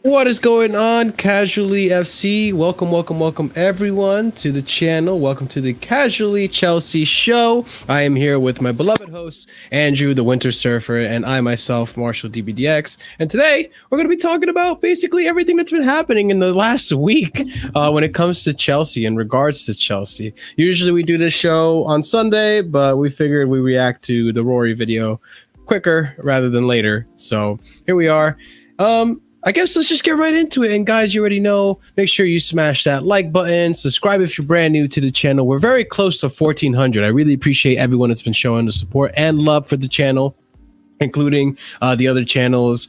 What is going on, Casually FC? Welcome, everyone to the channel. Welcome to the Casually Chelsea show. I am here with my beloved host, Andrew, the Winter Surfer, and I myself, Marshall DBDX. And today, we're going to be talking about basically everything that's been happening in the last week when it comes to Chelsea, in regards to Chelsea. Usually we do this show on Sunday, but we figured we react to the Rory video quicker rather than later. So here we are. I guess let's just get right into it. And guys, you already know, make sure you smash that like button, subscribe if you're brand new to the channel. We're very close to 1,400. I really appreciate everyone that's been showing the support and love for the channel, including the other channels,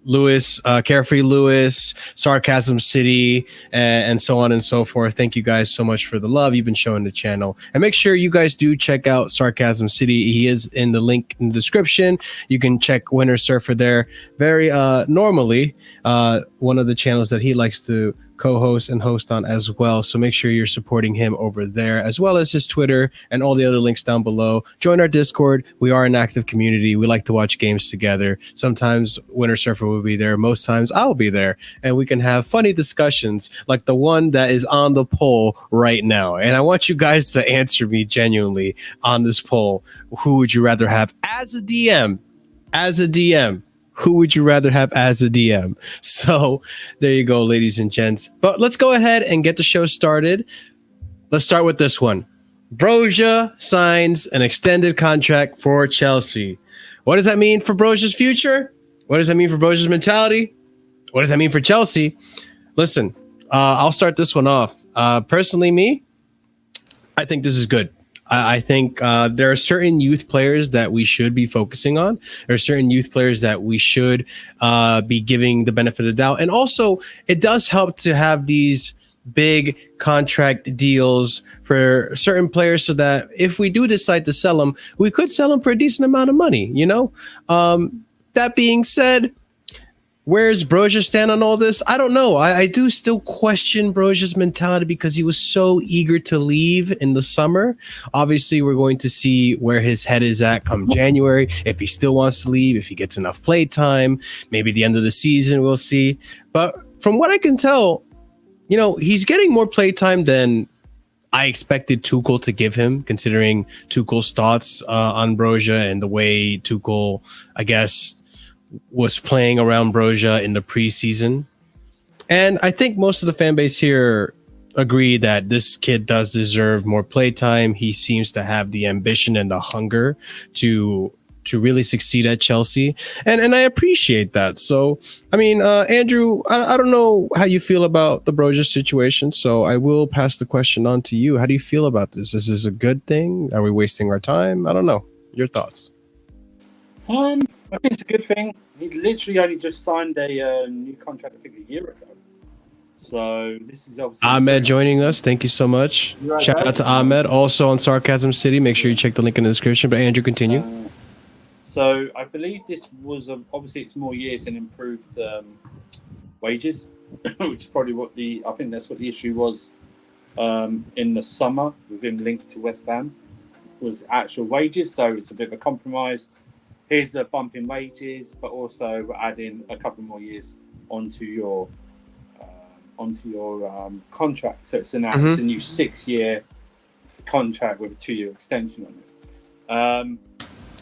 Lewis, Carefree Lewis, Sarcasm City, and so on and so forth. Thank you guys so much for the love you've been showing the channel. And make sure you guys do check out Sarcasm City. He is in the link in the description. You can check Winter Surfer there. Very normally one of the channels that he likes to co-host and host on as well. So make sure you're supporting him over there, as well as his Twitter and all the other links down below. Join our Discord. We are an active community. We like to watch games together. Sometimes Winter Surfer will be there. Most times I'll be there, and we can have funny discussions like the one that is on the poll right now. And I want you guys to answer me genuinely on this poll. Who would you rather have as a DM? As a DM. Who would you rather have as a DM? So there you go, ladies and gents. But let's go ahead and get the show started. Let's start with this one. Broja signs an extended contract for Chelsea. What does that mean for Broja's future? What does that mean for Broja's mentality? What does that mean for Chelsea? Listen, I'll start this one off. Personally, me, I think this is good. I think there are certain youth players that we should be focusing on. There are certain youth players that we should be giving the benefit of the doubt. And also, it does help to have these big contract deals for certain players so that if we do decide to sell them, we could sell them for a decent amount of money, you know? That being said, where's Broja stand on all this? I don't know. I do still question Broja's mentality because he was so eager to leave in the summer. Obviously, we're going to see where his head is at come January. If he still wants to leave, if he gets enough play time, maybe the end of the season, we'll see. But from what I can tell, you know, he's getting more play time than I expected Tuchel to give him, considering Tuchel's thoughts on Broja and the way Tuchel, I guess, was playing around Broja in the preseason. And I think most of the fan base here agree that this kid does deserve more playtime. He seems to have the ambition and the hunger to really succeed at Chelsea. And I appreciate that. So, I mean, Andrew, I don't know how you feel about the Broja situation, so I will pass the question on to you. How do you feel about this? Is this a good thing? Are we wasting our time? I don't know. Your thoughts? I think it's a good thing. He literally only just signed a new contract, I think, a year ago. So this is obviously Ahmad joining us. Thank you so much. Right, Shout out to Ahmad, also on Sarcasm City. Make sure you check the link in the description. But Andrew, continue. So I believe this was obviously it's more years and improved wages, which is probably I think that's what the issue was in the summer with him linked to West Ham was actual wages. So it's a bit of a compromise. Here's the bump in wages, but also we're adding a couple more years onto your contract. So it's now it's a new 6-year contract with a 2-year extension on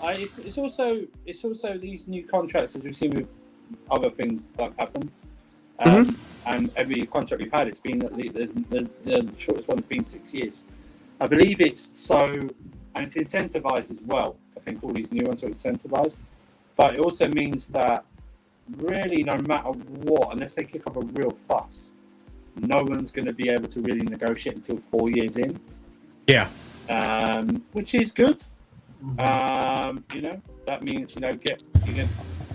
it. It's also these new contracts, as we've seen with other things that happen. And every contract we've had, it's been the shortest one has been 6 years. I believe it's so, and it's incentivized as well. I think all these new ones are incentivized, but it also means that really, no matter what, unless they kick up a real fuss, no one's going to be able to really negotiate until 4 years in. Yeah. Which is good. You know, that means you can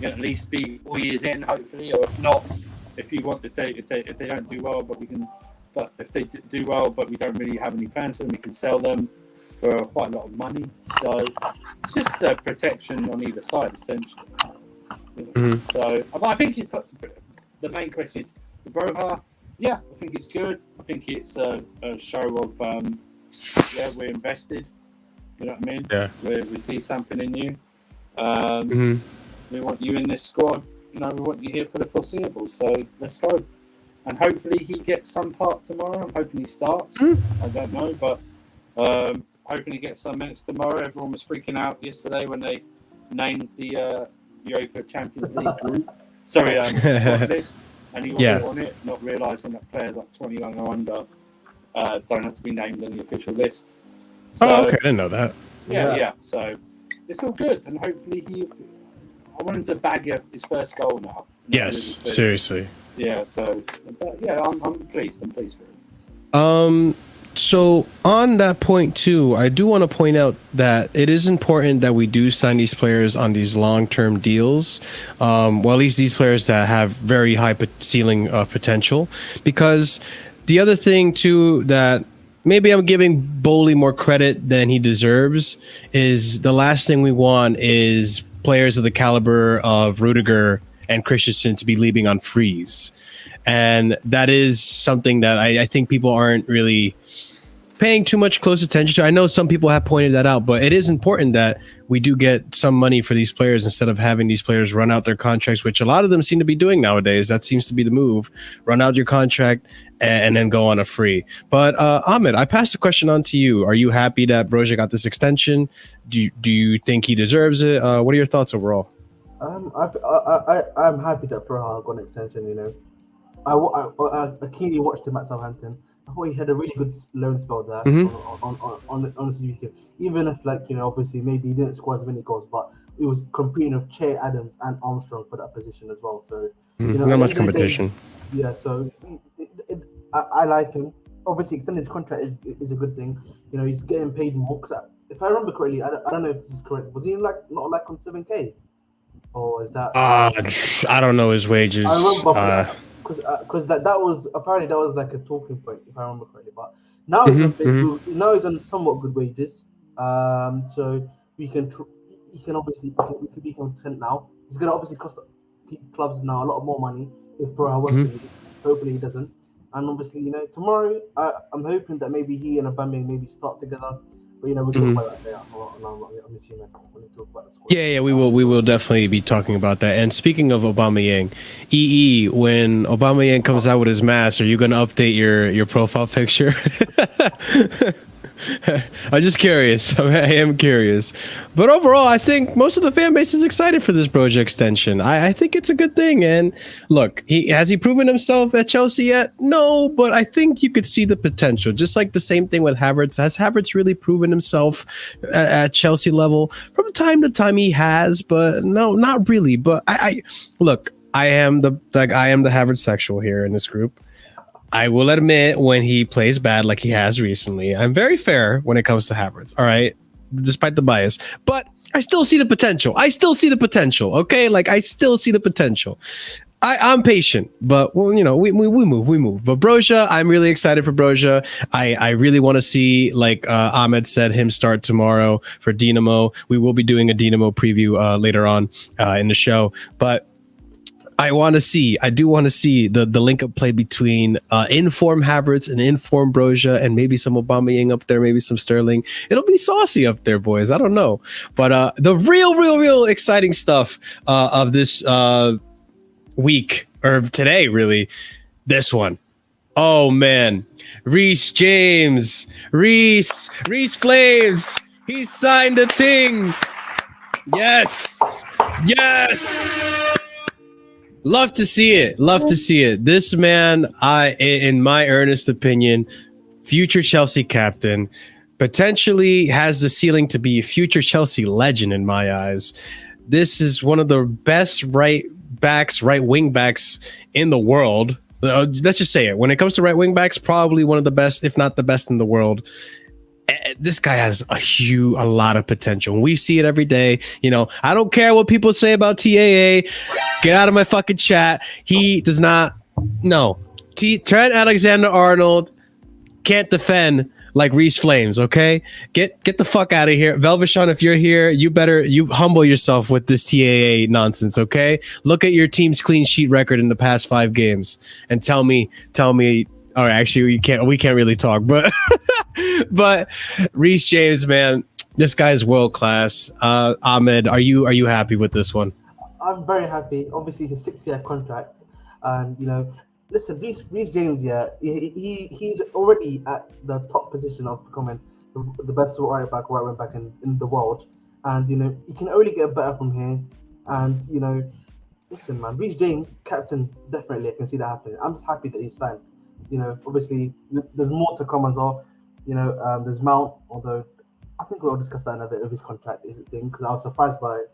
at least be 4 years in, hopefully, or if not, if they don't do well, but if they do well, but we don't really have any plans for them, we can sell them for quite a lot of money. So it's just a protection on either side, essentially. So I think the main question is Broja. Yeah, I think it's good. I think it's a show of we're invested. You know what I mean? Yeah. We see something in you. We want you in this squad. we want you here for the foreseeable. So let's go. And hopefully he gets some part tomorrow. I'm hoping he starts. I don't know, but hoping he gets some minutes tomorrow. Everyone was freaking out yesterday when they named the Europa Champions League group. Sorry, list, and he wasn't on it, not realising that players like 21 or under don't have to be named on the official list. So, okay, I didn't know that. Yeah. So it's all good, and hopefully I want him to bag his first goal now. Yes, seriously. Yeah. So, but yeah, I'm pleased. I'm pleased for him. So on that point too, I do want to point out that it is important that we do sign these players on these long-term deals. Well, at least these players that have very high ceiling potential, because the other thing too that maybe I'm giving Bowley more credit than he deserves is the last thing we want is players of the caliber of Rudiger and Christensen to be leaving on freeze. And that is something that I think people aren't really paying too much close attention to. I know some people have pointed that out, but it is important that we do get some money for these players instead of having these players run out their contracts, which a lot of them seem to be doing nowadays. That seems to be the move. Run out your contract and then go on a free. But Ahmed, I passed the question on to you. Are you happy that Broja got this extension? Do you think he deserves it? What are your thoughts overall? I'm happy that Broja got an extension, I keenly watched him at Southampton. I thought he had a really good loan spell there on the weekend. Even if, obviously maybe he didn't score as many goals, but he was competing with Che Adams and Armstrong for that position as well. So, not much competition. So I like him. Obviously, extending his contract is a good thing. He's getting paid more. Because if I remember correctly, I don't know if this is correct. Was he not on 7K? Or is that? I don't know his wages. I remember because that was apparently like a talking point, if I remember correctly. But now he's on somewhat good wages. So he can obviously be content now. It's gonna obviously cost clubs now a lot more money if Broja was to leave. Hopefully he doesn't. And obviously, tomorrow I'm hoping that maybe he and Aubameyang maybe start together. But we'll talk about that later. I'm assuming when we talk about the squad. Yeah, we will definitely be talking about that. And speaking of Aubameyang, when Aubameyang comes out with his mask, are you going to update your profile picture? I'm just curious. I am curious. But overall, I think most of the fan base is excited for this Broja extension. I think it's a good thing. And look, has he proven himself at Chelsea yet? No, but I think you could see the potential. Just like the same thing with Havertz. Has Havertz really proven himself at Chelsea level? From time to time he has, but no, not really. But I am the Havertz sexual here in this group. I will admit when he plays bad like he has recently, I'm very fair when it comes to Havertz, all right? Despite the bias. But I still see the potential. Okay? I still see the potential. I'm patient, but we move. But Broja, I'm really excited for Broja. I really want to see, like Ahmed said, him start tomorrow for Dinamo. We will be doing a Dinamo preview later on in the show. But I do want to see the link up play between inform Havertz and inform Broja and maybe some Aubameyang up there, maybe some Sterling. It'll be saucy up there, boys. I don't know. But the real exciting stuff of this week, or today, really, this one. Oh, man. Reece James. Reece Flames. He signed a ting. Yes. Love to see it. This man, in my earnest opinion, future Chelsea captain, potentially has the ceiling to be a future Chelsea legend in my eyes. This is one of the best right wing backs in the world. Let's just say it. When it comes to right wing backs, probably one of the best, if not the best in the world. This guy has a lot of potential. We see it every day. I don't care what people say about TAA. Get out of my fucking chat. He does not. No. Trent Alexander-Arnold can't defend like Reece Flames, okay? Get the fuck out of here. Velvishon, if you're here, you humble yourself with this TAA nonsense, okay? Look at your team's clean sheet record in the past 5 games and tell me. All right, actually, we can't really talk, but Reece James, man, this guy is world class. Ahmed, are you happy with this one? I'm very happy. Obviously, it's a 6-year contract, and listen, Reece James, yeah, he's already at the top position of becoming the best right wing back in the world, and he can only get better from here. And listen, man, Reece James, captain, definitely, I can see that happening. I'm just happy that he's signed. Obviously, there's more to come as well. There's Mount, although I think we'll discuss that in a bit of his contract thing, because I was surprised by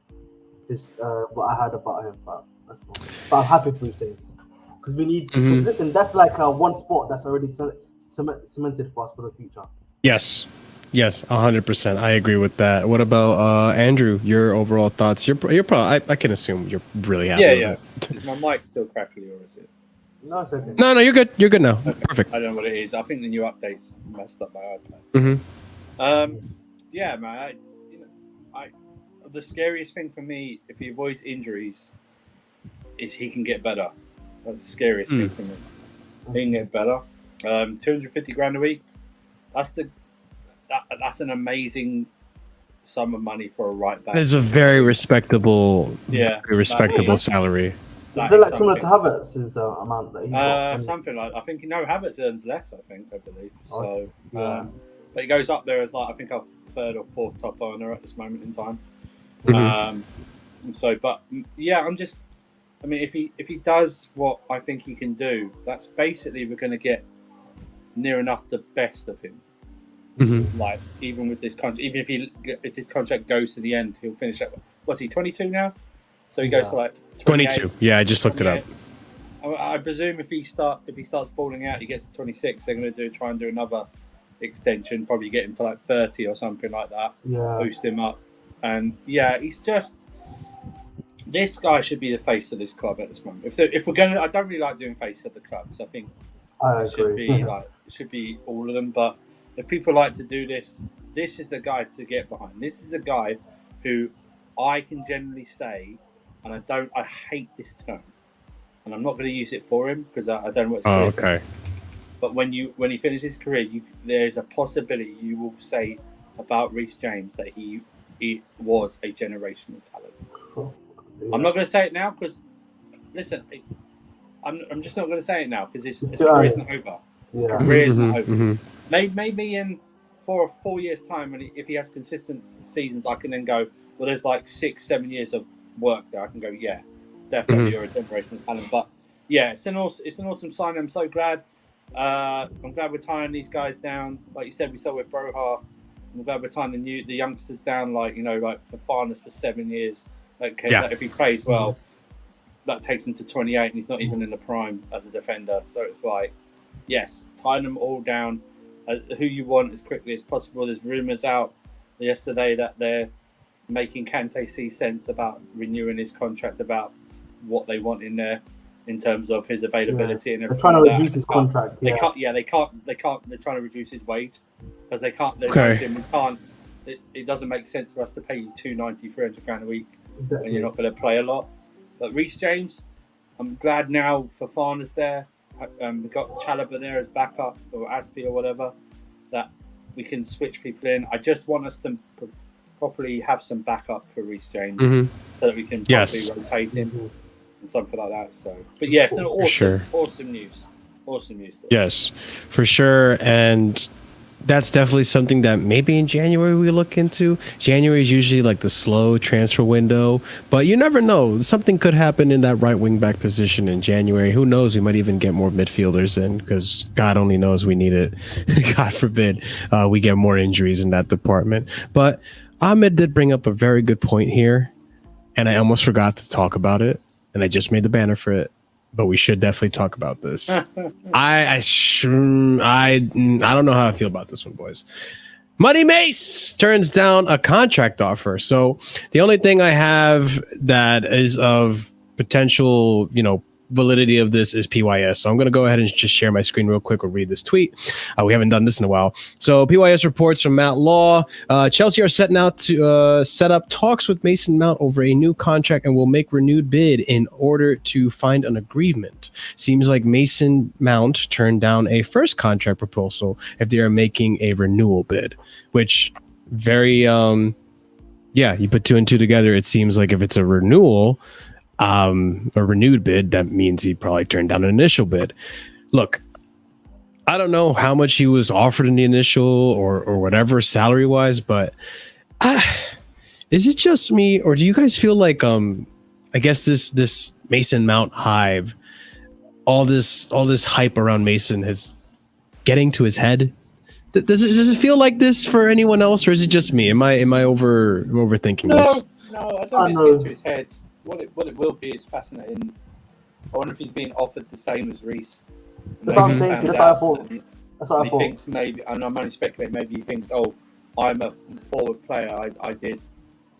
this what I heard about him, but that's fine. But I'm happy for Reece James because we need. Because listen, that's like one spot that's already cemented for us for the future. Yes, 100%. I agree with that. What about Andrew? Your overall thoughts? You're probably. I can assume you're really happy. Yeah. Is my mic still crackly or is it? No, it's okay. No, you're good. You're good now. Okay. Perfect. I don't know what it is. I think the new updates messed up my iPad. Yeah, man. The scariest thing for me, if he avoids injuries, is he can get better. That's the scariest thing for me. He can get better. 250 grand a week. That's an amazing sum of money for a right back. It's a very respectable, salary. Is it like similar to Havertz's amount that he got? Something like I think Havertz earns less. I believe so. But he goes up there as like I think our third or fourth top earner at this moment in time. If he does what I think he can do, that's basically we're going to get near enough the best of him. Like even with this contract, even if this contract goes to the end, he'll finish at what's he 22 now? So he goes to like 22. Yeah, I just looked it up. I presume if he starts balling out, he gets to 26. They're going to try and do another extension, probably get him to like 30 or something like that. Yeah, boost him up. And he's just this guy should be the face of this club at this moment. If we're going to, I don't really like doing face of the clubs. I think it should be all of them. But if people like to do this, this is the guy to get behind. This is the guy who I can generally say, and I hate this term, and I'm not going to use it for him because I don't know what it's called. Okay. But when he finishes his career, there's a possibility you will say about Reece James that he was a generational talent. I'm not going to say it now because, listen, I'm just not going to say it now because his career isn't over. His career isn't over. Maybe in 4 or 4 years' time, and if he has consistent seasons, I can then go, well, there's like 6-7 years of work there. I can go, yeah, definitely you're a generational talent. But yeah, it's an awesome sign. I'm so glad. I'm glad we're tying these guys down. Like you said, we saw with Broja. I'm glad we're tying the youngsters down, like for Farnes for 7 years. Like if he plays well, that takes him to 28, and he's not even in the prime as a defender. So it's like, yes, tying them all down, who you want as quickly as possible. There's rumours out yesterday that they're making Kante see sense about renewing his contract, about what they want in there in terms of his availability and everything. They're trying to reduce his contract. They can't. They're trying to reduce his wage because they can't. It doesn't make sense for us to pay you 290, 300 grand a week when you're not going to play a lot. But Reece James, I'm glad now for Farnes there. We've got Chalobah there as backup, or Aspi or whatever, that we can switch people in. I just want us to properly have some backup for Reece James so that we can properly rotate him and something like that. So, but yes, awesome news. Awesome news. Yes, for sure. And that's definitely something that maybe in January we look into. January is usually like the slow transfer window, but you never know. Something could happen in that right wing back position in January. Who knows? We might even get more midfielders in because God only knows we need it. God forbid we get more injuries in that department. But Ahmed did bring up a very good point here, and I almost forgot to talk about it, and I just made the banner for it. But we should definitely talk about this. I don't know how I feel about this one, boys. Money Mase turns down a contract offer. So the only thing I have that is of potential, validity of this is PYS. So I'm going to go ahead and just share my screen real quick or read this tweet. We haven't done this in a while. So PYS reports from Matt Law. Chelsea are setting out to set up talks with Mason Mount over a new contract and will make renewed bid in order to find an agreement. Seems like Mason Mount turned down a first contract proposal if they are making a renewal bid, which very, you put two and two together. It seems like if it's a renewal, a renewed bid, that means he probably turned down an initial bid. Look, I don't know how much he was offered in the initial or whatever salary wise, but is it just me, or do you guys feel like I guess this Mason Mount hive, all this hype around Mason is getting to his head? Does it feel like this for anyone else, or is it just me? Am I overthinking this? No, I don't think it's getting to his head. What it will be is fascinating. I wonder if he's being offered the same as Reece. That's what I'm saying. That's what I thought. That's what I thought. He thinks maybe, and I'm only speculating, maybe he thinks, oh, I'm a forward player. I did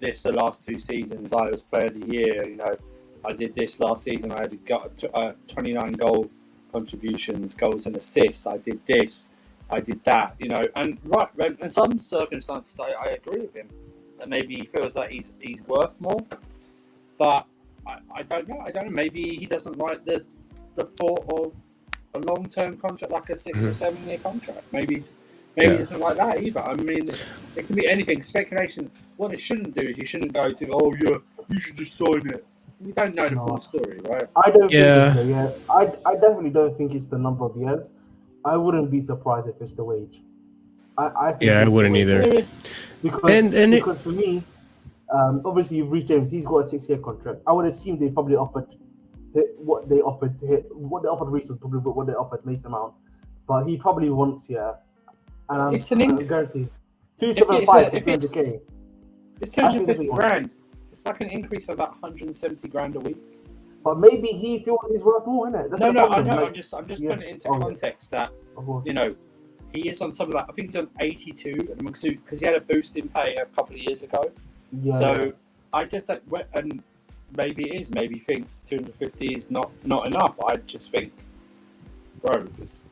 this the last 2 seasons. I was player of the year. You know, I did this last season. I got 29 goal contributions, goals and assists. I did this. I did that. You know, and right, in some circumstances, I agree with him that maybe he feels like he's worth more. But I don't know. Maybe he doesn't like the thought of a long-term contract, like a 6 or 7 year contract. Maybe he doesn't like that either. I mean, it can be anything. Speculation. What it shouldn't do is you shouldn't go to, oh yeah, you should just sign it. We don't know the full story, right? I don't think so. Yeah, I definitely don't think it's the number of years. I wouldn't be surprised if it's the wage. I think I wouldn't either. Because for me, obviously you've reached James. He's got a 6-year contract. I would assume they probably offered what they offered Reece was probably what they offered Mason Mount, but he probably wants and it's an guarantee 275 to 300k. It's 250 grand. It's like an increase of about 170 grand a week. But maybe he feels he's worth more, isn't it? I know. I'm just putting it into context that you know he is on something like, I think he's on 82 because he had a boost in pay a couple of years ago. Yeah. So I just don't, and maybe it is. Maybe he thinks 250 is not enough. I just think, bro, it's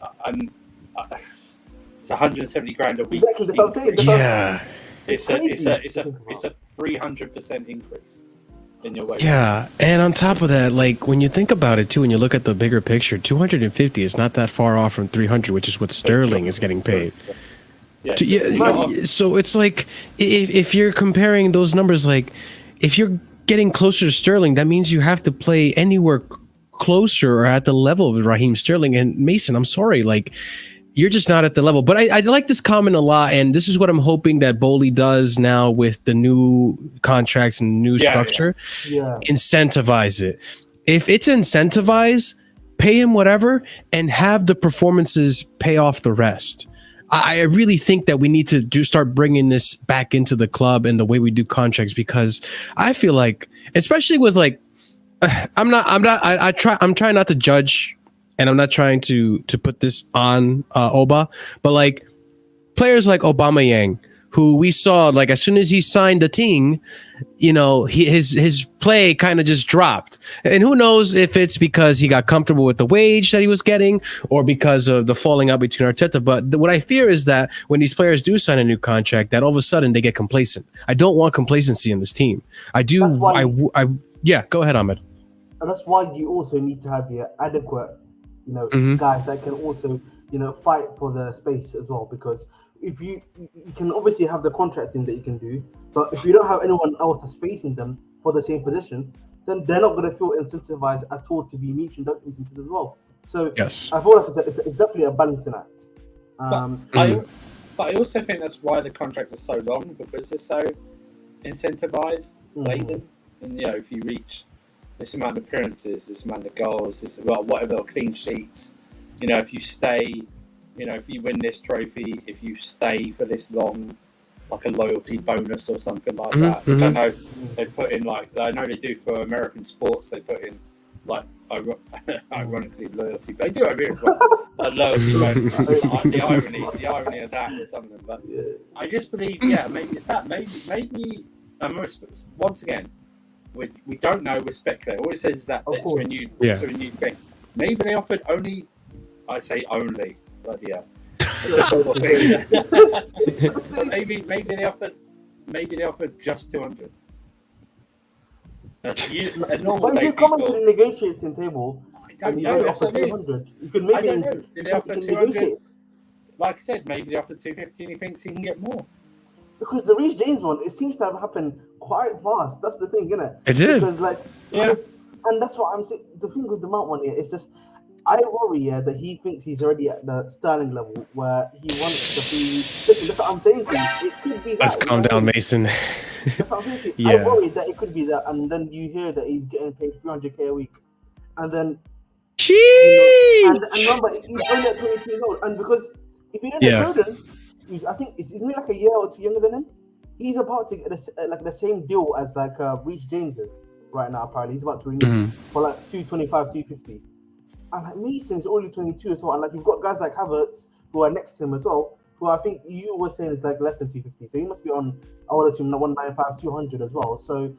170 grand a week. Exactly, that's what I'm saying. Yeah. It's a 300% increase in your wage. Yeah, and on top of that, like when you think about it too, when you look at the bigger picture, 250 is not that far off from 300, which is what Sterling is getting paid. So it's like if you're comparing those numbers, like if you're getting closer to Sterling, that means you have to play anywhere closer or at the level of Raheem Sterling and Mason. I'm sorry, like you're just not at the level. But I like this comment a lot, and this is what I'm hoping that Bowley does now with the new contracts and new structure. Incentivize it. If it's incentivized, pay him whatever and have the performances pay off the rest. I really think that we need to start bringing this back into the club and the way we do contracts, because I feel like, especially with like, I'm trying not to judge, and I'm not trying to put this on Auba, but like players like Aubameyang, who we saw like as soon as he signed the TING, you know, his play kind of just dropped. And who knows if it's because he got comfortable with the wage that he was getting or because of the falling out between Arteta. But what I fear is that when these players do sign a new contract, that all of a sudden they get complacent. I don't want complacency in this team. I do. Go ahead, Ahmad. And that's why you also need to have the adequate, guys that can also, fight for the space as well. Because if you can obviously have the contract thing that you can do, but if you don't have anyone else that's facing them for the same position, then they're not going to feel incentivized at all to be mutually incentivized as well. So yes, I feel like it's definitely a balancing act. But I also think that's why the contract is so long, because they're so incentivized, laden. And if you reach this amount of appearances, this amount of goals, whatever clean sheets, if you stay, if you win this trophy, if you stay for this long, like a loyalty bonus or something like that. I know they put in I know they do for American sports, they put in ironically loyalty, but they do over here as well. A loyalty bonus. the irony of that or something. But I just believe, maybe. Once again, we don't know. We're speculating. All it says is that it's renewed. It's a renewed thing. Maybe they offered only. I say only. Bloody hell. maybe they offered just 200. A normal when you come into the negotiating table, I don't know. Offer 200. You could maybe Did they offer 200? Like I said, maybe they offered 250 and he thinks he can get more. Because the Reece James one, it seems to have happened quite fast. That's the thing, isn't it? It did. Because and that's what I'm saying. The thing with the Mount one here is just, I worry that he thinks he's already at the Sterling level where he wants to be. Listen, that's what I'm saying to you. It could be that. Let's calm down, Mason. That's what I'm saying to you. Yeah. I worry that it could be that, and then you hear that he's getting paid 300k a week, and then. And remember, he's only at 22 years old, and because if you don't know Jordan, I think isn't he like a year or two younger than him? He's about to get the same deal as like Reece James is right now. Apparently, he's about to renew for like 225, 250. And like Mason's only 22 as well. And like you've got guys like Havertz who are next to him as well, who I think you were saying is like less than 250. So he must be on, I would assume, 195, 200 as well. So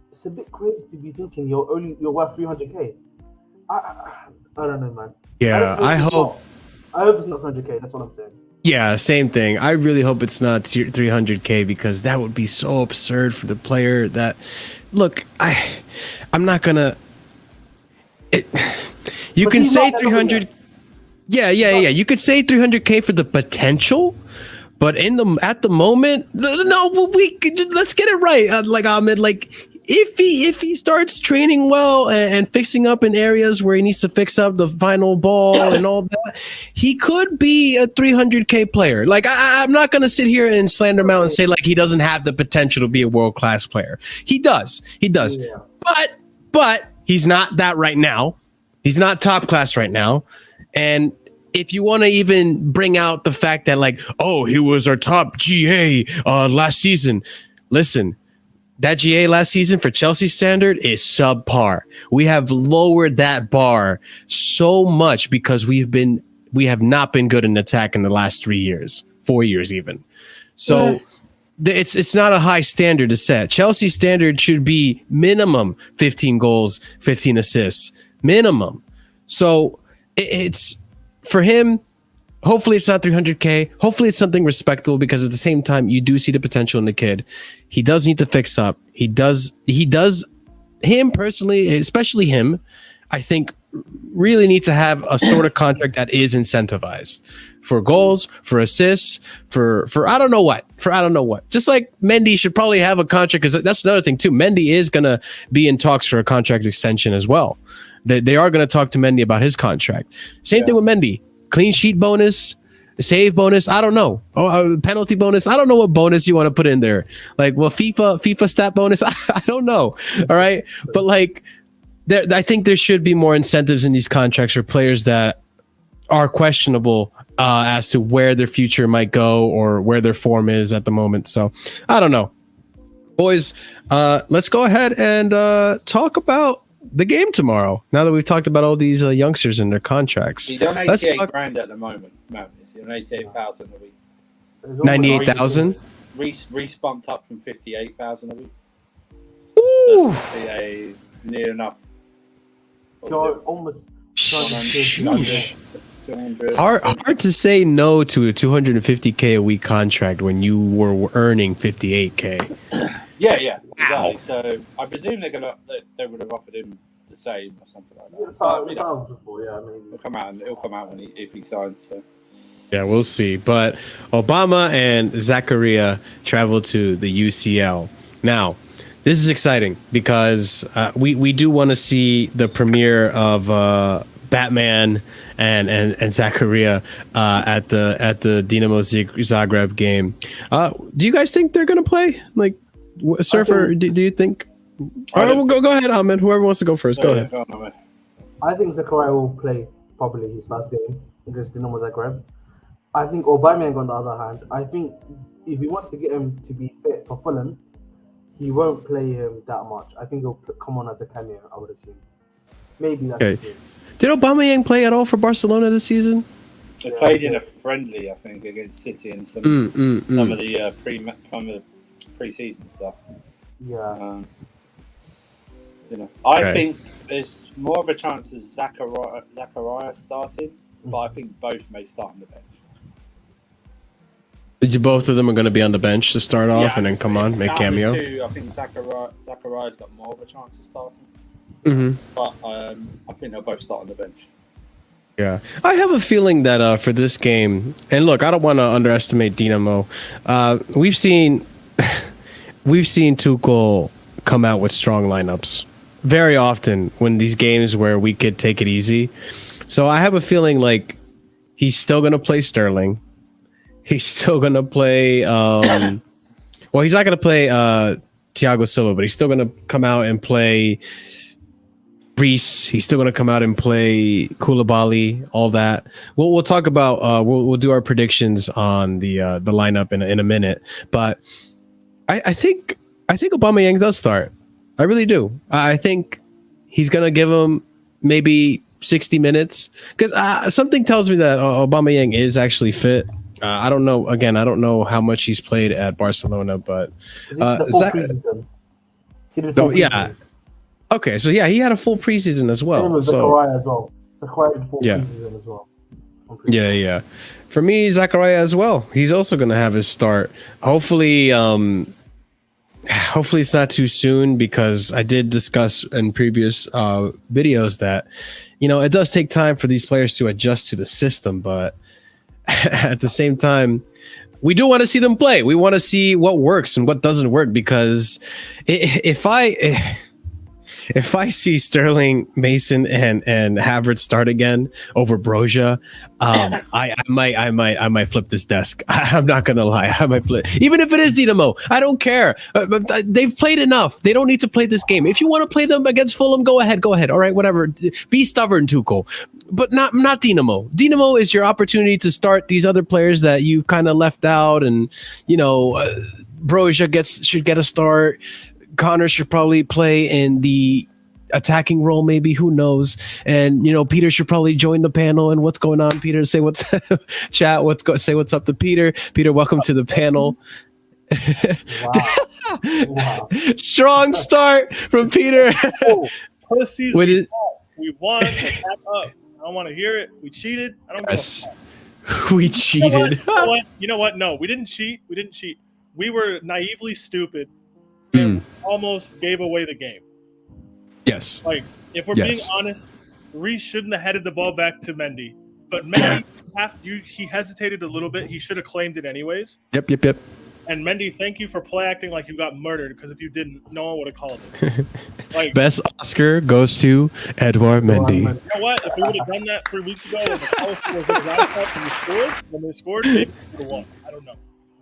it's a bit crazy to be thinking you're worth 300k. I don't know, man. Yeah, I hope it's not 300k. That's what I'm saying. Yeah, same thing. I really hope it's not 300k because that would be so absurd for the player. That look, I'm not gonna. You can say 300. Yeah. You could say 300k for the potential, but at the moment, no. Let's get it right. Like Ahmed, like. If he starts training well and fixing up in areas where he needs to fix up the final ball and all that, he could be a 300k player. Like I'm not gonna sit here and slander him out and say like he doesn't have the potential to be a world-class player. He does. Yeah. But he's not that right now. He's not top class right now. And if you want to even bring out the fact that like, oh, he was our top GA last season, listen. That GA last season for Chelsea standard is subpar. We have lowered that bar so much because we have not been good in attack in the last 3 years, 4 years even. So it's not a high standard to set. Chelsea standard should be minimum 15 goals, 15 assists, minimum. So it's for him. Hopefully it's not 300k. Hopefully it's something respectable because at the same time you do see the potential in the kid. He does need to fix up. He does. Him personally, especially him, I think really need to have a sort of contract that is incentivized for goals, for assists, for I don't know what. Just like Mendy should probably have a contract, because that's another thing too. Mendy is gonna be in talks for a contract extension as well. They are gonna talk to Mendy about his contract. Same thing with Mendy. Clean sheet bonus, save bonus. I don't know. Penalty bonus. I don't know what bonus you want to put in there. Like, well, FIFA stat bonus. I don't know. All right, but like, I think there should be more incentives in these contracts for players that are questionable as to where their future might go or where their form is at the moment. So I don't know, boys. Let's go ahead and talk about the game tomorrow. Now that we've talked about all these youngsters and their contracts, he's on 88 grand at the moment. He's on 88,000 a week. 98,000. Reece bumped up from 58,000 a week. Ooh, near enough. So almost 200. Hard to say no to a 250k a week contract when you were earning 58k. Yeah, exactly. So I presume they would have offered him the same or something like that. It'll come out if he signs. So. Yeah, we'll see. But Obama and Zakaria travel to the UCL. Now, this is exciting because we do want to see the premiere of Batman and Zakaria at the Dinamo Zagreb game. Do you guys think they're gonna play? Like, Surfer, do you think? All right, go ahead, Ahmed. Whoever wants to go first, go ahead. I think Zakaria will play probably his last game against Dinamo Zagreb. I think Aubameyang, on the other hand, I think if he wants to get him to be fit for Fulham, he won't play him that much. I think he'll come on as a cameo, I would assume. Maybe that's okay. Did Aubameyang play at all for Barcelona this season? They played in a friendly, I think, against City and some of the pre-season stuff. Yeah. I think there's more of a chance of Zakaria starting, but I think both may start on the bench. Both of them are going to be on the bench to start off and then come on, make cameo. I think Zakaria's got more of a chance of starting. But I think they'll both start on the bench. Yeah, I have a feeling that for this game, and look, I don't want to underestimate Dinamo. We've seen Tuchel come out with strong lineups very often when these games where we could take it easy. So I have a feeling like he's still going to play Sterling. He's still going to play. Well, he's not going to play Thiago Silva, but he's still going to come out and play Reece. He's still going to come out and play Koulibaly. All that. We'll talk about. We'll do our predictions on the lineup in a minute. But I think Aubameyang does start. I really do. I think he's going to give him maybe 60 minutes because something tells me that Aubameyang is actually fit. I don't know. Again, I don't know how much he's played at Barcelona, but yeah. Okay, so yeah, he had a full preseason as well. Zakaria as well. Zakaria had full preseason as well. Yeah. For me, Zakaria as well. He's also going to have his start. Hopefully it's not too soon because I did discuss in previous videos that, it does take time for these players to adjust to the system, but at the same time, we do want to see them play. We want to see what works and what doesn't work because if I see Sterling, Mason, and Havertz start again over Broja, I might flip this desk. I'm not gonna lie, I might flip. Even if it is Dinamo, I don't care. They've played enough. They don't need to play this game. If you want to play them against Fulham, go ahead. All right, whatever. Be stubborn, Tuchel, but not Dinamo. Dinamo is your opportunity to start these other players that you kind of left out, and Broja should get a start. Connor should probably play in the attacking role, maybe, who knows? And Peter should probably join the panel. And what's going on, Peter? Say what's chat. Say what's up to Peter. Peter, welcome to the panel. Wow. Strong start from Peter. Pussies, we won. Back up. I don't want to hear it. We cheated. I don't know. We cheated. You know what? No, we didn't cheat. We were naively stupid. And almost gave away the game. Yes. Like, if we're being honest, Reece shouldn't have headed the ball back to Mendy. But Mendy, he hesitated a little bit. He should have claimed it anyways. Yep. And Mendy, thank you for play acting like you got murdered, because if you didn't, no one would have called it. Like, best Oscar goes to Edouard Mendy. You know what? If we would have done that 3 weeks ago when the policy was when they scored, maybe we would have won. I don't know.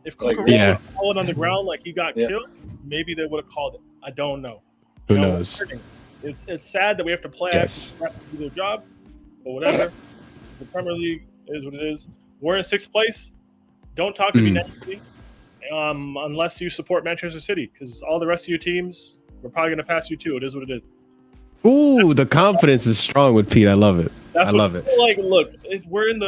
If Cucurella fallen on the ground like he got killed, maybe they would have called it. I don't know. Who knows? It's sad that we have to play after to do their job, but whatever. The Premier League is what it is. We're in 6th place. Don't talk to me negatively unless you support Manchester City, because all the rest of your teams, we're probably going to pass you too. It is what it is. Ooh, the confidence is strong with Pete. I love it. I love it. Like, look, we're in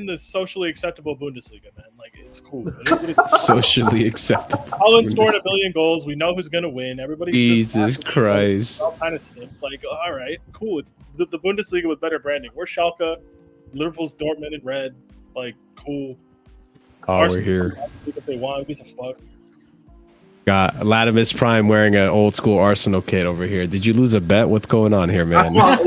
the socially acceptable Bundesliga, man. Like, it's cool. It is what it is. Socially acceptable. Haaland scored 1 billion goals. We know who's gonna win. Everybody's Jesus Christ. All kind of stuff. Like, all right, cool. It's the Bundesliga with better branding. We're Schalke, Liverpool's Dortmund in red. Like, cool. We're here. If they want, who gives a fuck? Got Latimus Prime wearing an old school Arsenal kit over here. Did you lose a bet? What's going on here, man? What's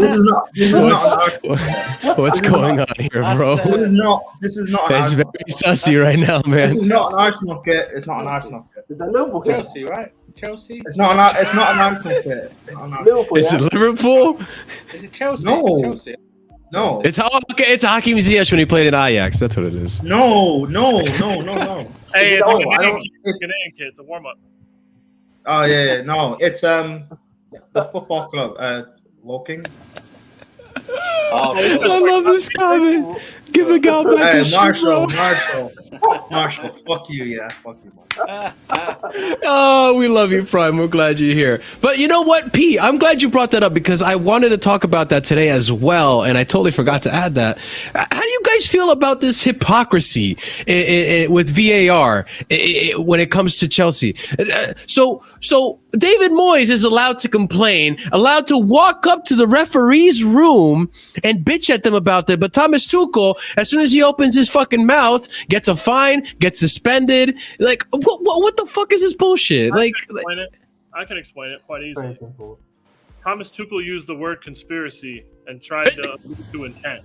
going on here, bro? This is not. It's very sussy right now, man. This is not an Arsenal kit. It's not an Arsenal kit. Is that Liverpool kit? Chelsea, right? Chelsea. It's not an Arsenal kit. Liverpool, Is it Liverpool? Is it Chelsea? No. Chelsea. No. It's Hakim Ziyech when he played in Ajax. That's what it is. No. Hey, it's a Canadian kid. It's a warm up. Oh yeah. No, it's the football club. Woking. I love this comment. Give a god back his Marshall. Fuck you, yeah. Fuck you, man. Oh, we love you, Prime. We're glad you're here. But you know what, P? I'm glad you brought that up because I wanted to talk about that today as well, and I totally forgot to add that. How do you guys feel about this hypocrisy with VAR when it comes to Chelsea? So David Moyes is allowed to complain, allowed to walk up to the referee's room and bitch at them about that. But Thomas Tuchel, as soon as he opens his fucking mouth, gets a fine, gets suspended. Like, what the fuck is this bullshit? I can explain it quite easily. Thomas Tuchel used the word conspiracy and tried to allude to intent.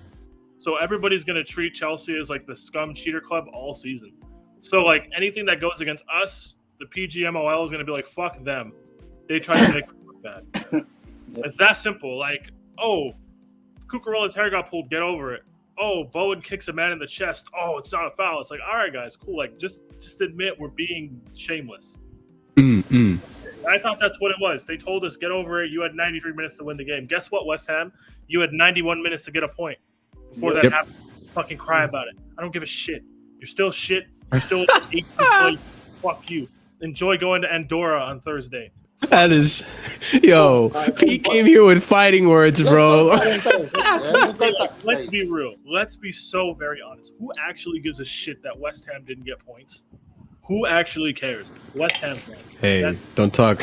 So everybody's going to treat Chelsea as like the scum cheater club all season. So like anything that goes against us, the PGMOL is going to be like, fuck them. They tried to make us look bad. It's that simple. Like, oh, Cucurella's hair got pulled. Get over it. Oh, Bowen kicks a man in the chest. Oh, it's not a foul. It's like, all right, guys, cool. Like, just admit we're being shameless. I thought that's what it was. They told us, get over it. You had 93 minutes to win the game. Guess what, West Ham? You had 91 minutes to get a point. Before that happened, fucking cry about it. I don't give a shit. You're still shit. You're still 18th place. Fuck you. Enjoy going to Andorra on Thursday. That is, yo, he came here with fighting words, bro. Let's be real. Let's be so very honest. Who actually gives a shit that West Ham didn't get points? Who actually cares? West Ham fans. Hey, don't talk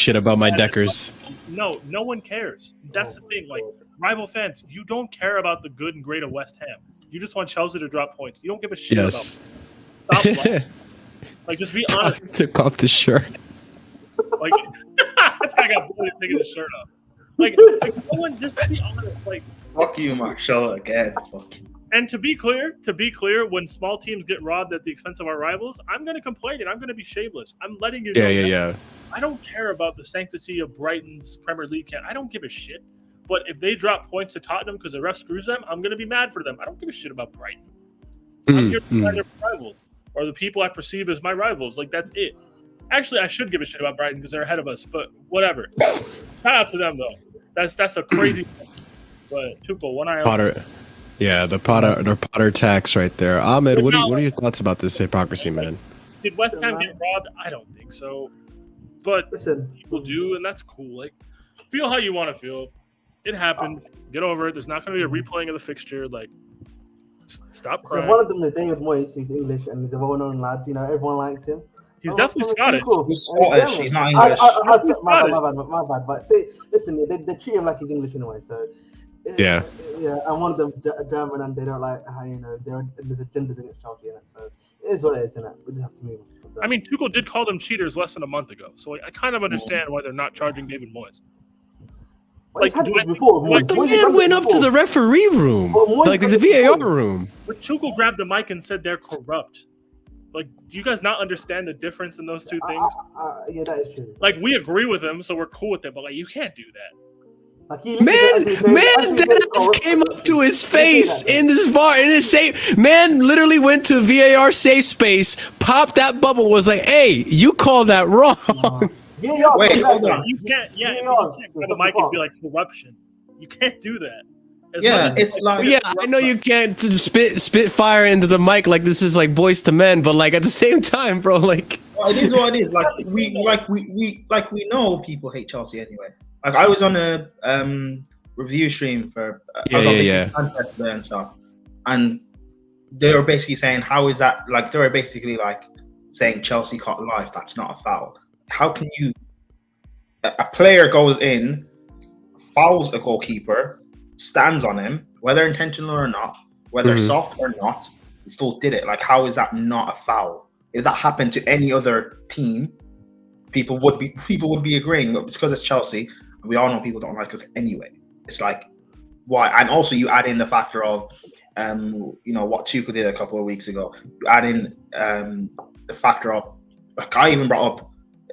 shit about my Deckers. No one cares. That's the thing. Like, rival fans, you don't care about the good and great of West Ham. You just want Chelsea to drop points. You don't give a shit about them. Stop lying. Like, just be honest. Took off the shirt. Like, this guy got bullied taking his shirt off. Like no one, just be honest. Like, fuck you, Marshall, again. Fuck you. And to be clear, when small teams get robbed at the expense of our rivals, I'm going to complain and I'm going to be shameless. I'm letting you know. Yeah. I don't care about the sanctity of Brighton's Premier League camp. I don't give a shit. But if they drop points to Tottenham because the ref screws them, I'm going to be mad for them. I don't give a shit about Brighton. I'm here to find their rivals or the people I perceive as my rivals. Like, that's it. Actually, I should give a shit about Brighton because they're ahead of us, but whatever. Shout out to them, though. That's a crazy thing. But Tuchel, one eye Potter. Yeah, the Potter tax right there. Ahmed, what are your thoughts about this hypocrisy, man? Did West Ham get robbed? I don't think so. But people do, and that's cool. Like, feel how you want to feel. It happened. Get over it. There's not going to be a replaying of the fixture. Like, stop crying. So one of them is David Moyes. He's English and he's a well-known lad. You know, everyone likes him. He's definitely Scottish. He's Scottish. He's not English. My bad. But listen, they treat him like he's English anyway. So yeah. And one of them's German, and they don't like how there's agendas against Chelsea in it. So it is what it is, in it. We just have to move on. I mean, Tuchel did call them cheaters less than a month ago, so I kind of understand why they're not charging David Moyes. Like, before, the man went up to the referee room, like the VAR room. But Tuchel grabbed the mic and said they're corrupt. Like, do you guys not understand the difference in those two things? Yeah, that is true. Like, we agree with him, so we're cool with it, but like, you can't do that. Like, Dennis came up to his face in this VAR, in his safe. Man literally went to VAR safe space, popped that bubble, was like, "Hey, you called that wrong." Wait, hold on. You can't grab the mic and be like corruption. You can't do that. It's like I know you can't spit fire into the mic like this is like Boys to Men, but like at the same time, bro, like it is what it is. Like we know people hate Chelsea anyway. Like I was on a review stream for I was on Sunsets there and stuff, and they were basically saying, how is that? Like they were basically like saying Chelsea caught life. That's not a foul. How can you? A player goes in, fouls a goalkeeper, stands on him, whether intentional or not, whether soft or not, he still did it. Like, how is that not a foul? If that happened to any other team, people would be agreeing. But because it's Chelsea, we all know people don't like us anyway. It's like, why? And also, you add in the factor of, what Tuchel did a couple of weeks ago. You add in the factor of, like I even brought up,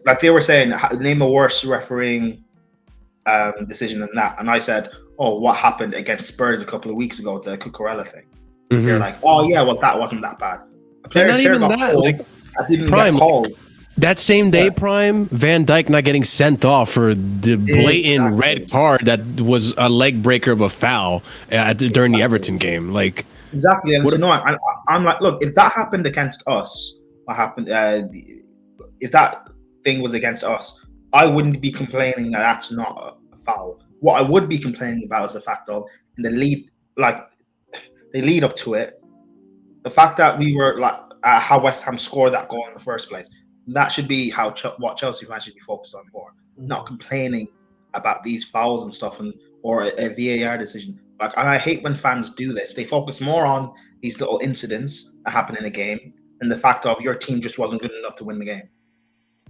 like they were saying, name a worse refereeing decision than that, and I said, oh, what happened against Spurs a couple of weeks ago, the Cucurella thing. They're like, oh yeah, well that wasn't that bad. Not even that. Like, Prime, get called. That same day, Prime, Van Dijk not getting sent off for the blatant red card that was a leg breaker of a foul during the Everton game. Like exactly, and I'm like, look, if that happened against us, what happened? If that thing was against us, I wouldn't be complaining that that's not a foul. What I would be complaining about is the fact of in the lead, like the lead up to it, the fact that we were like how West Ham scored that goal in the first place. That should be how what Chelsea fans should be focused on more, not complaining about these fouls and stuff or a VAR decision. Like, and I hate when fans do this. They focus more on these little incidents that happen in a game and the fact of your team just wasn't good enough to win the game.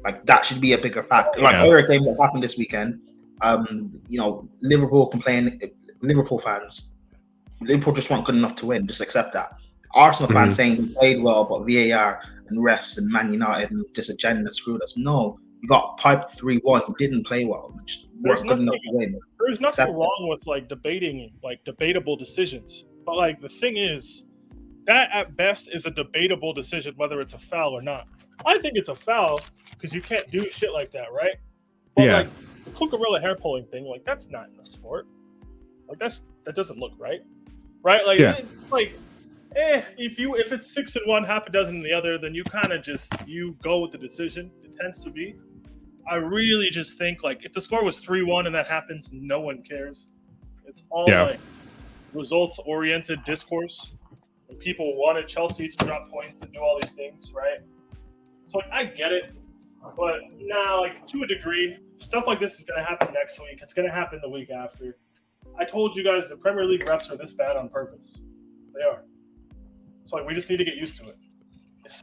Like, that should be a bigger factor. Like other things that happened this weekend, Liverpool fans, Liverpool just weren't good enough to win. Just accept that. Arsenal fans saying we played well, but VAR and refs and Man United and this agenda screwed us. No, You got piped 3-1. You didn't play well, which weren't good enough to win. There's nothing wrong with like debating like debatable decisions, but like the thing is that at best is a debatable decision whether it's a foul or not. I think it's a foul because you can't do shit like that, right? But like the Cucurella hair pulling thing, like that's not in the sport. Like that doesn't look right, right? Like if it's 6-1, half a dozen in the other, then you kind of just you go with the decision. It tends to be. I really just think like if the score was 3-1 and that happens, no one cares. It's all like results-oriented discourse. And people wanted Chelsea to drop points and do all these things, right? So like, I get it, but now like to a degree, stuff like this is going to happen next week. It's going to happen the week after. I told you guys the Premier League refs are this bad on purpose. They are. So like we just need to get used to it.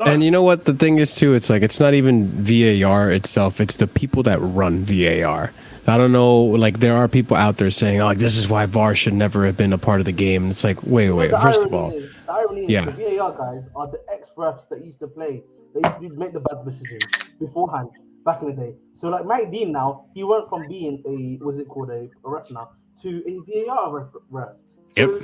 And you know what the thing is too? It's like it's not even VAR itself. It's the people that run VAR. I don't know. Like there are people out there saying, "Oh, like this is why VAR should never have been a part of the game." And it's like, wait. First of all, the irony is the VAR guys are the ex-refs that used to play. They used to make the bad decisions beforehand back in the day. So like Mike Dean now, he went from being a ref now to a VAR ref. So,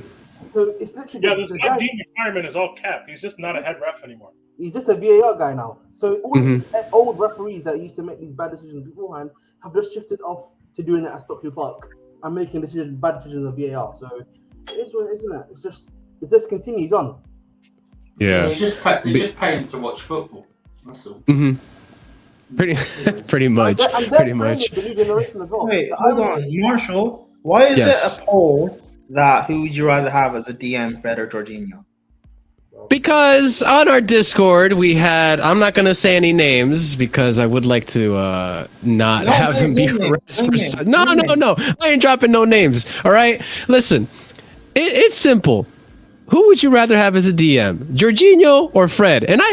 so it's literally this Mike Dean retirement is all cap. He's just not a head ref anymore. He's just a VAR guy now. So all these old referees that used to make these bad decisions beforehand have just shifted off to doing it at Stockley Park and making bad decisions of VAR. So it is what it is, isn't it? It just continues on. Yeah. You're just paying to watch football. That's all. Pretty much. Pretty much. Well. Wait, hold on, Marshall. Why is it a poll that who would you rather have as a DM, Fred or Jorginho? Because on our Discord we had, I'm not going to say any names because I would like to not have him be harassed for... No. I ain't dropping no names. All right? Listen, it's simple. Who would you rather have as a DM, Jorginho or Fred? And I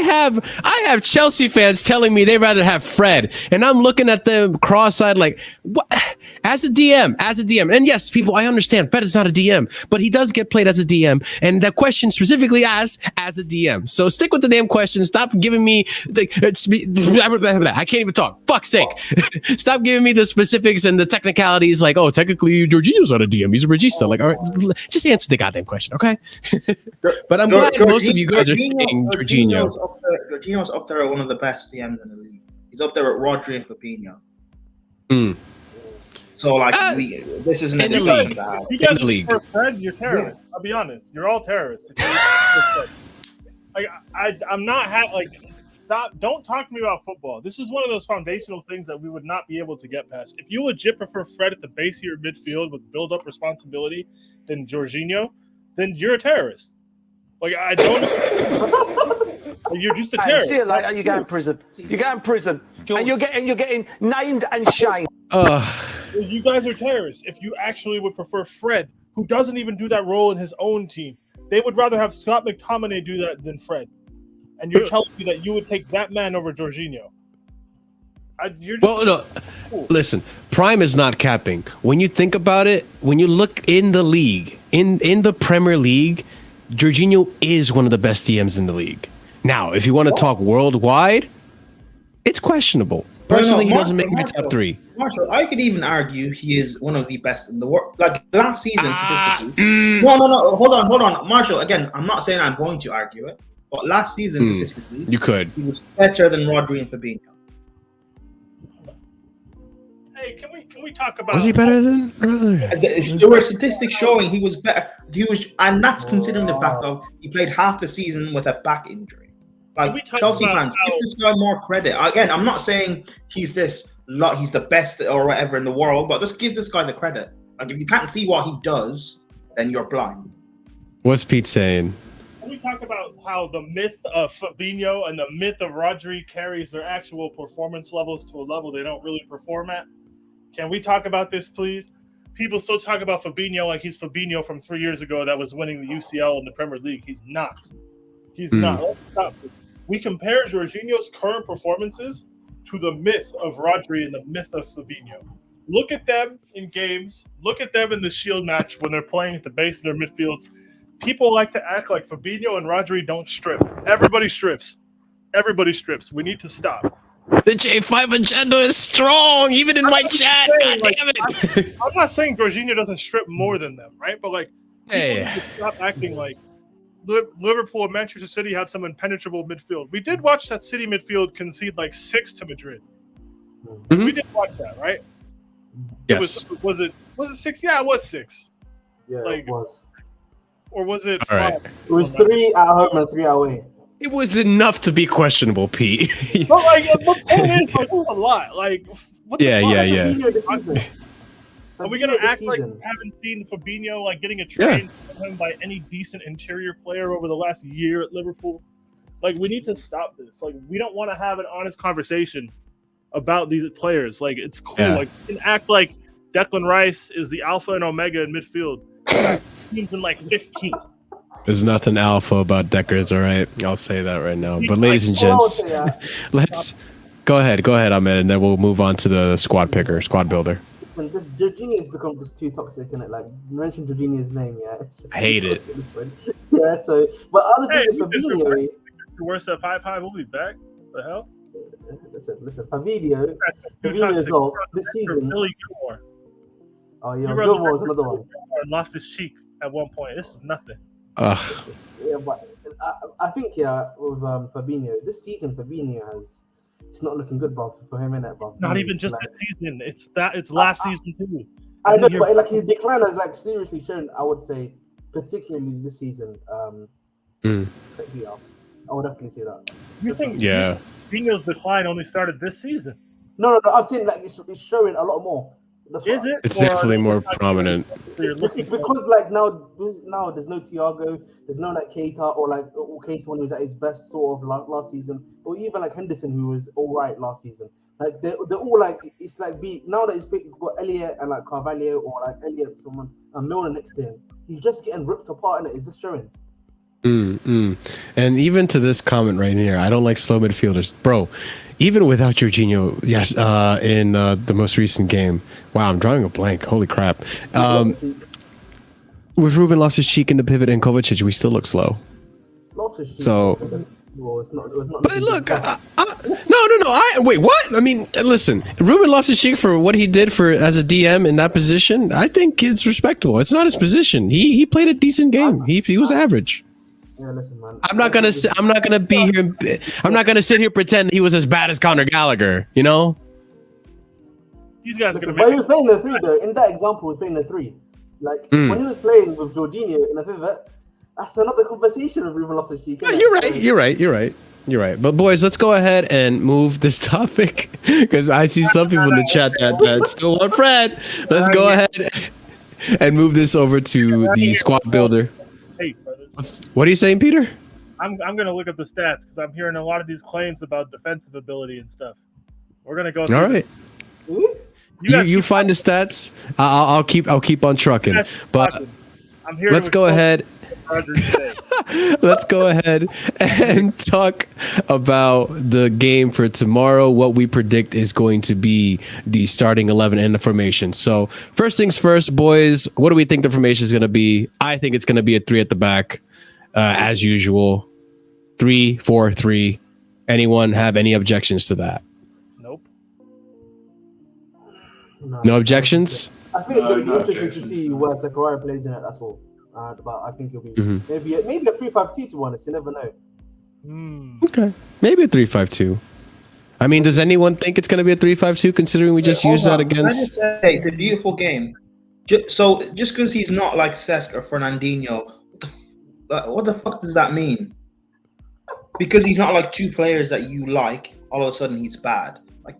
have Chelsea fans telling me they'd rather have Fred, and I'm looking at them cross-eyed like, what? As a DM. And yes, people, I understand Fred is not a DM, but he does get played as a DM, and that question specifically asks as a DM. So stick with the damn question. Stop giving me I can't even talk. Fuck's sake. Stop giving me the specifics and the technicalities like, oh, technically Jorginho's not a DM. He's a regista. Like, all right, just answer the goddamn question, okay? But I'm glad most of you guys are saying Jorginho. Jorginho's up there at one of the best DMs in the league. He's up there at Rodri and Fabinho. So, like, this isn't a discussion to have. You guys prefer Fred, you're terrorists. I'll be honest. You're all terrorists. I'm not stop. Don't talk to me about football. This is one of those foundational things that we would not be able to get past. If you legit prefer Fred at the base of your midfield with build-up responsibility than Jorginho, then you're a terrorist. Like, I don't. You're just a terrorist. See it later. You go in prison. You go in prison, and you're getting named and shamed. You guys are terrorists. If you actually would prefer Fred, who doesn't even do that role in his own team, they would rather have Scott McTominay do that than Fred. And you're telling me that you would take that man over Jorginho. Listen, Prime is not capping. When you think about it, when you look in the league, in the Premier League, Jorginho is one of the best DMs in the league. Now, if you want to talk worldwide, it's questionable. Personally, he doesn't make my top three. Marshall, I could even argue he is one of the best in the world. Like last season, statistically. No. Hold on. Marshall, again, I'm not saying I'm going to argue it, but last season, statistically, he was better than Rodri and Fabinho. Hey, can we talk about? Was he better than? There were statistics showing he was better. And that's considering the fact that he played half the season with a back injury. Like Chelsea fans, give this guy more credit. Again, I'm not saying he's the best or whatever in the world, but just give this guy the credit. Like if you can't see what he does, then you're blind. What's Pete saying? Can we talk about how the myth of Fabinho and the myth of Rodri carries their actual performance levels to a level they don't really perform at? Can we talk about this, please? People still talk about Fabinho like he's Fabinho from 3 years ago that was winning the UCL in the Premier League. He's not. He's not. Let's stop. We compare Jorginho's current performances to the myth of Rodri and the myth of Fabinho. Look at them in games. Look at them in the Shield match when they're playing at the base of their midfields. People like to act like Fabinho and Rodri don't strip. Everybody strips. We need to stop. The J5 agenda is strong, even in my chat. God damn it. I'm not saying Jorghino doesn't strip more than them, right? But like, Hey. people need to stop acting like Liverpool and Manchester City have some impenetrable midfield. We did watch that City midfield concede like 6 to Madrid. Mhm. We did watch that, right? Yes. Was it 6? Yeah, it was 6. Yeah, Like, it was. Or was it All right. 5? It was 3 at home and 3 away. It was enough to be questionable, Pete. But like, the point is, like, it was a lot. Like, what Yeah, the fuck? yeah. Fabinho this season. Are we gonna Fabinho this act like season. we haven't seen Fabinho like getting a train from him by any decent interior player over the last year at Liverpool? Like, we need to stop this. Like, we don't want to have an honest conversation about these players. Like, it's cool. Yeah. Like, you can act like Declan Rice is the alpha and omega in midfield. Teams in like 15. There's nothing alpha about Deckers, all right? I'll say that right now. But ladies and Well, I would gents, say that. let's go ahead, Ahmed, and then we'll move on to the squad builder. And this Jorginho has become just too toxic, isn't it? Like, mention Jorginho's name, yeah. I hate it. Yeah, so, but other thing is Hey, Fabinho. Worse at 5-5, we'll be back. The hell? Listen, Fabinho as well, this season. Billy Gilmore. Oh, yeah, You Gilmore's another one. Lost his cheek at one point. This is nothing. Ugh. Yeah, but I think, yeah, with Fabinho, this season, it's not looking good, bro, for him, innit, bro? Not even just this season. It's last season too. I know, but like his decline has like seriously shown, I would say, particularly this season. Yeah, I would definitely say that. You think Yeah. Jorginho's decline only started this season? No, I'm saying like it's showing a lot more. That's Is what it? It's Or- definitely more prominent. It's because like now there's no Thiago, there's no like Keita or Keita when he was at his best sort of last season, or even like Henderson who was all right last season. Like they're all like it's like now that he's got Elliot and like Carvalho or like Elliot someone and Milner next to him, he's just getting ripped apart and it's just showing. And even to this comment right here, I don't like slow midfielders, bro. Even without Jorginho, yes, in the most recent game. Wow, I'm drawing a blank. Holy crap. With Ruben Loftus-Cheek in the pivot and Kovacic, we still look slow. So, well, it's not. but look, no. Wait, what? I mean, listen, Ruben Loftus-Cheek for what he did as a DM in that position, I think it's respectable. It's not his position. He played a decent game. He was average. Yeah, listen, man. I'm not gonna sit here and pretend he was as bad as Conor Gallagher. You know. These guys are Listen, gonna but he make was playing the 3 though. In that example, he was playing the 3. Like when he was playing with Jorginho in the pivot, that's another conversation with Ruben Loftus-Cheek. Yeah, you're right. But boys, let's go ahead and move this topic because I see some people in the chat that still want Fred. Let's go ahead and move this over to the squad builder. Hey, brothers. What are you saying, Peter? I'm gonna look up the stats because I'm hearing a lot of these claims about defensive ability and stuff. We're gonna go through All right. You find the stats. I'll keep on trucking. But I'm here. let's go ahead. Let's go ahead and talk about the game for tomorrow. What we predict is going to be the starting 11 and the formation. So first things first, boys. What do we think the formation is going to be? I think it's going to be a 3 at the back, as usual. 3-4-3. Anyone have any objections to that? Nope. No objections? I think it'll be interesting to see where Zakaria plays in it. That's all. But I think it'll be maybe a 3-5-2 to be honest. You never know. Okay, maybe a 3-5-2. I mean, does anyone think it's going to be a 3-5-2 considering we just used that against? I just say the beautiful game. So just because he's not like Cesc or Fernandinho, what the fuck does that mean? Because he's not like 2 players that you like, all of a sudden he's bad. Like,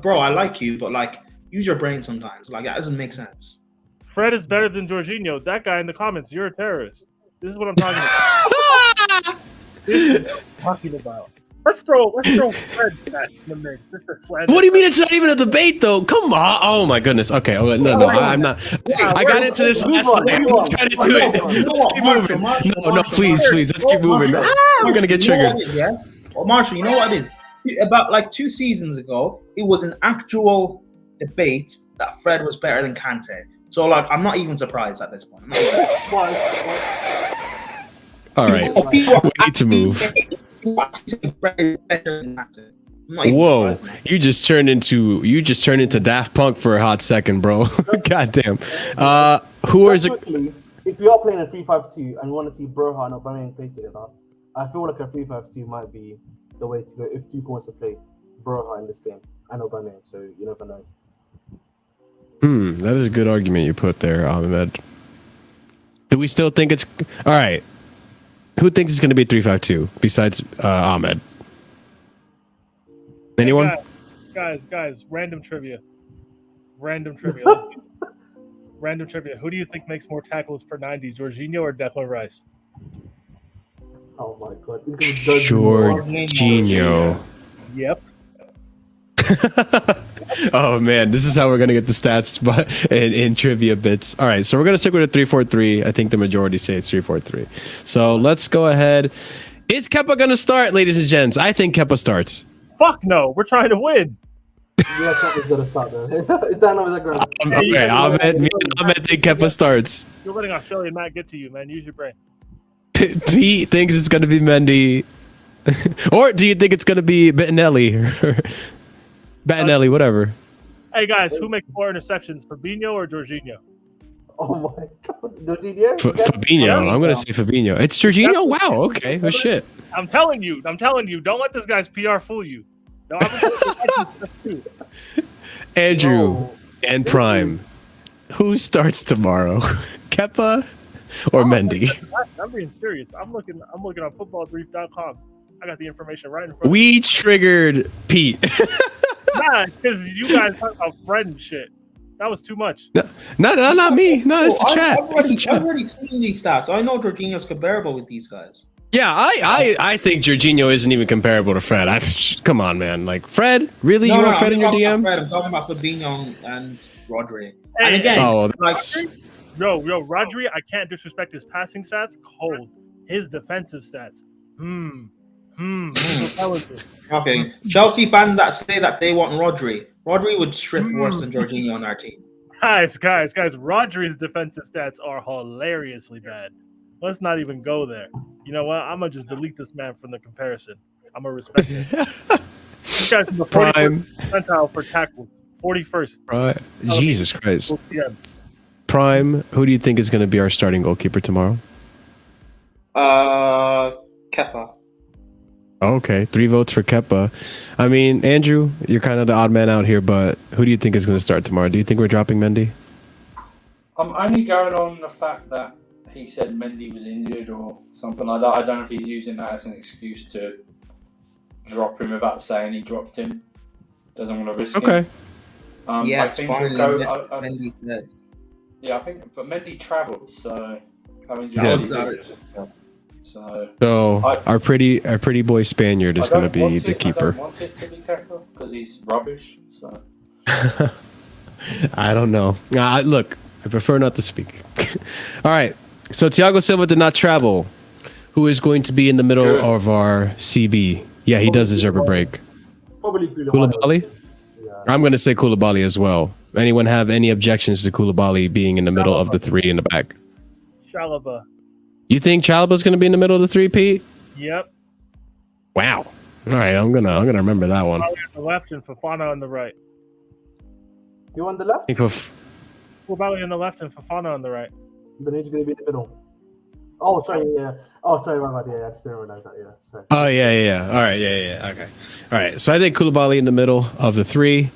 bro, I like you, but like, use your brain sometimes. Like, that doesn't make sense. Fred is better than Jorginho. That guy in the comments, you're a terrorist. This is what I'm talking about. This is what I'm talking about. Let's throw Fred back in the mix. What do you mean it's not even a debate, though? Come on. Oh, my goodness. Okay. No, I'm not. I got into this last night. I'm trying to do it. Let's keep moving. No, please. Let's keep moving. I'm going to get triggered. Yeah. Well, Marshall, you know what it is? About like 2 seasons ago, it was an actual debate that Fred was better than Kante. So, like, I'm not even surprised at this point. All right. We need to move. I'm not even Whoa! surprised. You just turned into Daft Punk for a hot second, bro. Goddamn. Who is it? Quickly, if you are playing a 3-5-2 and you want to see Broja and Aubameyang play together, I feel like a 3-5-2 might be the way to go if Tuchel wants to play Broja in this game and Aubameyang. So you never know. That is a good argument you put there, Ahmed. Do we still think it's all right? Who thinks it's going to be 3-5-2 besides Ahmed? Anyone? Guys, random trivia. Random trivia. Let's do it. Random trivia. Who do you think makes more tackles per 90, Jorghino or Declan Rice? Oh my god. Jorghino. Yep. Oh man, this is how we're gonna get the stats, but in trivia bits. All right, so we're gonna stick with a 3-4-3. I think the majority say it's 3-4-3. So let's go ahead. Is Kepa gonna start, ladies and gents? I think Kepa starts. Fuck no, we're trying to win. Yeah, Kepa's gonna start though. Is that Dinamo Zagreb? Okay, Ahmed think Kepa starts. You're letting Australian Matt get to you, man. Use your brain. Pete thinks it's gonna be Mendy, or do you think it's gonna be Bettinelli? Bettinelli, whatever. Hey guys, who makes more interceptions, Fabinho or Jorginho? Oh my god. Jorginho? Fabinho. I'm gonna say Fabinho. It's Jorginho. Wow. Okay. Oh shit. I'm telling you. Don't let this guy's PR fool you. No, Andrew and Prime. Who starts tomorrow? Kepa or Mendy? I'm being serious. I'm looking on footballbrief.com. I got the information right in front of me. We triggered Pete. Nah, because you guys talk about Fred and shit. That was too much. No, not me. No, it's the chat. I've already seen these stats. I know Jorginho's comparable with these guys. Yeah, I think Jorginho isn't even comparable to Fred. Come on, man. Like Fred, really? You want Fred in your DM? I'm talking about Fabinho and Rodri. Hey, and again, Rodri, I can't disrespect his passing stats. Cold. His defensive stats. Okay, Chelsea fans that say that they want Rodri would strip worse than Jorginho on our team. Guys, Rodri's defensive stats are hilariously bad. Let's not even go there. You know what? I'm gonna just delete this man from the comparison. I'm gonna respect him. This guy's in the 41st percentile for tackles. 41st. Right. Jesus Christ. Prime, who do you think is going to be our starting goalkeeper tomorrow? Kepa. Okay, 3 votes for Kepa. I mean, Andrew, you're kind of the odd man out here, but who do you think is going to start tomorrow? Do you think we're dropping Mendy? I'm only going on the fact that he said Mendy was injured or something like that. I don't know if he's using that as an excuse to drop him without saying he dropped him. Doesn't want to risk it. Yeah, I think he'll go. Mendy's dead. Yeah, I think, but Mendy travels, so having So our pretty boy Spaniard is going to be the keeper. I don't want it to be Kepa because he's rubbish. So I don't know. Look, I prefer not to speak. All right. So Thiago Silva did not travel. Who is going to be in the middle of our CB? Yeah, he does deserve a break. Probably Koulibaly? Yeah. I'm going to say Koulibaly as well. Anyone have any objections to Koulibaly being in the middle of the three in the back? Chalobah. You think Chalobah's going to be in the middle of the three, Pete? Yep. Wow. All right, I'm gonna remember that one. On the left and Fofana on the right. You on the left? Koulibaly on the left and Fofana on the right. Then he's going to be in the middle. Oh, sorry, yeah. Oh, sorry, my bad. Yeah, I just didn't realize that. Yeah, sorry. Oh, yeah. All right, yeah. Okay. All right. So I think Koulibaly in the middle of the three.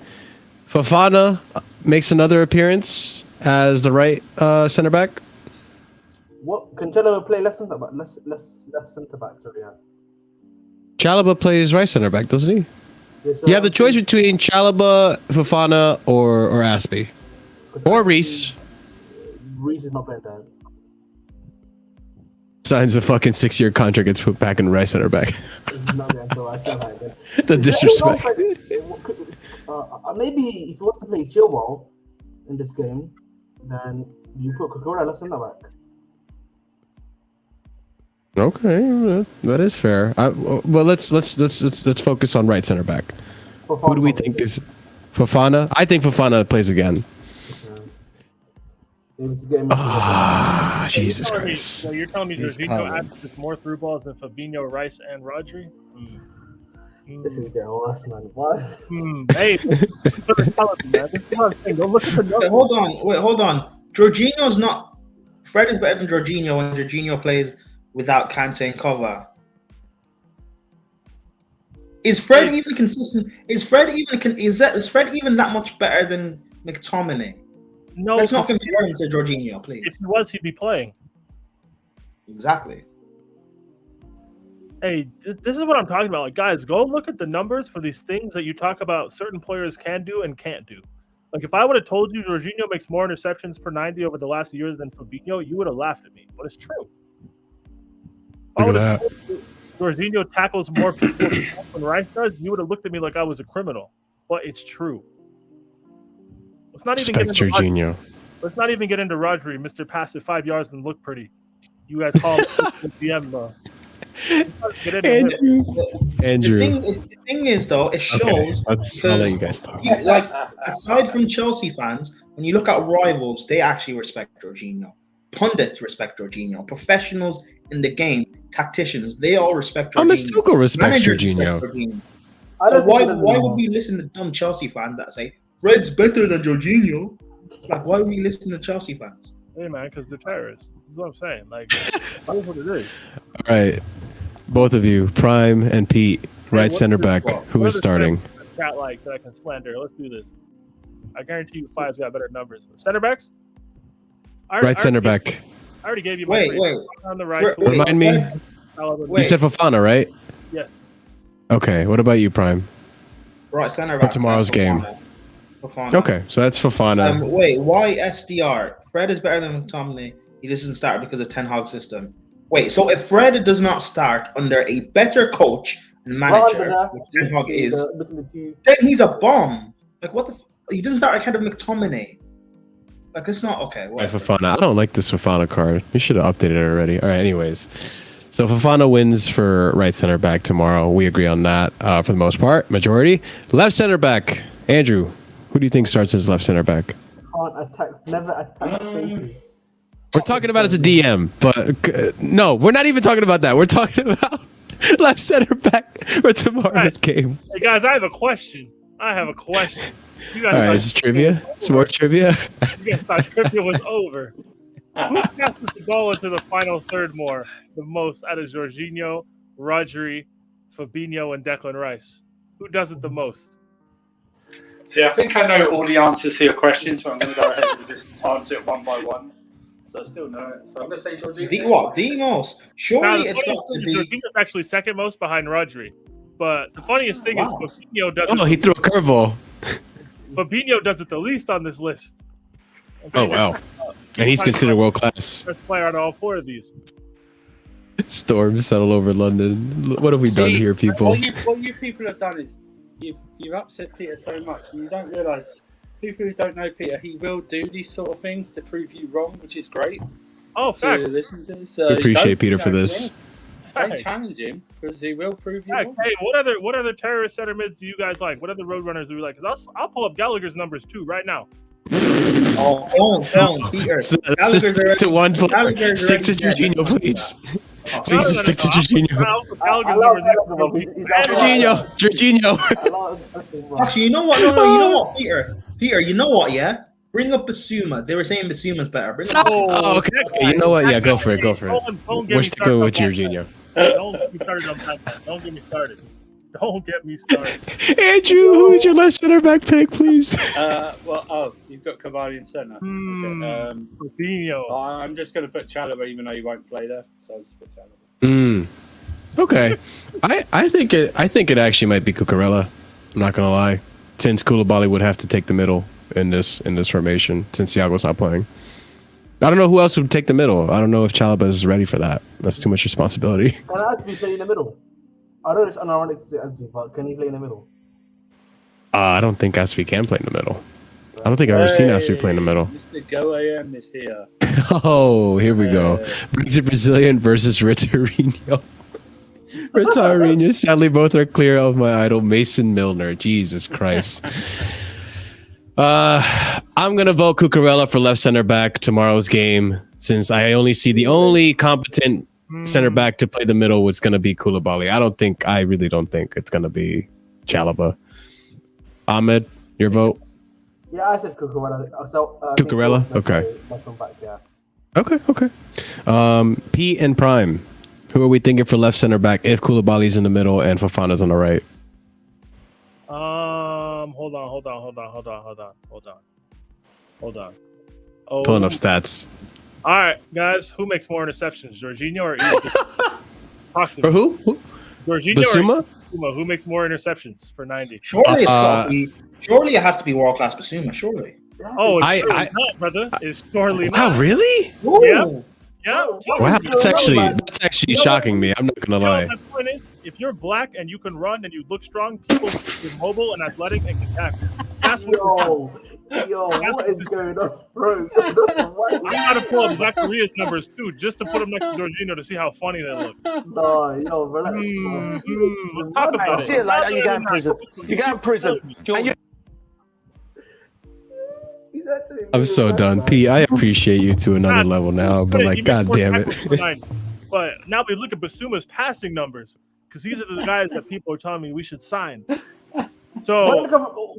Fofana makes another appearance as the right center back. What can Chalobah play left centre back? Left centre back. Sorry, yeah. Chalobah plays right center back, doesn't he? Yeah, so you have the choice between Chalobah, Fofana, or Aspie, or Reece. Reece is not playing that. Signs a fucking 6-year contract, gets put back in right center back. The disrespect. Maybe if he wants to play Chilwell in this game, then you put Kokora left centre back. Okay, that is fair. Well, let's focus on right center back. Fofana. Who do we think is Fofana? I think Fofana plays again. Jesus Christ! So you're telling me Jorghino averages more through balls than Fabinho, Rice, and Rodri? This is getting worse, man. What? Hey, this is what I'm telling you, man. This is what I'm saying. Don't look at the numbers. Hold on. Jorginho's not. Fred is better than Jorginho when Jorginho plays without Kante and cover. Is Fred even consistent? Is Fred even that much better than McTominay? No, let's not compare him to Jorginho, please. If he was, he'd be playing. Exactly. Hey, this is what I'm talking about. Like, guys, go look at the numbers for these things that you talk about certain players can do and can't do. Like, if I would have told you Jorginho makes more interceptions per 90 over the last year than Fabinho, you would have laughed at me. But it's true. Look at that. Jorginho tackles more people than Rice does, you would have looked at me like I was a criminal. But it's true. Let's not even Jorginho. Let's not even get into Rodri, Mr. Passive 5 yards and look pretty. You guys call him DM though. Andrew. The thing is, though, it shows. I'll let you guys talk. Like, aside from Chelsea fans, when you look at rivals, they actually respect Jorginho. Pundits respect Jorginho. Professionals in the game, tacticians, they all respect Jorginho. Tuchel respects Jorginho. So why would we listen to dumb Chelsea fans that say Fred's better than Jorginho? Like, why would we listen to Chelsea fans? Hey man, because they're terrorists. This is what I'm saying. Like, that's what it is. All right, both of you, Prime and Pete, right center back. Who is starting? Chat like that I can slander. Let's do this. I guarantee you, Five's got better numbers. Center backs. Right center back. I already gave you my wait. On the right. Remind me. You said Fofana, right? Yes. Okay. What about you, Prime? Right center back. For tomorrow's game. Fofana. Okay, so that's Fofana. Wait, why SDR? Fred is better than McTominay. He doesn't start because of Ten Hag system. Wait, so if Fred does not start under a better coach and manager, which Ten Hag is, then he's a bomb. Like, what the? He doesn't start ahead of McTominay. Like, it's not okay. Fofana. I don't like this Fofana card. We should have updated it already. All right, anyways. So Fofana wins for right center back tomorrow. We agree on that for the most part. Majority. Left center back. Andrew, who do you think starts as left center back? Never attack spaces. We're talking about as a DM, but no, we're not even talking about that. We're talking about left center back for tomorrow's game. Hey guys, I have a question. You guys all right, it's trivia. It's more trivia. You guys thought trivia was over. Who passes the ball into the final third the most out of Jorginho, Rodri, Fabinho, and Declan Rice? Who does it the most? See, I think I know all the answers to your questions, but I'm going to go ahead and just answer it one by one. So I still know it. So I'm going to say Jorginho. The most? Surely it's got to be. Jorginho's actually second most behind Rodri. But the funniest thing is Fabinho does it. Oh, he threw a curveball. Fabinho does it the least on this list. Okay? Oh, wow. And he's considered world class. Best player on all four of these. Storms settle over London. What have we done here, people? What you people have done is you've upset Peter so much, and you don't realise, people who don't know Peter, he will do these sort of things to prove you wrong, which is great. Oh, facts. So appreciate Peter for this. Don't challenge him, because he will prove you wrong. Hey, what other terrorist center mids do you guys like? What other road runners do we like? Because I'll pull up Gallagher's numbers too right now. Oh, don't, Peter. Stick to one player. Stick to Jorginho, please. Please stick to Jorginho. Jorginho. Actually, you know what? No, you know what, Peter? Peter, you know what? Yeah, bring up Basuma. They were saying Basuma's better. Okay. You know what? Yeah, go for it. We're sticking with Jorginho. Don't get me started on that. Don't get me started. Andrew, who's your left center back pick, please? You've got Cavani in centre. Jorginho. I'm just going to put Chalobah, even though he won't play there. So I'll just put Chalobah. Okay. I think it actually might be Cucurella. I'm not gonna lie. Since Koulibaly would have to take the middle in this formation, since Thiago's not playing. I don't know who else would take the middle. I don't know if Chalobah is ready for that. That's too much responsibility. Can Azpi play in the middle? I know it's unironic to say Azpi, but can he play in the middle? I don't think Azpi can play in the middle. I don't think I've ever seen Azpi play in the middle. Mr. Go AM is here. Oh, here we go. Brexit Brazilian versus Ritarinho. Ritarinho. Sadly, both are clear of my idol, Mason Milner. Jesus Christ. I'm going to vote Cucurella for left center back tomorrow's game, since I only see the only competent center back to play the middle was going to be Koulibaly. I really don't think it's going to be Chalobah. Ahmed, your vote? Yeah, I said Cucurella. So, Cucurella? Okay. Back, yeah. Okay. P and Prime. Who are we thinking for left center back if Koulibaly's in the middle and Fofana's on the right? Hold on. Oh, Pulling up stats. all right, guys. Who makes more interceptions, Jorghino or Ian? For who? Jorghino Basuma? or Basuma? Who makes more interceptions for 90? Surely it's got to be. Surely it has to be world class Basuma. Surely. Oh, it's surely not, brother. It's surely not. Wow, really? Ooh. Yeah. Wow, that's actually shocking me. I'm not gonna lie. My point is, if you're black and you can run and you look strong, people are mobile and athletic and can tackle. That's what What is going on, bro? I'm trying to pull up Zakaria's numbers too, just to put him next to Jorghino to see how funny they look. No, relax. We'll talk about See it later. You get in prison. You get in prison. And you- I'm so done. P, I appreciate you to another level now, but like, god damn it. But now we look at Basuma's passing numbers, because these are the guys that people are telling me we should sign. So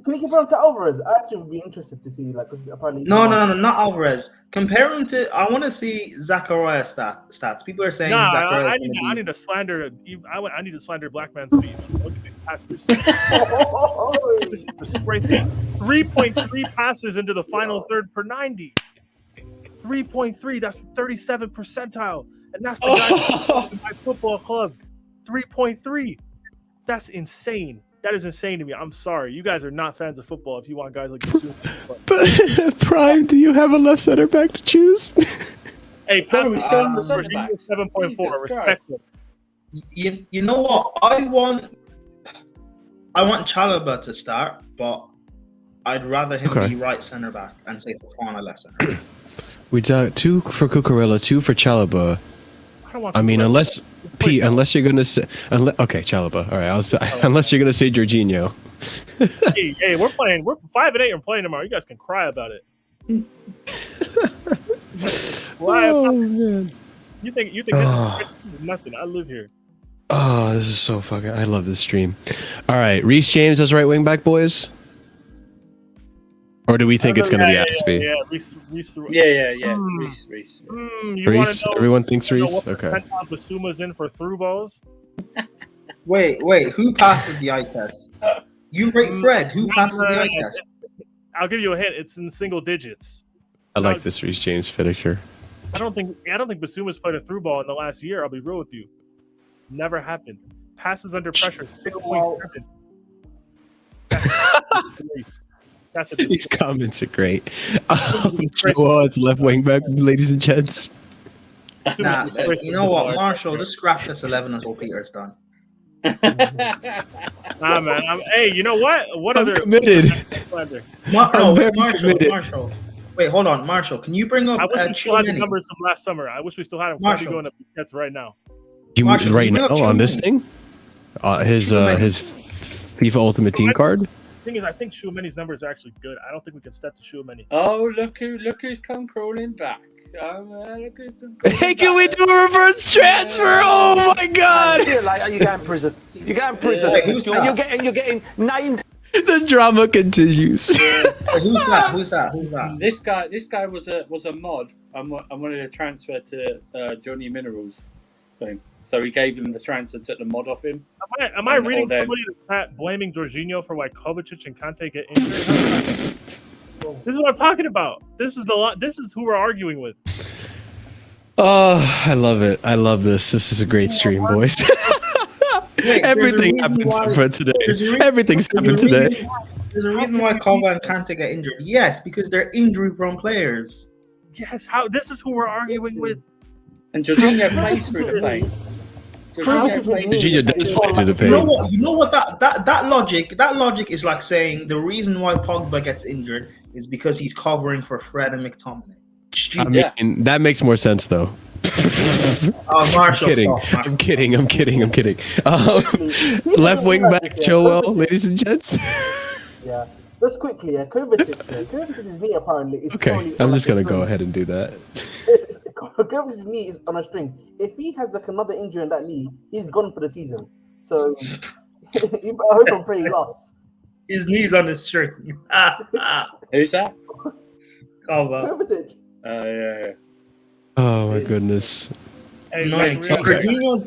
Can you compare him to Alvarez? I actually would be interested to see, like, because apparently. No, not Alvarez. Compare him to. I want to see Zakaria stats. People are saying Zakaria. I need to slander. I need to slander black man's feet. Look at these passes. This is disgraceful. 3.3 passes into the final third per 90. 3.3. That's the 37th percentile, and that's the guy in my football club. 3.3. That's insane. That is insane to me. I'm sorry. You guys are not fans of football if you want guys like But Prime, do you have a left center back to choose? Hey, Probably selling the center Virginia back. 7.4. Respect it. You know what? I want Chalobah to start, but I'd rather him be right center back and say Fofana left center. We got 2 for Cucurella, 2 for Chalobah. I mean, unless you're gonna say, okay, Chalobah. All right, unless you're gonna say Jorghino. hey, we're 5-8. We're playing tomorrow. You guys can cry about it. Man. You think this is nothing? I live here. Oh, this is so fucking. I love this stream. All right, Reece James as right wing back, boys. Or do we think it's going to be Aspie? Yeah, Reece. Reece. Reece? Everyone thinks Reece? Okay. Basuma's in for through balls. Wait. Who passes the eye test? You rate Fred. Who passes the eye test? I'll give you a hint. It's in single digits. I like this Reece James finisher. I don't think Basuma's played a through ball in the last year. I'll be real with you. It's never happened. Passes under pressure, 6.7. These comments are great. Joel's left wing back, ladies and gents. Nah, you know what, Marshall? Just scrap this 11 until Peter's done. Nah, man. Hey, you know what? I'm committed. Marshall. Wait, hold on, Marshall. Can you bring up? I wish we still had the numbers from last summer. I wish we still had him. Marshall going to Jets right now. You mean right now on this thing? His FIFA Ultimate Team card. Thing is, I think Schumanni's numbers are actually good. I don't think we can step to Schumanni. Oh, look who's come crawling back. Hey, can we do a reverse transfer? Oh my god! You get in prison. You get in prison. Wait, who's and that? you're getting named. The drama continues. Who's that? This guy was a mod. I wanted to transfer to Johnny Minerals thing. So he gave him the transfer, took the mod off him. Am I reading somebody that's blaming Jorghino for why Kovacic and Kante get injured? This is what I'm talking about. This is who we're arguing with. Oh, I love it. I love this. This is a great stream, boys. Everything happens for today. Everything's happened today. There's a reason why Kova and Kante get injured. Yes, because they're injury-prone players. Yes, this is who we're arguing with. And Jorginho plays through the pain. Jorginho does play through the pain. You know what? That logic is like saying the reason why Pogba gets injured is because he's covering for Fred and McTominay. I mean, that makes more sense though. Marshall, I'm kidding. Left wing back, Joel, ladies and gents. Yeah. Just quickly, Kovacic is me apparently. Okay, I'm just gonna go ahead and do that. Graves's knee is on a string. If he has like another injury in that knee, he's gone for the season. So I hope and pray he lost. His knees on the string. Who's that? Auba. Kovacic. Yeah. Oh my goodness. Hey, Annoying. Jorghino's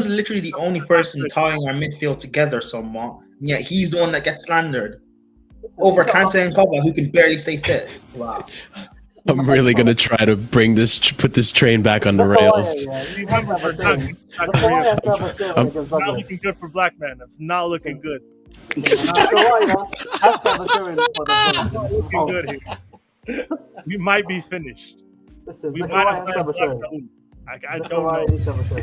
literally the only person tying our midfield together somewhat. Yeah, he's the one that gets slandered over Kante and Kova, who can barely stay fit. Wow. I'm really gonna try to put this train back on the rails. Not looking good for black man. That's not looking good. Not looking good here. We might be finished. Listen, We Zakaria might has to have a show. I don't know. Zakaria needs to have a show.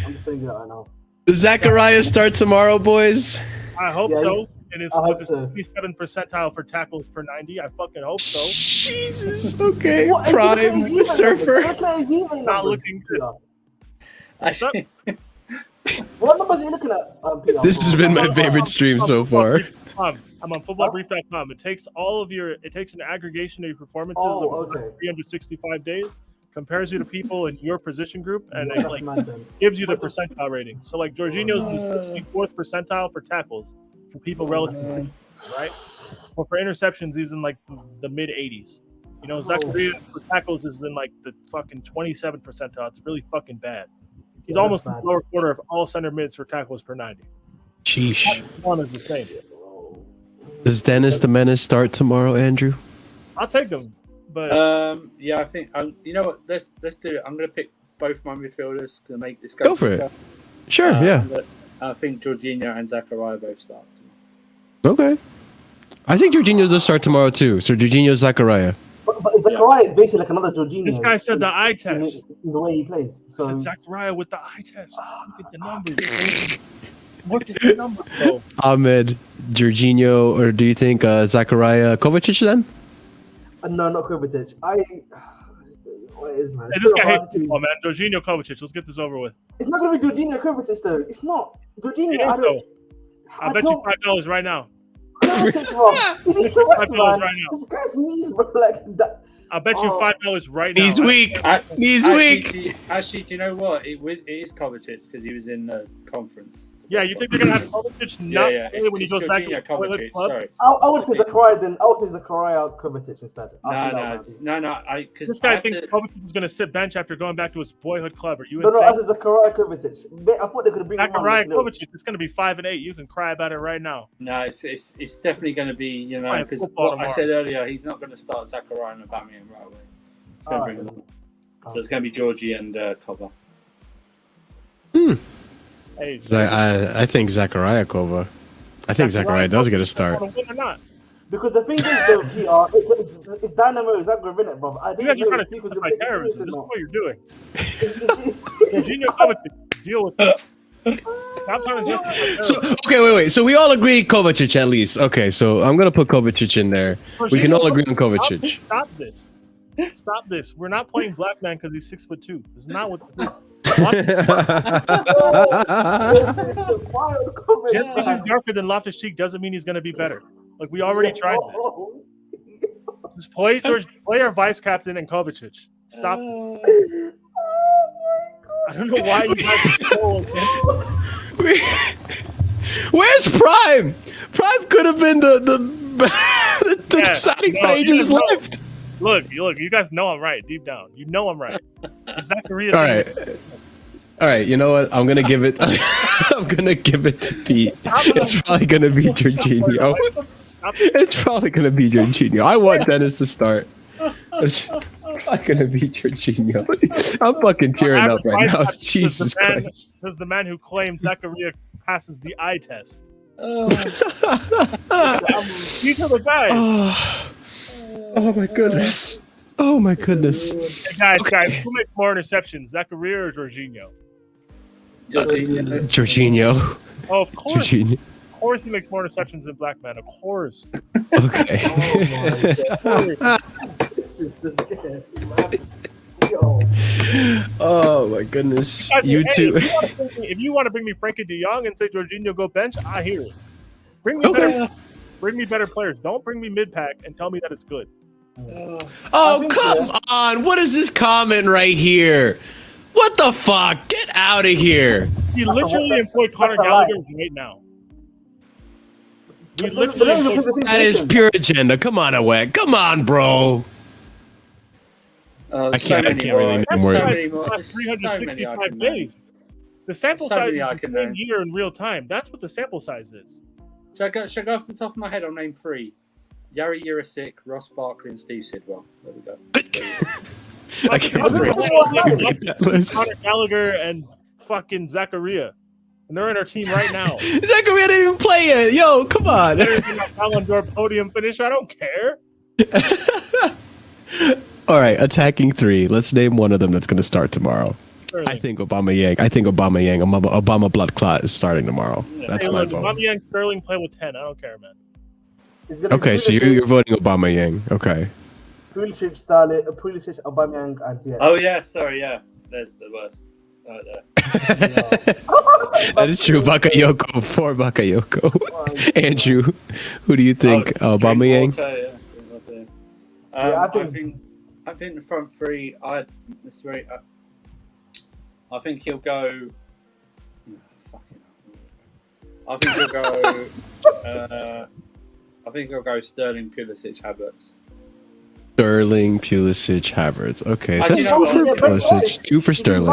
I'm just telling you that right now. Does Zakaria start tomorrow, boys? I hope Yeah, so. And it's I hope with so. 57th percentile for tackles per 90. I fucking hope so. Jesus. Okay. What? Prime Look at his surfer. numbers. Not looking good. Actually, What numbers are you looking at, Peter? This has been my favorite stream so far. I'm on footballbrief.com. It takes an aggregation of your performances over 365 days, compares you to people in your position group, and it like gives you the percentile rating. So like Jorginho's in the 64th percentile for tackles for people relatively, right? Well, for interceptions, he's in like the mid 80s. You know, Zakaria for tackles is in like the fucking 27th percentile. It's really fucking bad. He's almost in the lower quarter of all center mids for tackles per 90. Sheesh. One is the same. Does Dennis the Menace start tomorrow, Andrew? I'll take him, but yeah, I think you know what. Let's do it. I'm gonna pick both my midfielders to make this Go for it. Sure, yeah. I think Jorginho and Zakaria both start. Okay. I think Jorginho does start tomorrow too. So Jorginho, Zakaria. But Zakaria is basically like another Jorginho. this guy said the eye test. In the way he plays. So Said Zakaria with the eye test. Look at the numbers. Look at the numbers, bro. Ahmed, Jorginho, or do you think Zakaria, Kovacic then? no, not Kovacic. What is, man? Hey, this guy hates football, man. Jorginho, Kovacic. Let's get this over with. It's not gonna be Jorginho Kovacic though. It's not Jorginho. It is, though. I'll bet you $5 right now. Kovacic, bro. He needs to rest, $5 man. right now. This guy's knees, bro. Like that. I'll bet you $5 right now. He's weak. He's weak. Actually, do you know what? It is Kovacic because he was in the conference. Yeah, you think they're gonna have Kovacic not play when he goes back to the Kovacic. Sorry. I would say Zakaria then. I would say Zakaria Kovacic instead. No. This guy thinks Kovacic is gonna sit bench after going back to his boyhood club. Are you No, insane? I said Zakaria Kovacic. I thought they could bring him on. Zakaria Kovacic. It's gonna be 5-8. You can cry about it right now. No, it's definitely going to be, you know, because football what I said earlier, he's not going to start Zakaria and Aubameyang right away. It's going to bring him on. So it's going to be Georgie and Kova. Hey, I think Zakaria Kova. I think Zakaria does get a start. Win or not? Because the thing is, though, PR, it's Dinamo Zagreb, innit, bro? I You didn't guys are know trying if to he was justify going to take it terrorism. serious This is or what you're doing. not. Jorginho Kovacic, deal with it. Stop trying to justify So terrorism. okay, wait. So we all agree Kovacic at least. Okay, so I'm gonna put Kovacic in there. We can all agree on Kovacic. Stop this. We're not playing black man because he's 6'2". This is not what this is. Just because he's darker than Loftus-Cheek doesn't mean he's going to be beber. Like, we already tried this. Just play our vice captain and Kovacic. Stop. I don't know why you guys are so Where's Prime? Prime could have been the deciding pages left. Look, you guys know I'm right deep down. You know I'm right. Zakaria. All right. You know what? I'm gonna give it. I'm gonna give it to Pete. It's probably gonna be Jorginho. It's probably gonna be Jorginho. I want Dennis to start. It's probably gonna be Jorginho. I'm fucking tearing up right now. Jesus Christ. Says the man who claims Zakaria passes the eye test. These are the guys. Oh my goodness. Oh my goodness. Hey guys, who makes more interceptions, Zakaria or Jorginho? Jorginho. Oh, of course. Jorginho. Of course he makes more interceptions than black man. Of course. Okay. Oh my goodness. You two. If you want to bring me Frankie de Jong and say Jorginho go bench, I hear it. Bring me better players. Don't bring me mid pack and tell me that it's good. Oh, come on. What is this comment right here? What the fuck? Get out of here. He literally employed Conor Gallagher right now. That is pure agenda. Come on, Awek. Come on, bro. I can't really name words. 365 days. The sample size is the same year in real time. That's what the sample size is. Should I go off the top of my head? I'll name 3. Yari Jurisic, Ross Barkley, and Steve Sidwell. There we go. I can't believe Conor Gallagher and fucking Zakaria. And they're in our team right now. Zakaria didn't even play it. Yo, come on. Ballon d'Or podium finisher. I don't care. All right, attacking 3. Let's name one of them that's going to start tomorrow. Sterling. I think Aubameyang. Obama blood clot is starting tomorrow. That's my vote. Aubameyang, Sterling play with 10. I don't care, man. Okay, so you're voting Aubameyang. Okay. Pulisic, Sterling, Pulisic, Aubameyang, and Ziyech. Oh yeah, sorry, yeah. There's the worst. Right there. That is true. Bakayoko, for Bakayoko. Andrew, who do you think? Aubameyang? I think the front 3. I think he'll go. I think he'll go Sterling, Pulisic, Havertz. Sterling, Pulisic, Havertz. Okay, so that's 2 for Pulisic, 2 for Sterling. Do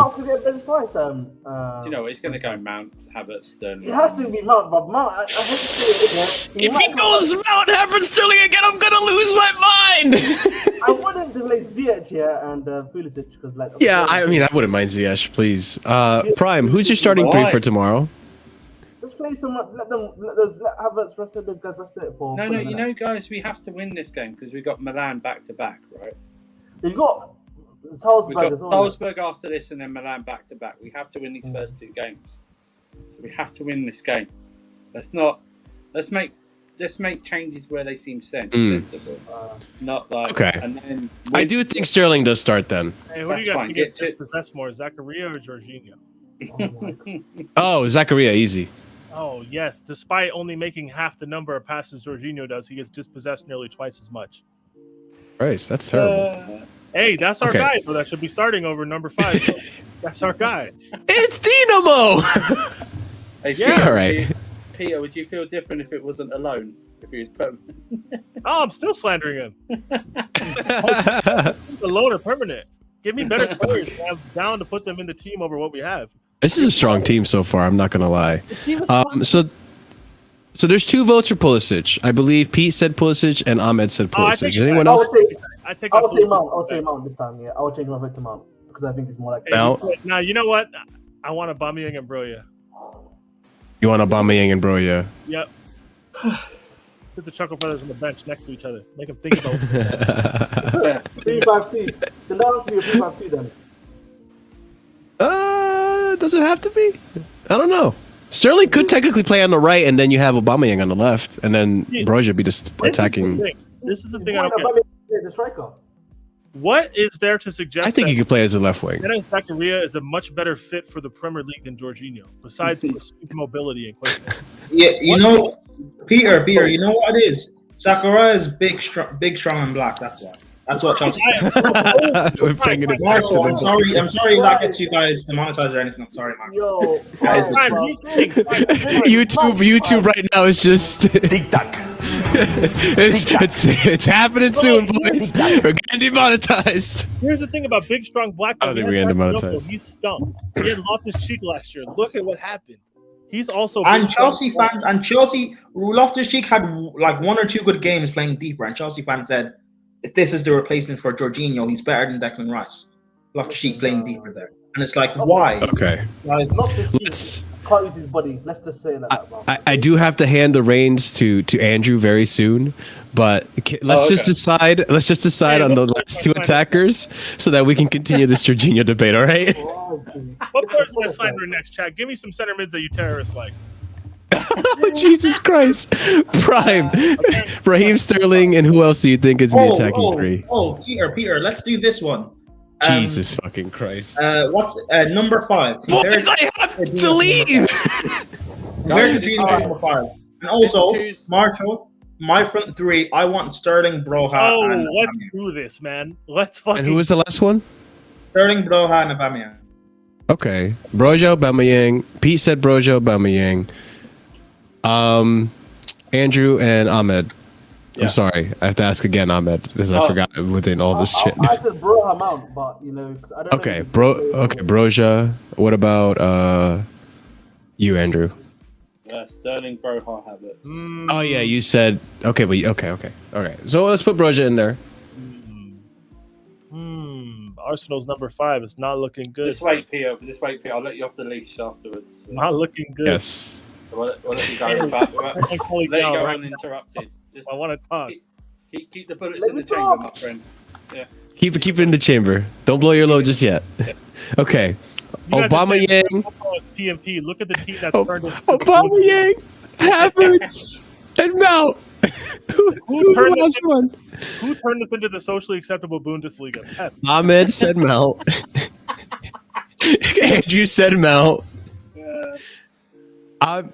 you know what? He's going to go Mount, Havertz, Sterling. It has to be Mount, but Mount, I hate to say it again. If he goes Mount, Havertz, Sterling again, I'm going to lose my mind. I wouldn't play Ziyech here and Pulisic because, like. Yeah, I mean, I wouldn't mind Ziyech, please. Prime, who's your starting 3 for tomorrow? Let's play someone. Let Havertz rest it. Those guys rest it for. No, you know, guys, we have to win this game because we got Milan back to back, right? You got Salzburg as well. Salzburg after this, and then Milan back to back. We have to win these first 2 games. So we have to win this game. Let's make changes where they seem sensible. Not like okay. And then I do think Sterling does start then. Hey, who do you got to get dispossessed more, Zakaria or Jorghino? Oh, Zakaria, easy. Oh, yes. Despite only making half the number of passes Jorghino does, he gets dispossessed nearly twice as much. Christ, that's terrible. Hey, that's our guy, so that should be starting over number 5. That's our guy. It's Dinamo! Hey, yeah. All right. Peter, would you feel different if it wasn't alone? If he was permanent? Oh, I'm still slandering him. He's alone or permanent. Give me better players to have down to put them in the team over what we have. This is a strong team so far, I'm not going to lie. So there's 2 votes for Pulisic. I believe Pete said Pulisic and Ahmed said Pulisic. Anyone else? I would say Mount this time, yeah. I would change my vote to Mount because I think it's more like... Now, you know what? I want Aubameyang and Broja. You want Aubameyang and Broja? Yep. Put the Chuckle Brothers on the bench next to each other. Make them think about it. 3-5-2. Then that has to be a 3-5-2 then. Does it have to be? I don't know. Sterling could technically play on the right, and then you have Aubameyang on the left, and then Broja be just attacking. This is the thing I don't get. Is a striker. What is there to suggest? I think he could play as a left wing. Denis Zakaria is a much better fit for the Premier League than Jorghino, besides his mobility and quickness. Yeah, you know, Peter, you know what it is? Zakaria is big, strong, and black. That's why. That's what Chelsea. We're bringing it back to Marco, them. I'm sorry, not get you guys demonetized or anything. I'm sorry, Marco. Yo, Guys, YouTube right now is just it's happening soon, boys. We're getting demonetized. Here's the thing about big, strong black. I don't think we're getting demonetized. He's stunk. He had Loftus-Cheek last year. Look at what happened. He's also Chelsea fans Loftus-Cheek had like 1 or 2 good games playing deeper, and Chelsea fans said, if this is the replacement for Jorginho, he's better than Declan Rice. Loftus-Cheek playing deeper there. And it's like, why? Okay. Like, Loftus-Cheek can't use his body. Let's just say that. I do have to hand the reins to Andrew very soon, but let's just decide on the last 2 attackers so that we can continue this Jorginho debate, all right? What person is Slander next, chat? Give me some center mids that you terrorists like. Oh, Jesus Christ. Prime. Raheem Sterling, and who else do you think is in the attacking 3? Peter, let's do this one. Jesus fucking Christ. What's number 5? Boys, I have to leave! Compared to number 5. And also, Marshall, my front three, I want Sterling, Broja, and let's Aubameyang. do this, man. Let's fucking. And who was the last one? Sterling, Broja, and Aubameyang. Okay, Broja, Aubameyang. Pete said Broja, Aubameyang. Andrew and Ahmed. Yeah. I'm sorry, I have to ask again, Ahmed, because I forgot within all this shit. I said Broja Mount, but you know, 'cause I don't Okay, know okay, Broja. What about you, Andrew? Sterling, Broja, Havertz. Oh yeah, you said okay, but okay. So let's put Broja in there. Arsenal's number 5 is not looking good. Just wait, Pierre. I'll let you off the leash afterwards. Not looking good. Yes. We'll let you go back. Let you go uninterrupted. Just I want to talk. keep the bullets in the chamber, my friend. Yeah. Keep it in the chamber. Don't blow your load just yet. Okay. Aubameyang. PMP. Look at the team that's turned. Aubameyang, Havertz, and Mount. Who's the last one? Who turned this into the socially acceptable Bundesliga? Pep. Ahmed said Mount. Andrew said Mount. I'm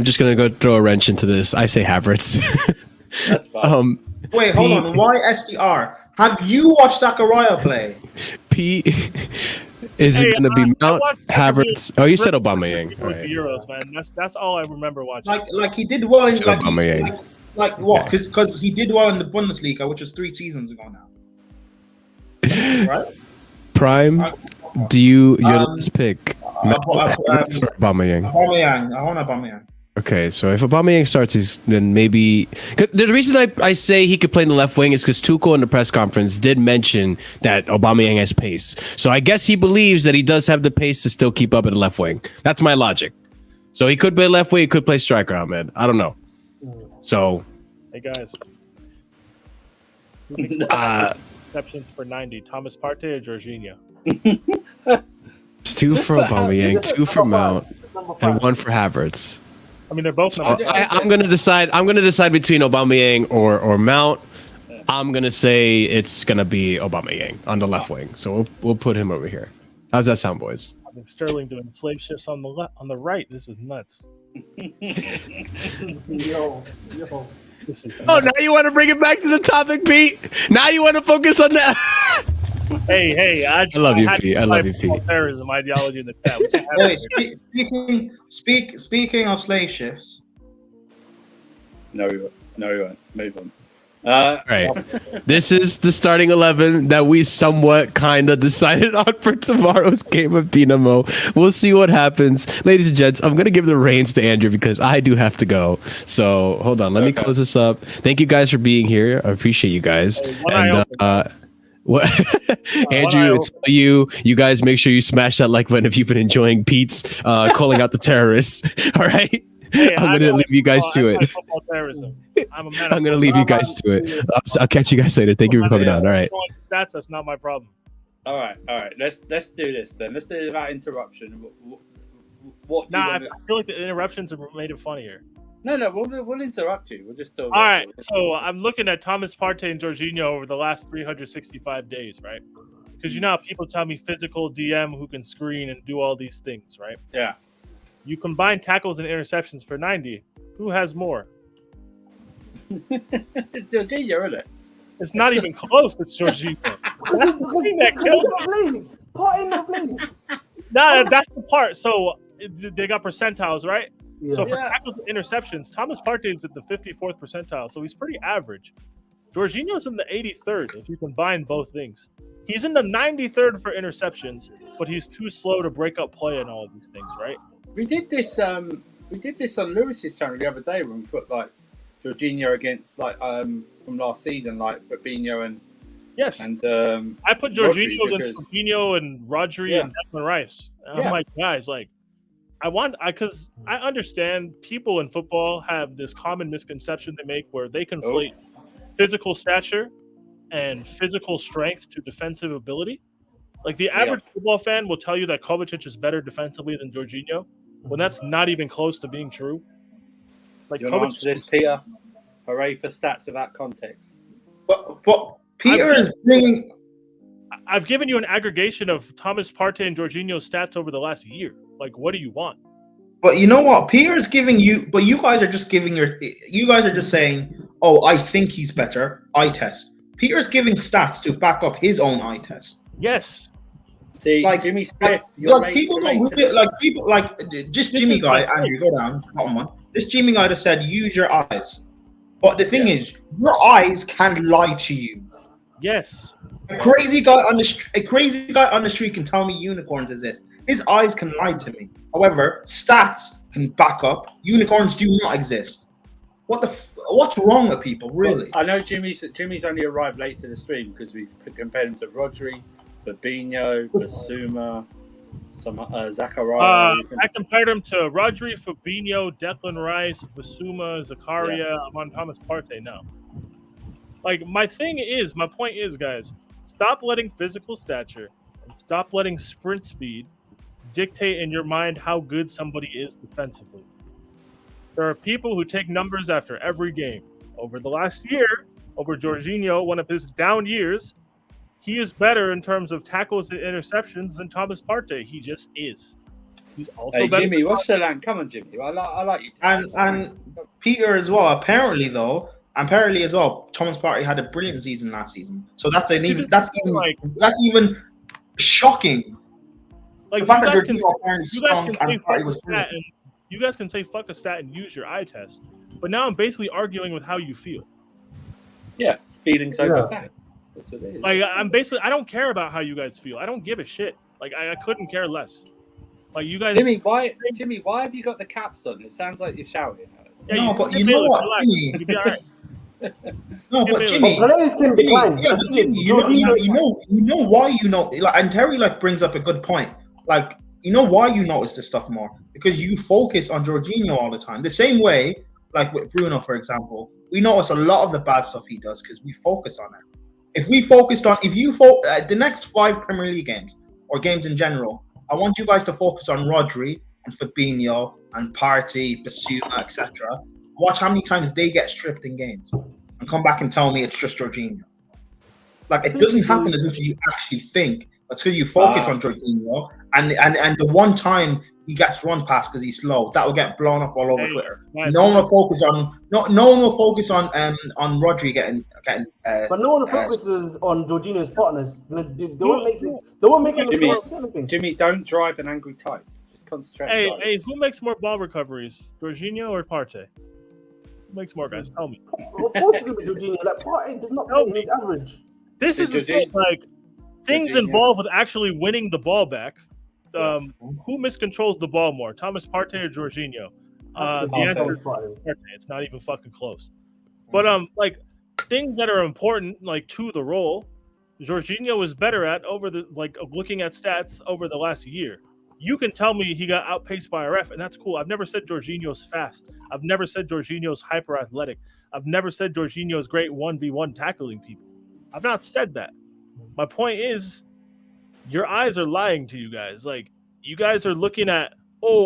just gonna go throw a wrench into this. I say Havertz. That's fine. Wait, hold on. Why SDR? Have you watched Zakaria play? P. Is it gonna be Mount, Havertz? Oh, you said Aubameyang. Right. The Euros, man. That's all I remember watching. Like he did well in Aubameyang. like what? Because he did well in the Bundesliga, which was 3 seasons ago now. Right? Prime. Do you your last pick? Mount, Havertz, or Aubameyang? Aubameyang. I want Aubameyang. Okay, so if Aubameyang starts, then maybe. Cause the reason I say he could play in the left wing is because Tuchel in the press conference did mention that Aubameyang has pace. So I guess he believes that he does have the pace to still keep up at the left wing. That's my logic. So he could play left wing, he could play striker, Ahmed. I don't know. So. Hey guys. Exceptions for 90. Thomas Partey or Jorginho? It's 2 for Aubameyang, 2 for Mount, and 1 for Havertz. I mean, they're both. So I'm gonna decide. I'm gonna decide between Aubameyang or Mount. I'm gonna say it's gonna be Aubameyang on the left wing. So we'll put him over here. How's that sound, boys? I mean, Sterling doing slave shifts on the right. This is nuts. Yo. This is Oh, now you want to bring it back to the topic, Pete? Now you want to focus on that? Hey! I love you, Pete. I love you, Pete. Terrorism ideology in the chat. Wait, speaking of slave shifts. No, we won't. Move on. Right. This is the starting 11 that we somewhat kind of decided on for tomorrow's game of Dinamo. We'll see what happens. Ladies and gents, I'm going to give the reins to Andrew because I do have to go. So hold on. Let me close this up. Thank you guys for being here. I appreciate you guys. What? Andrew, it's you. You guys make sure you smash that like button if you've been enjoying Pete's calling out the terrorists. All right? Hey, I'm going to leave you guys to it. I'm going to leave you guys to it. I'll catch you guys later. Thank you for coming on. All right. That's not my problem. All right. Let's do this then. Let's do it without interruption. What I feel like the interruptions have made it funnier. No, we'll interrupt you. We'll just talk. All right. So I'm looking at Thomas Partey and Jorginho over the last 365 days, right? Because you know how people tell me physical DM who can screen and do all these things, right? Yeah. You combine tackles and interceptions for 90. Who has more? It's Jorginho, isn't it? It's not even close. It's Jorginho. That's the thing that kills me. Please. Nah, that's the part. So they got percentiles, right? Yeah. So for tackles and interceptions, Thomas Partey is at the 54th percentile, so he's pretty average. Jorginho's in the 83rd if you combine both things. He's in the 93rd for interceptions, but he's too slow to break up play and all of these things, right? We did this on Lewis's channel the other day when we put like Jorginho against like from last season, like Fabinho and yes, and I put Jorginho against Fabinho and Rodri and Declan Rice. And I'm like, guys, like because I understand people in football have this common misconception they make where they conflate physical stature and physical strength to defensive ability. Like the average football fan will tell you that Kovacic is better defensively than Jorginho, when that's not even close to being true. Like you want to answer this, Peter? Hooray for stats without context. But Peter is bringing. I've given you an aggregation of Thomas Partey and Jorginho's stats over the last year. Like, what do you want? But you know what? Pierre's giving you, but you guys are just saying, oh, I think he's better. Eye test. Pierre's giving stats to back up his own eye test. Yes. See, Like Jimmy Smith, you're people don't just Jimmy guy. Andrew, go down. Bottom one. This Jimmy guy just said use your eyes. But the thing is, your eyes can lie to you. Yes. A crazy guy on the street can tell me unicorns exist. His eyes can lie to me. However, stats can back up unicorns do not exist. What's wrong with people, really? I know Jimmy's only arrived late to the stream because we compared him to Rodri, Fabinho, Basuma, some Zakaria. I compared him to Rodri, Fabinho, Declan Rice, Basuma, Zakaria, Amon Thomas Partey. No. Like, my point is, guys, stop letting physical stature and stop letting sprint speed dictate in your mind how good somebody is defensively. There are people who take numbers after every game. Over the last year, over Jorghino, one of his down years, he is better in terms of tackles and interceptions than Thomas Partey. He just is. He's also better. Jimmy, what's the land? Come on, Jimmy. I like you. And Peter as well. Apparently as well, Thomas Partey had a brilliant season last season. So that's even shocking. Like, the fact that Jorghino apparently stunk and Partey was brilliant. You guys can say fuck a stat and use your eye test, but now I'm basically arguing with how you feel. Yeah, feelings over fact. That's what it is. Like, I don't care about how you guys feel. I don't give a shit. Like, I couldn't care less. Like, you guys. Jimmy, why have you got the caps on? It sounds like you're shouting at us. Yeah, but you know what, Jimmy? You'll be all right. No, but Jimmy, players can decline. Yeah, but Jimmy, you know why and Terry brings up a good point. Like, you know why you notice this stuff more? Because you focus on Jorghino all the time. The same way, like with Bruno, for example, we notice a lot of the bad stuff he does because we focus on it. If the next 5 Premier League games or games in general, I want you guys to focus on Rodri and Fabinho and Partey, Basuma, etc. Watch how many times they get stripped in games and come back and tell me it's just Jorghino. Like, it doesn't happen as much as you actually think. That's because you focus on Jorghino, and the one time he gets run past because he's slow, that will get blown up all over Twitter. No one will focus on Rodri getting. But no one focuses on Jorginho's partners. They won't make him. Jimmy, don't drive an angry type. Just concentrate. Hey, who makes more ball recoveries, Jorghino or Partey? Who makes more, guys? Tell me. Of course, it's gonna be Jorghino. Like, Partey does not play in his average. This is the thing. Like, things involved with actually winning the ball back. Who miscontrols the ball more, Thomas Partey or Jorghino? The answer is Partey. It's not even fucking close. But like, things that are important, like, to the role, Jorghino is better at looking at stats over the last year. You can tell me he got outpaced by a ref, and that's cool. I've never said Jorginho's fast. I've never said Jorginho's hyper athletic. I've never said Jorginho's great 1v1 tackling people. I've not said that. My point is, your eyes are lying to you guys. Like, you guys are looking at,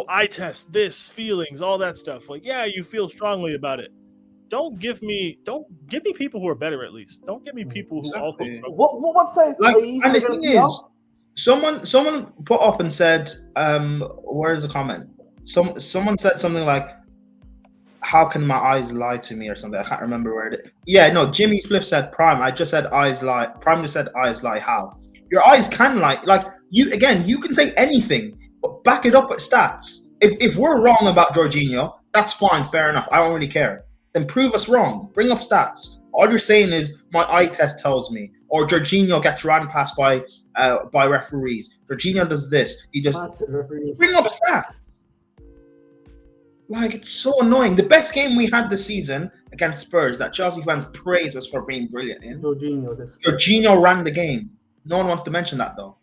eye test, this, feelings, all that stuff. Like, yeah, you feel strongly about it. Don't give me people who are better, at least. Don't give me people who also. What websites? And the thing is, someone put up and said, where's the comment? Someone said something like, how can my eyes lie to me or something? I can't remember where it is. Yeah, no, Jimmy Spliff said Prime. I just said eyes lie. Prime just said eyes lie. How? Your eyes can lie. Like, you can say anything, but back it up with stats. If we're wrong about Jorghino, that's fine, fair enough. I don't really care. Then prove us wrong. Bring up stats. All you're saying is my eye test tells me, or Jorghino gets ran past by referees. Jorghino does this. He just bring up stats. Like, it's so annoying. The best game we had this season against Spurs that Chelsea fans praise us for being brilliant in. Jorghino ran the game. No one wants to mention that, though.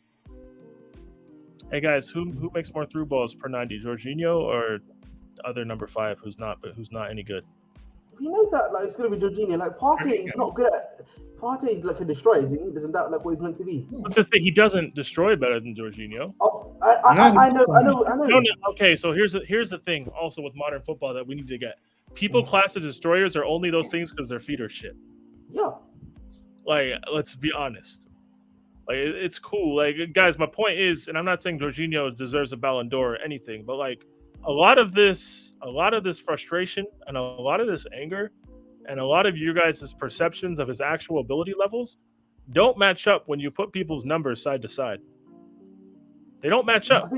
Hey guys, who makes more through balls per 90, Jorghino or other number 5 who's not any good? You know that it's gonna be Jorghino. Like, Partey is not good at. Partey is like a destroyer, isn't he? Isn't that like what he's meant to be? But the thing, he doesn't destroy better than Jorghino. I know. No, okay, so here's the thing. Also with modern football that we need to get. People class as destroyers are only those things because their feet are shit. Yeah. Like, let's be honest. Like, it's cool. Like, guys, my point is, and I'm not saying Jorghino deserves a Ballon d'Or or anything, but like, a lot of this frustration and a lot of this anger and a lot of you guys' perceptions of his actual ability levels don't match up when you put people's numbers side to side. They don't match up.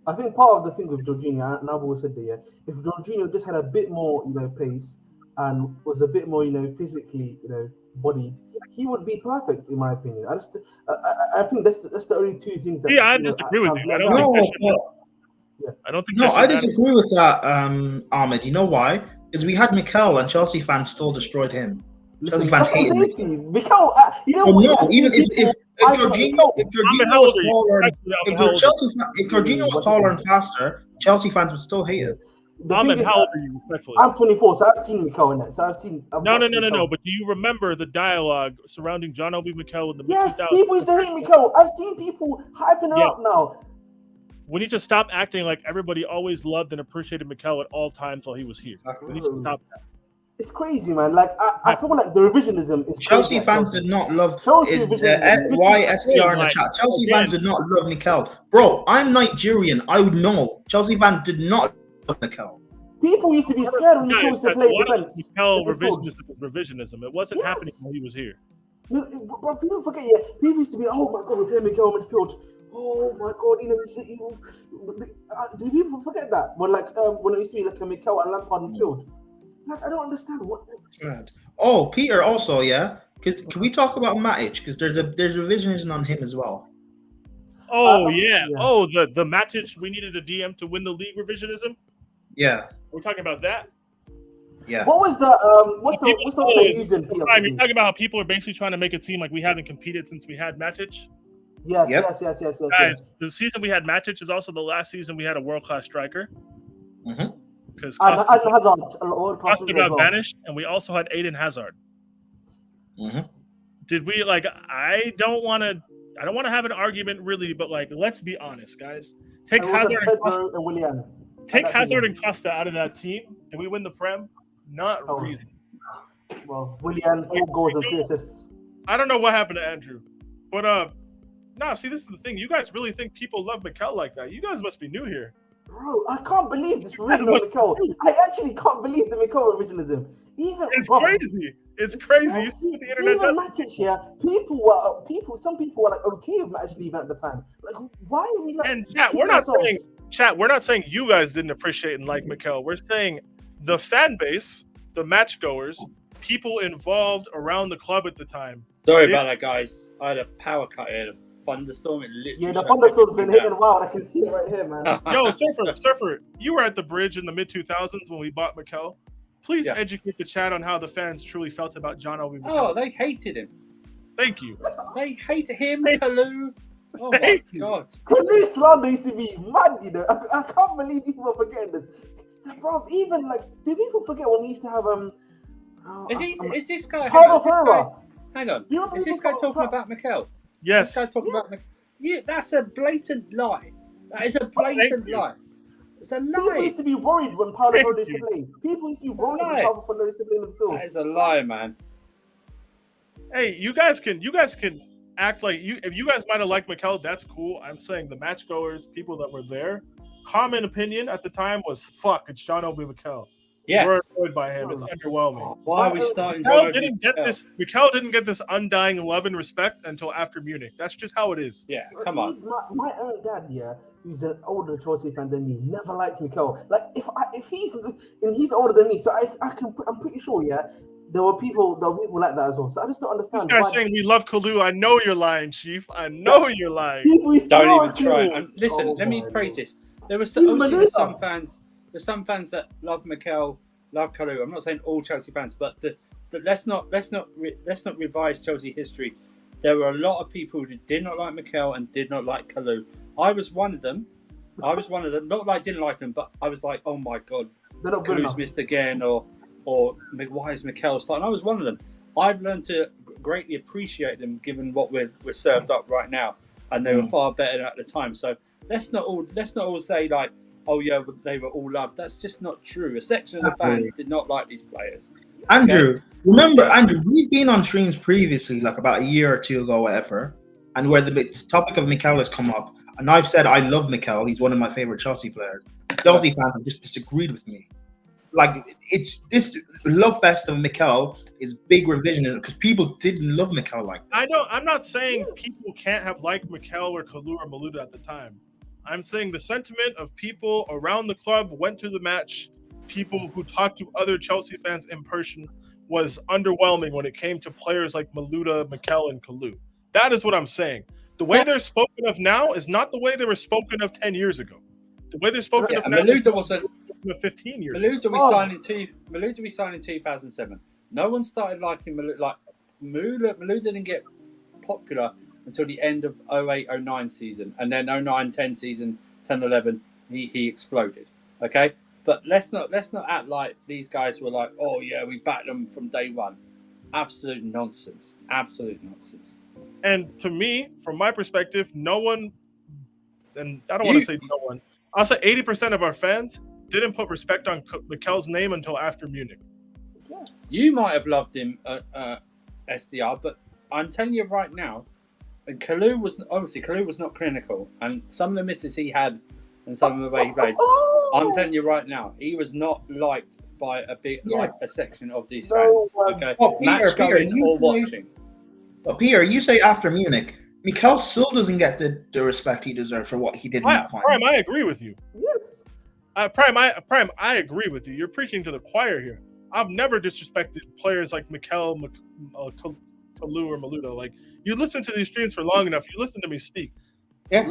I think part of the thing with Jorghino, and I've always said that, yeah, if Jorghino just had a bit more, pace and was a bit more, physically, bodied, he would be perfect, in my opinion. I think that's the only two things that. Yeah, I disagree with you. I don't think. No, I disagree with that, Ahmed. You know why? Because we had Mikel and Chelsea fans still destroyed him. Chelsea fans hated him. Mikel, even if Jorghino was taller, if Jorghino was taller and faster, Chelsea fans would still hate him. Ahmed, how old are you, respectfully? I'm 24, so I've seen Mikel in that. So I've seen. No. But do you remember the dialogue surrounding John Obi Mikel in the Yes, people used to hate Mikel. I've seen people hyping her up now. We need to stop acting like everybody always loved and appreciated Mikel at all times while he was here. We need to stop that. It's crazy, man. Like I feel like the revisionism is. Chelsea fans did not love YSTR in the chat. Chelsea fans did not love Mikel. Bro, I'm Nigerian. I would know. Chelsea fans did not love Mikel. People used to be scared when Mikel used to play defense. Mikel revisionism. It wasn't happening when he was here. But people forget, people used to be, oh my god, we're playing Mikel midfield. Oh my god, do people forget that? When it used to be like a Mikel and Lampard midfield. Like, I don't understand what. Oh, Peter, also, because can we talk about Matic? Because there's revisionism on him as well. Oh yeah. Oh, the Matic, we needed a DM to win the league revisionism. Yeah, we're talking about that. Yeah. What was the what's the reason? You're talking about how people are basically trying to make it seem like we haven't competed since we had Matic. Yes. Guys, the season we had Matic is also the last season we had a world-class striker. Mm-hmm. Because Costa got banished, and we also had Eden Hazard. Mm-hmm. Did we I don't want to have an argument really, but let's be honest, guys. Take Hazard and Costa out of that team. Did we win the Prem? Not really. Well, Willian 4 goals and 3 assists. I don't know what happened to Andrew, but see, this is the thing. You guys really think people love Mikel like that? You guys must be new here. Bro, I can't believe this revisional Mikel. I actually can't believe the Mikel revisionism. Crazy. It's crazy. You see what the internet even does? Some people were okay with Matic leaving at the time. Like, why are we like? And we're not saying you guys didn't appreciate and like Mikel. We're saying the fan base, the match goers, people involved around the club at the time. Sorry about that, guys. I had a power cut here. Thunderstorm. The thunderstorm's been hitting wild. I can see it right here, man. Yo, Surfer, you were at the bridge in the mid-2000s when we bought Mikel. Please educate the chat on how the fans truly felt about John Obi Mikel. Oh, they hated him. Thank you. They hated him, Kalou. Oh my god. Kalou slander used to be mad, I can't believe people are forgetting this. Bro, even do people forget when we used to have Is this guy? Hang on. Is this guy talking about Mikel? Yes. This guy talking about Mikel? Yeah, that's a blatant lie. That is a blatant lie. It's a lie. People used to be worried when Paulo Broja used to play. People used to be worried when Paulo Broja used to play in the field. That is a lie, man. Hey, you guys can act like if you guys might have liked Mikel, that's cool. I'm saying the match goers, people that were there, common opinion at the time was it's John Obi Mikel. Yes. We're annoyed by him. It's underwhelming. Why are we starting? Mikel didn't get this undying love and respect until after Munich. That's just how it is. Yeah, come on. My own dad, who's an older Chelsea fan than me, never liked Mikel. Like if he's older than me, so I'm pretty sure, there were people like that as well. So I just don't understand. This guy's saying we love Kalou. I know you're lying, Chief. I know you're lying. Don't even try. Listen, let me praise this. There were some fans. There's some fans that love Mikel, love Kalou. I'm not saying all Chelsea fans, but let's not revise Chelsea history. There were a lot of people who did not like Mikel and did not like Kalou. I was one of them. Not like didn't like them, but I was like, oh my god, Kalou's missed again, or why is Mikel starting? I was one of them. I've learned to greatly appreciate them, given what we're served up right now, and they were far better at the time. So let's not all say like, oh yeah, they were all loved. That's just not true. A section of the fans did not like these players. Andrew, remember, we've been on streams previously, like about a year or two ago, whatever, and where the topic of Mikel has come up, and I've said I love Mikel. He's one of my favorite Chelsea players. Chelsea fans have just disagreed with me. Like, it's this love fest of Mikel is big revisionism because people didn't love Mikel like this. I know. I'm not saying people can't have liked Mikel or Kalou or Malouda at the time. I'm saying the sentiment of people around the club went to the match. People who talked to other Chelsea fans in person was underwhelming when it came to players like Malouda, Mikel, and Kalou. That is what I'm saying. The way they're spoken of now is not the way they were spoken of 10 years ago. The way they're spoken of now Malouda wasn't 15 years Malouda ago. we signed in 2007. No one started liking Malouda. Like Malouda didn't get popular until the end of 08-09 season, and then 09-10 season, 10-11, he exploded. Okay, but let's not act like these guys were like, oh yeah, we backed them from day one. Absolute nonsense. Absolute nonsense. And to me, from my perspective, no one, and I don't want to say no one, I'll say 80% of our fans didn't put respect on Mikel's name until after Munich. Yes. You might have loved him SDR, but I'm telling you right now, and Kalou was not clinical, and some of the misses he had and some of the way he played, I'm telling you right now, he was not liked by a section of these fans. Okay, match going or watching. But Pierre, you say after Munich, Mikel still doesn't get the respect he deserves for what he did in that final. Prime, I agree with you. Yes. Prime, I agree with you. You're preaching to the choir here. I've never disrespected players like Mikel, Kalou, or Malouda. Like, you listen to these streams for long enough, you listen to me speak. Yeah.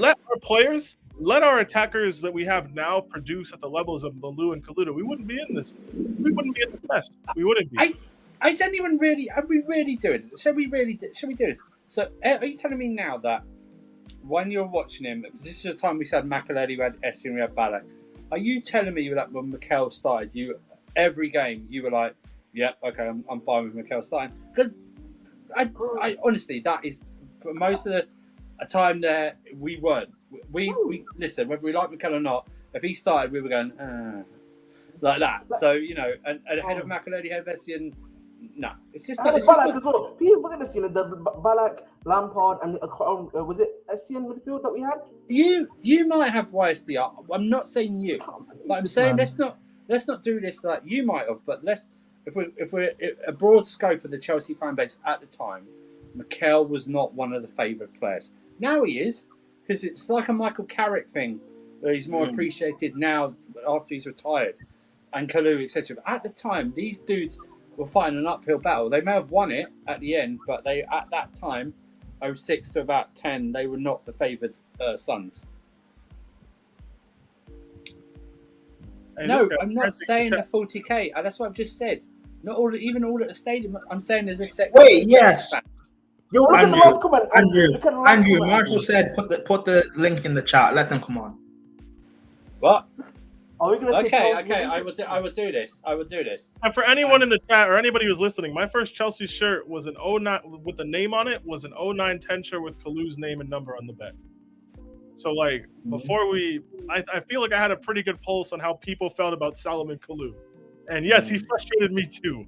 Let our attackers that we have now produce at the levels of Malou and Kalou. We wouldn't be in this. We wouldn't be in the mess. We wouldn't be. I don't even really. Are we really doing it? Should we do this? So, are you telling me now that when you're watching him, this is the time we said Makelele, we had Essien, we had Balak. Are you telling me that when Mikel started, every game you were like, yeah, okay, I'm fine with Mikel starting? Because I honestly, that is for most of the time there we weren't. We listen, whether we like Mikel or not. If he started, we were going like that. So and ahead of Makelele, ahead of Essien. No, it's just not. Balak as well. People forget this, the Balak, Lampard, and was it Essien midfield that we had? You might have YSDR. I'm not saying you, but I'm saying let's not do this like you might have. But if we're a broad scope of the Chelsea fan base at the time, Mikel was not one of the favourite players. Now he is, because it's like a Michael Carrick thing, where he's more appreciated now after he's retired, and Kalou, etc. But at the time, these dudes were fighting an uphill battle. They may have won it at the end, but they at that time, 06 to about 10, they were not the favoured sons. Hey, no, I'm not saying the 40k. That's what I've just said. Not all, even all at the stadium. I'm saying there's a section. Wait, yes. Yo, look at the last comment. Andrew, Marshall said put the link in the chat. Let them come on. What? Are we gonna okay. I would do this. And for anyone in the chat or anybody who's listening, my first Chelsea shirt was an 09 with the name on it. Was an 09-10 shirt with Kalou's name and number on the back. So before I feel like I had a pretty good pulse on how people felt about Salomon Kalou. And yes, he frustrated me too.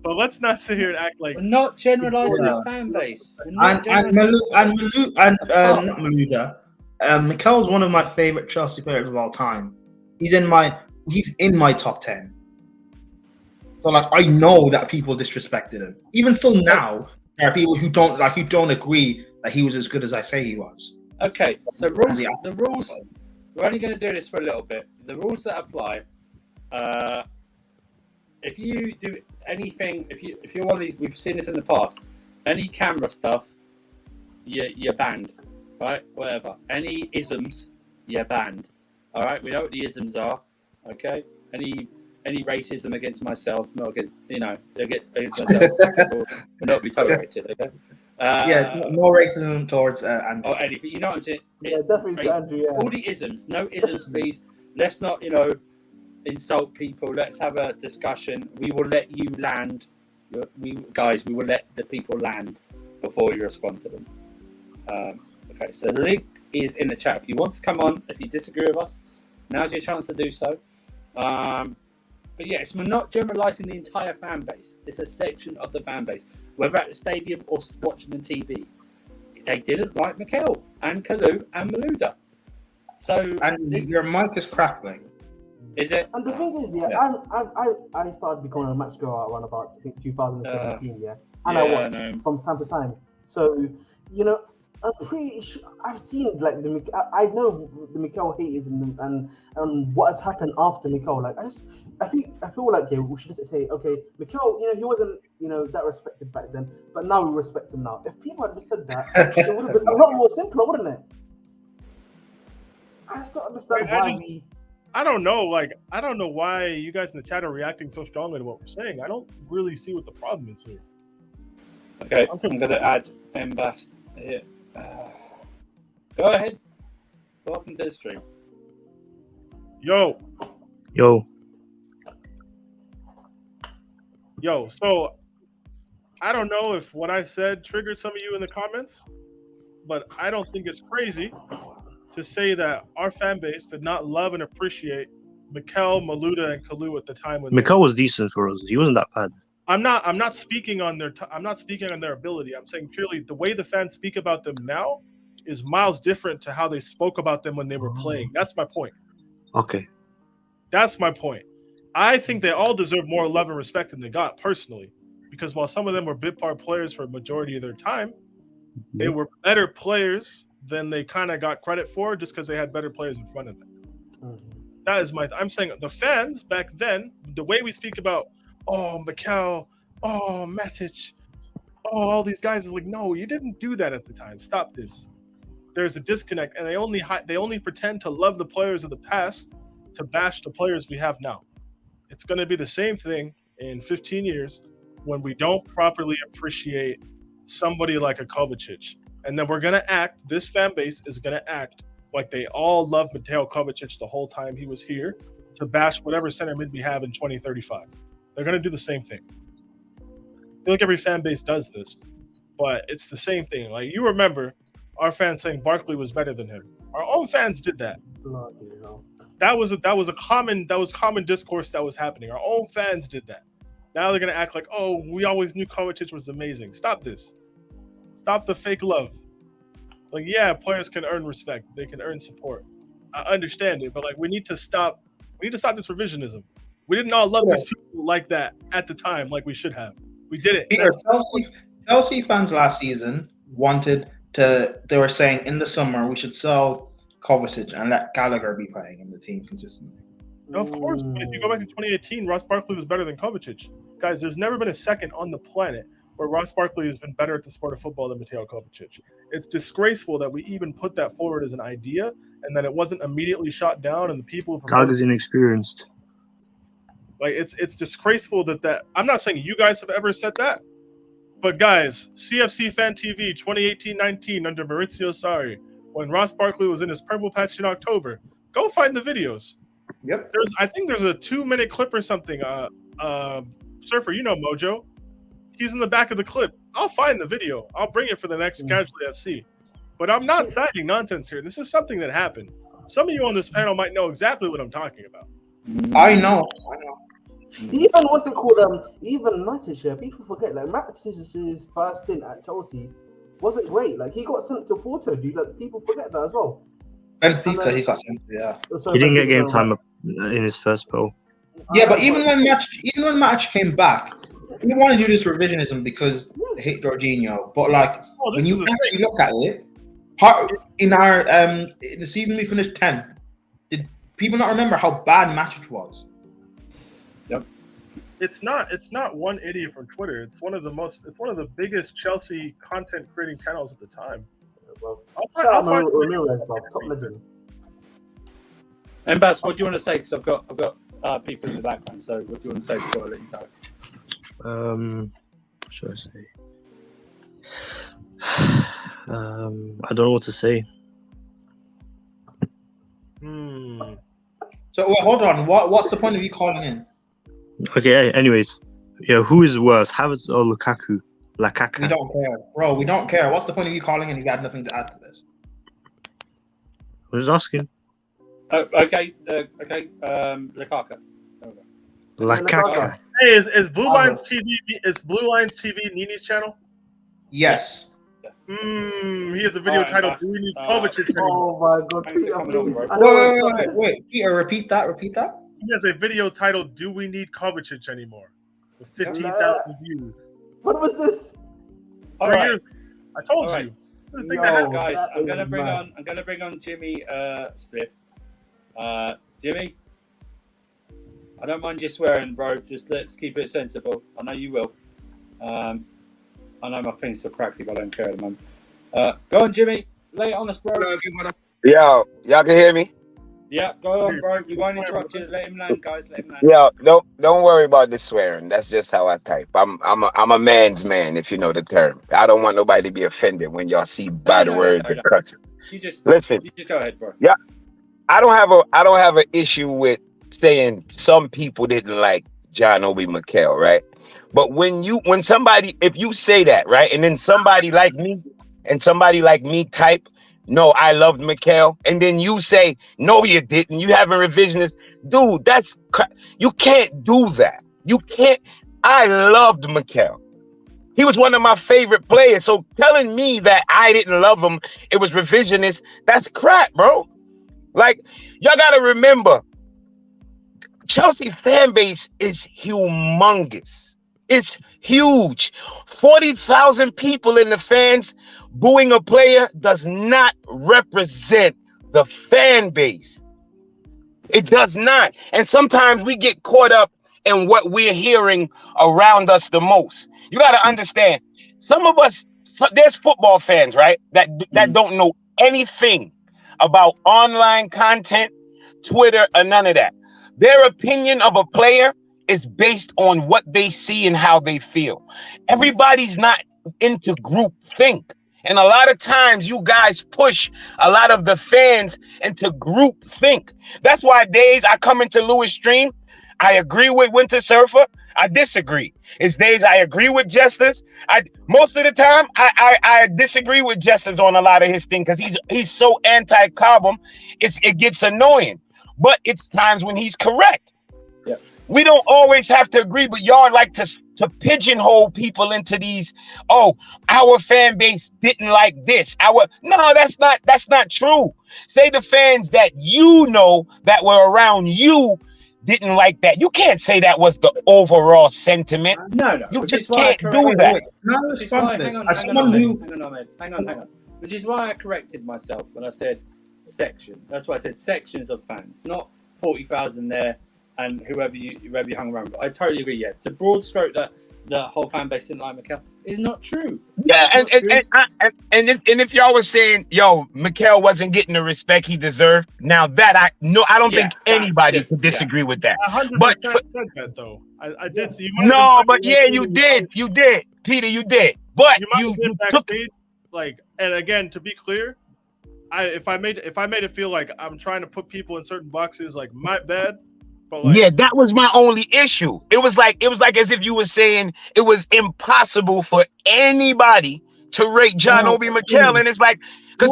But let's not sit here and act like we're not generalizing the fan base. Not Malouda. Mikel's one of my favorite Chelsea players of all time. He's in my top 10. So I know that people disrespected him. Even still now, there are people who don't agree that he was as good as I say he was. Okay, so the rules. We're only going to do this for a little bit. The rules that apply. If you do anything, if you're one of these, we've seen this in the past. Any camera stuff, you're banned, right? Whatever. Any isms, you're banned. All right, we know what the isms are. Okay, any racism against myself, not against against myself, will not be tolerated. Okay. No racism towards Andrew. Or anything. You know what I'm saying? Yeah, definitely Andrew. Yeah. All the isms, no isms, please. Let's not, insult people. Let's have a discussion. We will let you land. We will let the people land before you respond to them. Okay, so the link is in the chat. If you want to come on, if you disagree with us, now's your chance to do so. But yes, we're not generalising the entire fan base. It's a section of the fan base, whether at the stadium or watching on TV. They didn't like Mikel and Kalou and Malouda. So and your mic is crackling. Is it? And the thing is, I started becoming a match girl around about I think 2017, and I watch from time to time. So I'm pretty sure I've seen like I know the Mikel haters and what has happened after Mikel. Like I feel like we should just say, okay, Mikel, he wasn't that respected back then, but now we respect him now. If people had said that, it would have been a lot more simpler, wouldn't it? I just don't understand I don't know. Like, I don't know why you guys in the chat are reacting so strongly to what we're saying. I don't really see what the problem is here. Okay, I'm going to add Embast here. Go ahead. Welcome to the stream. Yo. So, I don't know if what I said triggered some of you in the comments, but I don't think it's crazy to say that our fan base did not love and appreciate Mikel, Malouda, and Kalou at the time. When Mikel was decent for us. He wasn't that bad. I'm not speaking on their ability. I'm saying purely the way the fans speak about them now is miles different to how they spoke about them when they were playing. That's my point. Okay. That's my point. I think they all deserve more love and respect than they got personally, because while some of them were bit part players for a majority of their time, they were better players than they kind of got credit for just because they had better players in front of them. That is I'm saying the fans back then, the way we speak about, Mikel, Matic, all these guys is like, no, you didn't do that at the time. Stop this. There's a disconnect, and they only pretend to love the players of the past to bash the players we have now. It's going to be the same thing in 15 years when we don't properly appreciate somebody like a Kovacic. And then this fan base is going to act like they all loved Mateo Kovacic the whole time he was here to bash whatever center mid we have in 2035. They're going to do the same thing. I feel like every fan base does this, but it's the same thing. Like, you remember our fans saying Barkley was better than him. Our own fans did that. That was common discourse that was happening. Our own fans did that. Now they're going to act like, we always knew Kovacic was amazing. Stop this. Stop the fake love. Like, yeah, players can earn respect. They can earn support. I understand it, but like, we need to stop this revisionism. We didn't all love these people like that at the time, like we should have. We didn't. Chelsea fans last season they were saying in the summer we should sell Kovacic and let Gallagher be playing in the team consistently. Of course, but if you go back to 2018, Ross Barkley was better than Kovacic. Guys, there's never been a second on the planet where Ross Barkley has been better at the sport of football than Mateo Kovacic. It's disgraceful that we even put that forward as an idea and that it wasn't immediately shot down and the people who Gallagher's inexperienced. Like, it's disgraceful that I'm not saying you guys have ever said that, but guys, CFC Fan TV 2018-19 under Maurizio Sarri, when Ross Barkley was in his purple patch in October, go find the videos. Yep. I think there's a 2-minute clip or something. Surfer, Mojo. He's in the back of the clip. I'll find the video. I'll bring it for the next Casually FC. But I'm not citing nonsense here. This is something that happened. Some of you on this panel might know exactly what I'm talking about. I know. Even what's it called? Even Matic, people forget like Matic's first stint at Chelsea wasn't great. Like, he got sent to Porto, dude. Like, people forget that as well. Benfica, he got sent. Yeah. He didn't get game time in his first spell. Yeah, but even when Matic came back, we want to do this revisionism because they hate Jorghino. But like, when you actually look at it, in the season we finished 10th, did people not remember how bad Matic was? Yep. It's not one idiot from Twitter. It's one of the biggest Chelsea content creating channels at the time. Top legend. Embas, what do you want to say? Because I've got people in the background. So what do you want to say before I let you go? What should I say? I don't know what to say. So wait, hold on. What's the point of you calling in? Okay. Anyways, who is worse, Havertz or Lukaku? We don't care, bro. We don't care. What's the point of you calling in? You got nothing to add to this. I was asking. Okay. Lukaku. Hey, is Blue Lines TV Nini's channel? Yes. He has a video titled "Do We Need Kovacic?" Oh my God! Wait, Peter, repeat that. He has a video titled "Do We Need Kovacic Anymore?" with 15,000 views. What was this? 3 years. I told All right. you. What do you think Yo, that happened? Guys, that I'm is gonna bring mad. on. I'm gonna bring on Jimmy Spliff. Jimmy, I don't mind you swearing, bro. Just let's keep it sensible. I know you will. I know my thing's still crackly, but I don't care at the moment. Go on, Jimmy. Lay it on us, bro. Yo, y'all can hear me? Yeah, go on, bro. We won't interrupt you. Let him land, guys. Let him land. Yo, don't worry about the swearing. That's just how I type. I'm a man's man, if you know the term. I don't want nobody to be offended when y'all see bad words and cussing. You just Listen. You just go ahead, bro. Yeah, I don't have an issue with saying some people didn't like John Obi Mikel, right? But when somebody, if you say that, right, and then somebody like me type, no, I loved Mikel, and then you say, no, you didn't. You haven't revisionist. Dude, you can't do that. You can't. I loved Mikel. He was one of my favorite players. So telling me that I didn't love him, it was revisionist, that's crap, bro. Like, y'all got to remember, Chelsea fan base is humongous. It's huge. 40,000 people in the fans booing a player does not represent the fan base. It does not. And sometimes we get caught up in what we're hearing around us the most. You got to understand, some of us, there's football fans, right, that don't know anything about online content, Twitter, or none of that. Their opinion of a player is based on what they see and how they feel. Everybody's not into group think. And a lot of times you guys push a lot of the fans into group think. That's why days I come into Lewis stream, I agree with Winter Surfer, I disagree. It's days I agree with Justice. Most of the time I disagree with Justice on a lot of his thing because he's so anti-Cobham, it gets annoying. But it's times when he's correct. Yeah. We don't always have to agree, but y'all like to pigeonhole people into these, oh, our fan base didn't like this. No, that's not true. Say the fans that you know that were around you didn't like that. You can't say that was the overall sentiment. No. You just can't do that. Hang on. Which is why I corrected myself when I said section. That's why I said sections of fans, not 40,000 there and whoever you hung around with. I totally agree. Yeah, to broad stroke that the whole fan base didn't like Mikel is not true. Yeah, and if y'all was saying, yo, Mikel wasn't getting the respect he deserved, now that I don't think anybody could disagree with that. 100% But said that though. I did see. No, but yeah, you did, Peter, you did. But you took backstage, like, and again, to be clear, if I made it feel like I'm trying to put people in certain boxes, like, my bad. But like, yeah, that was my only issue. It was like as if you were saying it was impossible for anybody to rate John Obi Mikel, and it's like, because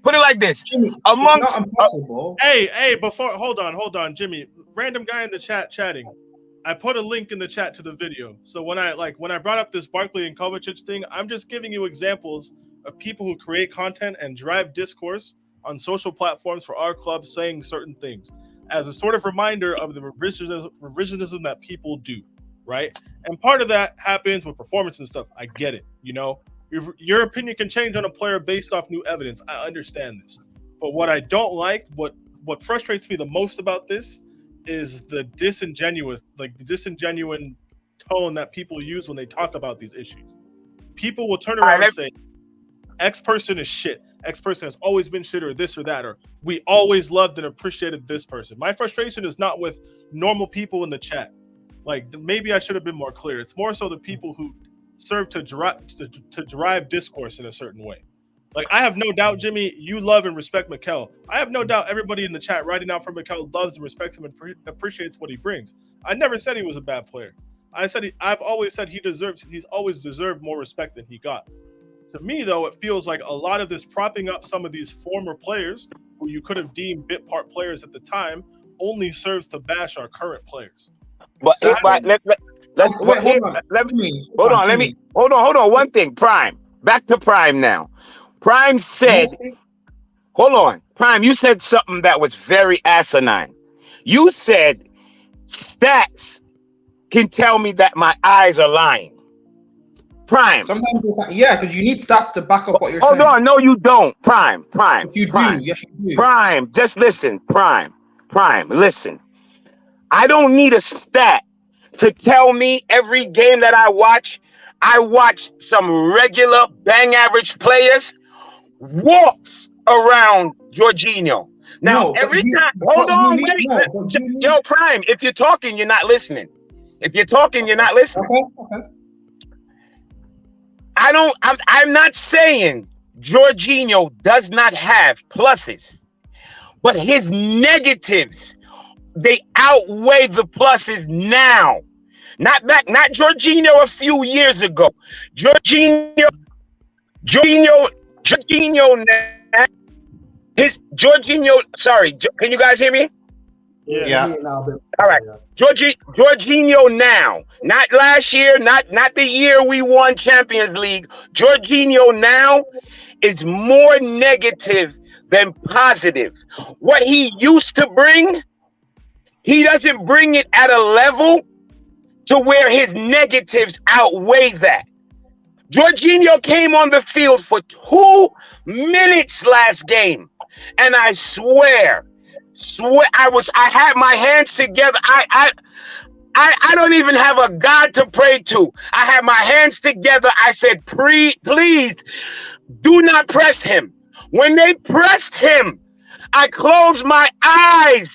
put it like this. Jimmy, amongst hold on, Jimmy, random guy in the chat chatting. I put a link in the chat to the video. So when I brought up this Barkley and Kovacic thing, I'm just giving you examples of people who create content and drive discourse on social platforms for our club saying certain things as a sort of reminder of the revisionism that people do, right? And part of that happens with performance and stuff. I get it, you know? Your opinion can change on a player based off new evidence. I understand this. But what I don't like, what frustrates me the most about this is the disingenuous tone that people use when they talk about these issues. People will turn around and say, X person is shit. X person has always been shit, or this or that, or we always loved and appreciated this person. My frustration is not with normal people in the chat. Like, maybe I should have been more clear. It's more so the people who serve to drive discourse in a certain way. Like, I have no doubt, Jimmy, you love and respect Mikel. I have no doubt everybody in the chat writing out for Mikel loves and respects him and appreciates what he brings. I never said he was a bad player. I've always said he's always deserved more respect than he got. To me, though, it feels like a lot of this propping up some of these former players who you could have deemed bit part players at the time only serves to bash our current players. But hold on. One thing, Prime. Back to Prime now. Prime said, hold on. Prime, you said something that was very asinine. You said stats can tell me that my eyes are lying. Prime. Sometimes, yeah, because you need stats to back up what you're saying. Hold on, no, you don't. Prime. You Prime. do. Yes, you do. Prime. Just listen. Prime. Listen. I don't need a stat to tell me every game that I watch some regular bang average players walks around Jorghino. Now, every time, hold on, wait. Yo, Prime, if you're talking, you're not listening. Okay. I'm not saying Jorghino does not have pluses, but his negatives, they outweigh the pluses now. Not Jorghino a few years ago. Jorghino sorry, can you guys hear me? Yeah. All right. Jorghino now, not last year, not the year we won Champions League. Jorghino now is more negative than positive. What he used to bring, he doesn't bring it at a level to where his negatives outweigh that. Jorghino came on the field for 2 minutes last game, and I swear, I had my hands together. I don't even have a God to pray to. I had my hands together. I said, please do not press him. When they pressed him, I closed my eyes,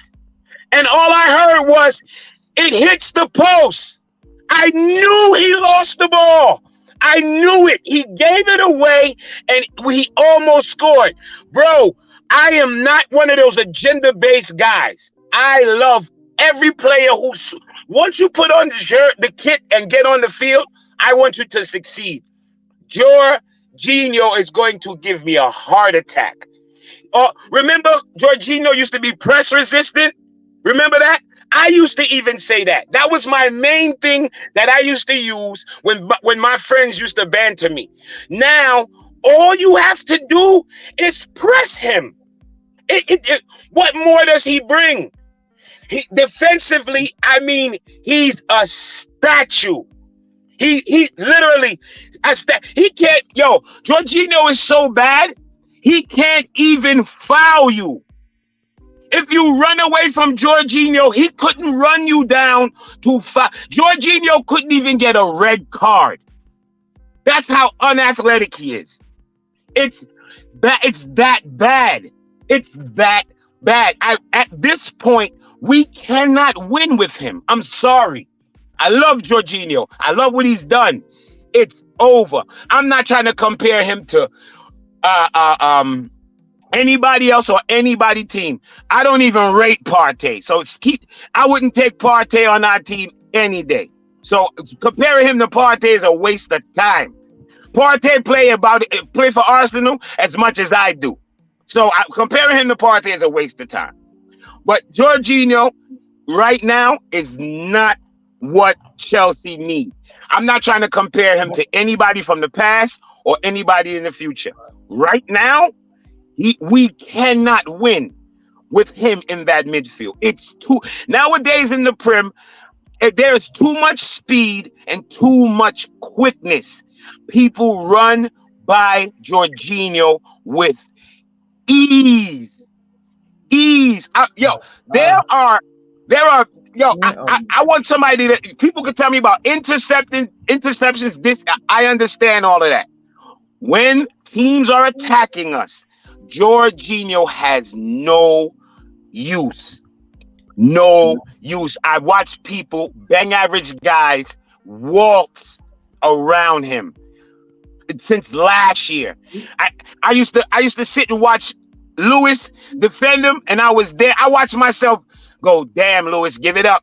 and all I heard was, it hits the post. I knew he lost the ball. I knew it. He gave it away, and he almost scored. Bro, I am not one of those agenda-based guys. I love every player once you put on the kit and get on the field, I want you to succeed. Jorghino is going to give me a heart attack. Remember, Jorghino used to be press resistant? Remember that? I used to even say that. That was my main thing that I used to use when my friends used to banter me. Now, all you have to do is press him. What more does he bring? Defensively, I mean, he's a statue. He literally he can't. Jorghino is so bad, he can't even foul you. If you run away from Jorghino, he couldn't run you down to foul. Jorghino couldn't even get a red card. That's how unathletic he is. It's that bad. It's that bad. At this point, we cannot win with him. I'm sorry. I love Jorghino. I love what he's done. It's over. I'm not trying to compare him to anybody else or anybody team. I don't even rate Partey. So I wouldn't take Partey on our team any day. So comparing him to Partey is a waste of time. Partey play for Arsenal as much as I do. So comparing him to Partey is a waste of time. But Jorghino right now is not what Chelsea need. I'm not trying to compare him to anybody from the past or anybody in the future. Right now, we cannot win with him in that midfield. Nowadays in the Prem, there's too much speed and too much quickness. People run by Jorghino with ease. I want somebody that people could tell me about interceptions. I understand all of that. When teams are attacking us, Jorghino has no use. I watch people, bang average guys, waltz around him since last year. I used to sit and watch Lewis defend him, and I was there. I watched myself go, damn, Lewis, give it up,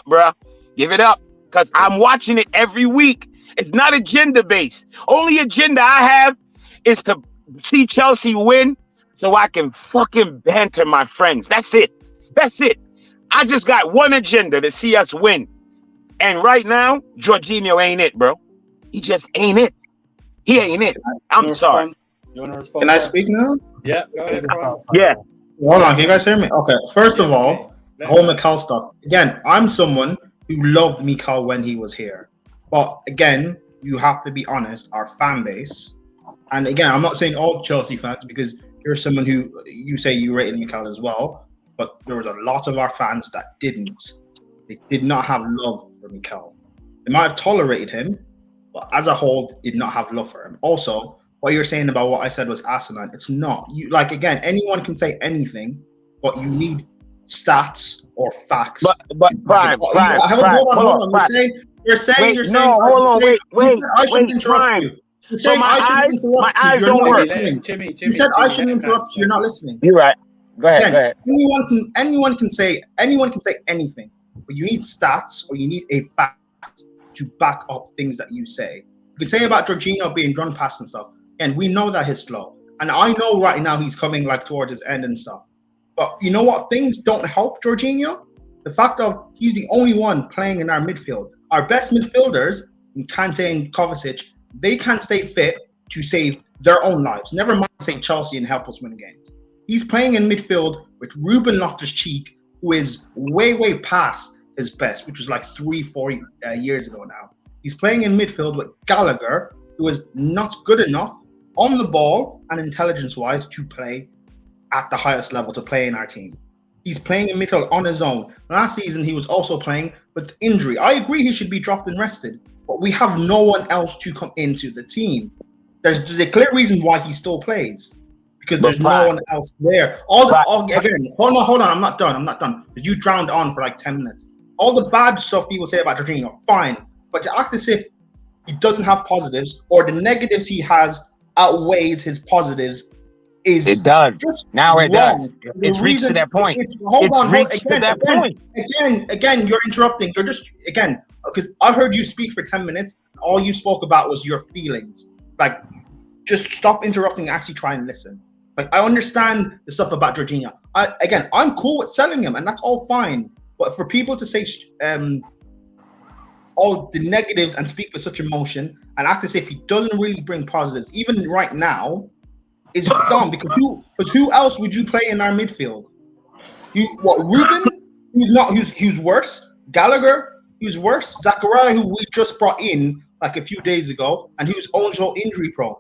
bro, give it up, because I'm watching it every week. It's not agenda based. Only agenda I have is to see Chelsea win so I can fucking banter my friends. That's it. I just got one agenda, to see us win. And right now, Jorghino ain't it, bro. He just ain't it. He ain't it. I'm sorry. You want to respond? Can I speak now? Yeah, go ahead, bro. Yeah. Hold on, can you guys hear me? Okay, first of all, The whole Mikel stuff. Again, I'm someone who loved Mikel when he was here. But again, you have to be honest, our fan base, and again, I'm not saying all Chelsea fans because you're someone who you say you rated Mikel as well, but there was a lot of our fans that didn't. They did not have love for Mikel. They might have tolerated him, but as a whole, did not have love for him. Also, what you're saying about what I said was asinine. It's not. You like again, anyone can say anything, but you need stats or facts. But Prime, hold on. You're saying. Wait, I shouldn't interrupt you. You're saying I shouldn't interrupt you. My eyes don't work. Jimmy, you said I shouldn't interrupt you. You're not listening. You're right. Go ahead. Anyone can say anything, but you need stats or you need a fact to back up things that you say. You can say about Jorghino being run past and stuff, and we know that he's slow. And I know right now he's coming like towards his end and stuff. But you know what? Things don't help Jorghino. The fact of he's the only one playing in our midfield. Our best midfielders, Kante and Kovacic, they can't stay fit to save their own lives. Never mind save Chelsea and help us win games. He's playing in midfield with Ruben Loftus-Cheek, who is way past his best, which was like 3-4 years ago now. He's playing in midfield with Gallagher, who is not good enough on the ball and intelligence-wise to play at the highest level to play in our team. He's playing in midfield on his own. Last season, he was also playing with injury. I agree he should be dropped and rested, but we have no one else to come into the team. There's a clear reason why he still plays, because there's no one else there. Again, hold on, I'm not done. You drowned on for like 10 minutes. All the bad stuff people say about Jorghino, fine, but to act as if he doesn't have positives or the negatives he has outweighs his positives it does. Now it does. It's reached to that point. Again, you're interrupting. You're just because I heard you speak for 10 minutes. All you spoke about was your feelings. Like, just stop interrupting and actually try and listen. Like, I understand the stuff about Jorghino. I'm cool with selling him, and that's all fine. But for people to say all the negatives and speak with such emotion and act as if he doesn't really bring positives, even right now, is dumb. Because who else would you play in our midfield? Ruben, who's worse. Gallagher, who's worse. Zakaria, who we just brought in like a few days ago, and who's also injury prone.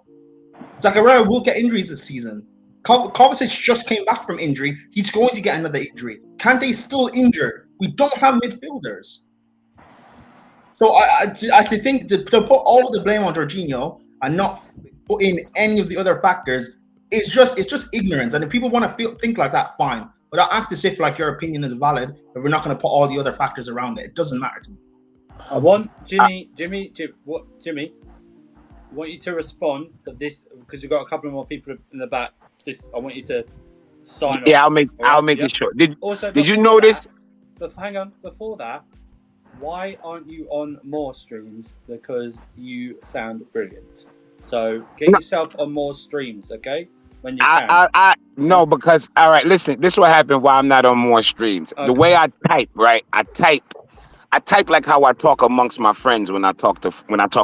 Zakaria will get injuries this season. Kovacic just came back from injury. He's going to get another injury. Kante is still injured. We don't have midfielders. So I think to put all of the blame on Jorghino and not put in any of the other factors is just ignorance. And if people want to think like that, fine. But I act as if like your opinion is valid, but we're not going to put all the other factors around it. It doesn't matter to me. I want Jimmy. I want you to respond to this because you've got a couple of more people in the back. I want you to sign off. Yeah, I'll make it short. Did you notice? Hang on. Before that, why aren't you on more streams? Because you sound brilliant. So get yourself on more streams, okay? When you can. No, because all right, listen. This is what happened. Why I'm not on more streams. Okay. The way I type, right? I type like how I talk amongst my friends when I talk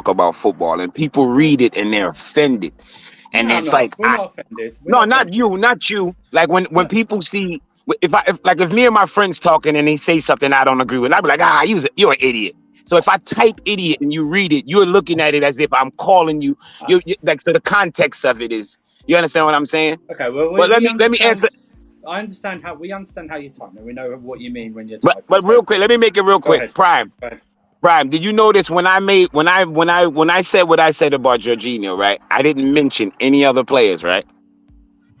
about football, and people read it and they're offended. And it's like, we're not offended. Not you. Like when people see, if me and my friends talking and they say something I don't agree with, I'd be like, you're an idiot. So if I type idiot and you read it, you're looking at it as if I'm calling you. So the context of it is, you understand what I'm saying? Okay. Well, let me answer. I understand how you type, and we know what you mean when you type. But real quick, let me make it real quick. Prime, did you notice when I said what I said about Jorghino, right? I didn't mention any other players, right?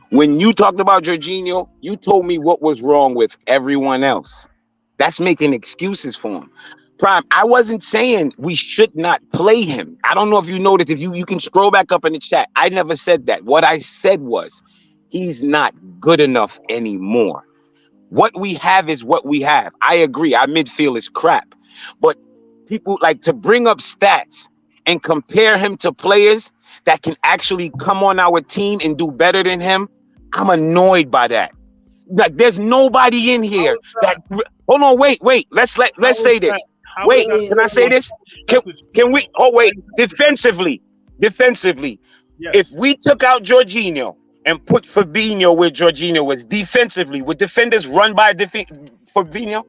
When you talked about Jorghino, you told me what was wrong with everyone else. That's making excuses for him. Prime, I wasn't saying we should not play him. I don't know if you noticed. If you can scroll back up in the chat, I never said that. What I said was he's not good enough anymore. What we have is what we have. I agree. Our midfield is crap, but people like to bring up stats and compare him to players that can actually come on our team and do better than him. I'm annoyed by that. Like, there's nobody in here that. Hold on, wait. Let's say this. Wait, can I say this? Can we? Oh, wait. Defensively. Yes. If we took out Jorghino and put Fabinho where Jorginho was defensively, would defenders run by Fabinho?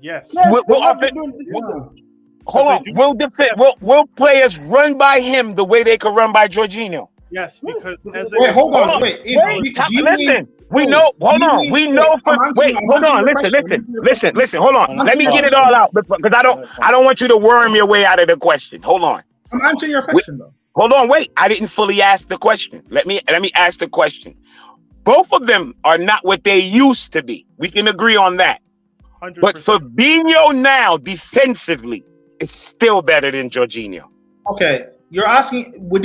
Yes. Yes, Will they have offense- been doing this season. Hold on. they do- Will players run by him the way they could run by Jorginho? Yes, because Yes. as Wait, hold on. Hold on. Wait. Listen. We know. Hold on. We know. Wait. Hold on. Listen. Hold on. Let me get it all out because I don't want you to worm your way out of the question. Hold on. I'm answering your question though. Hold on. Wait. I didn't fully ask the question. Let me ask the question. Both of them are not what they used to be. We can agree on that. 100%. But Fabinho now defensively is still better than Jorginho. Okay, you're asking would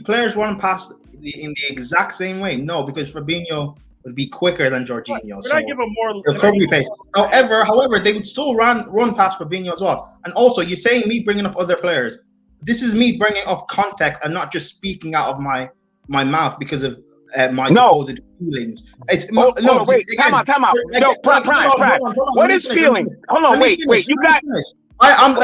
players run past in the exact same way? No, because Fabinho would be quicker than Jorginho. Can I give a more recovery pace? However, they would still run past Fabinho as well. And also, you're saying me bringing up other players. This is me bringing up context and not just speaking out of my mouth because of my supposed feelings. Wait. Time out. No, Prime. What is feelings? Hold on, wait. You got. I'm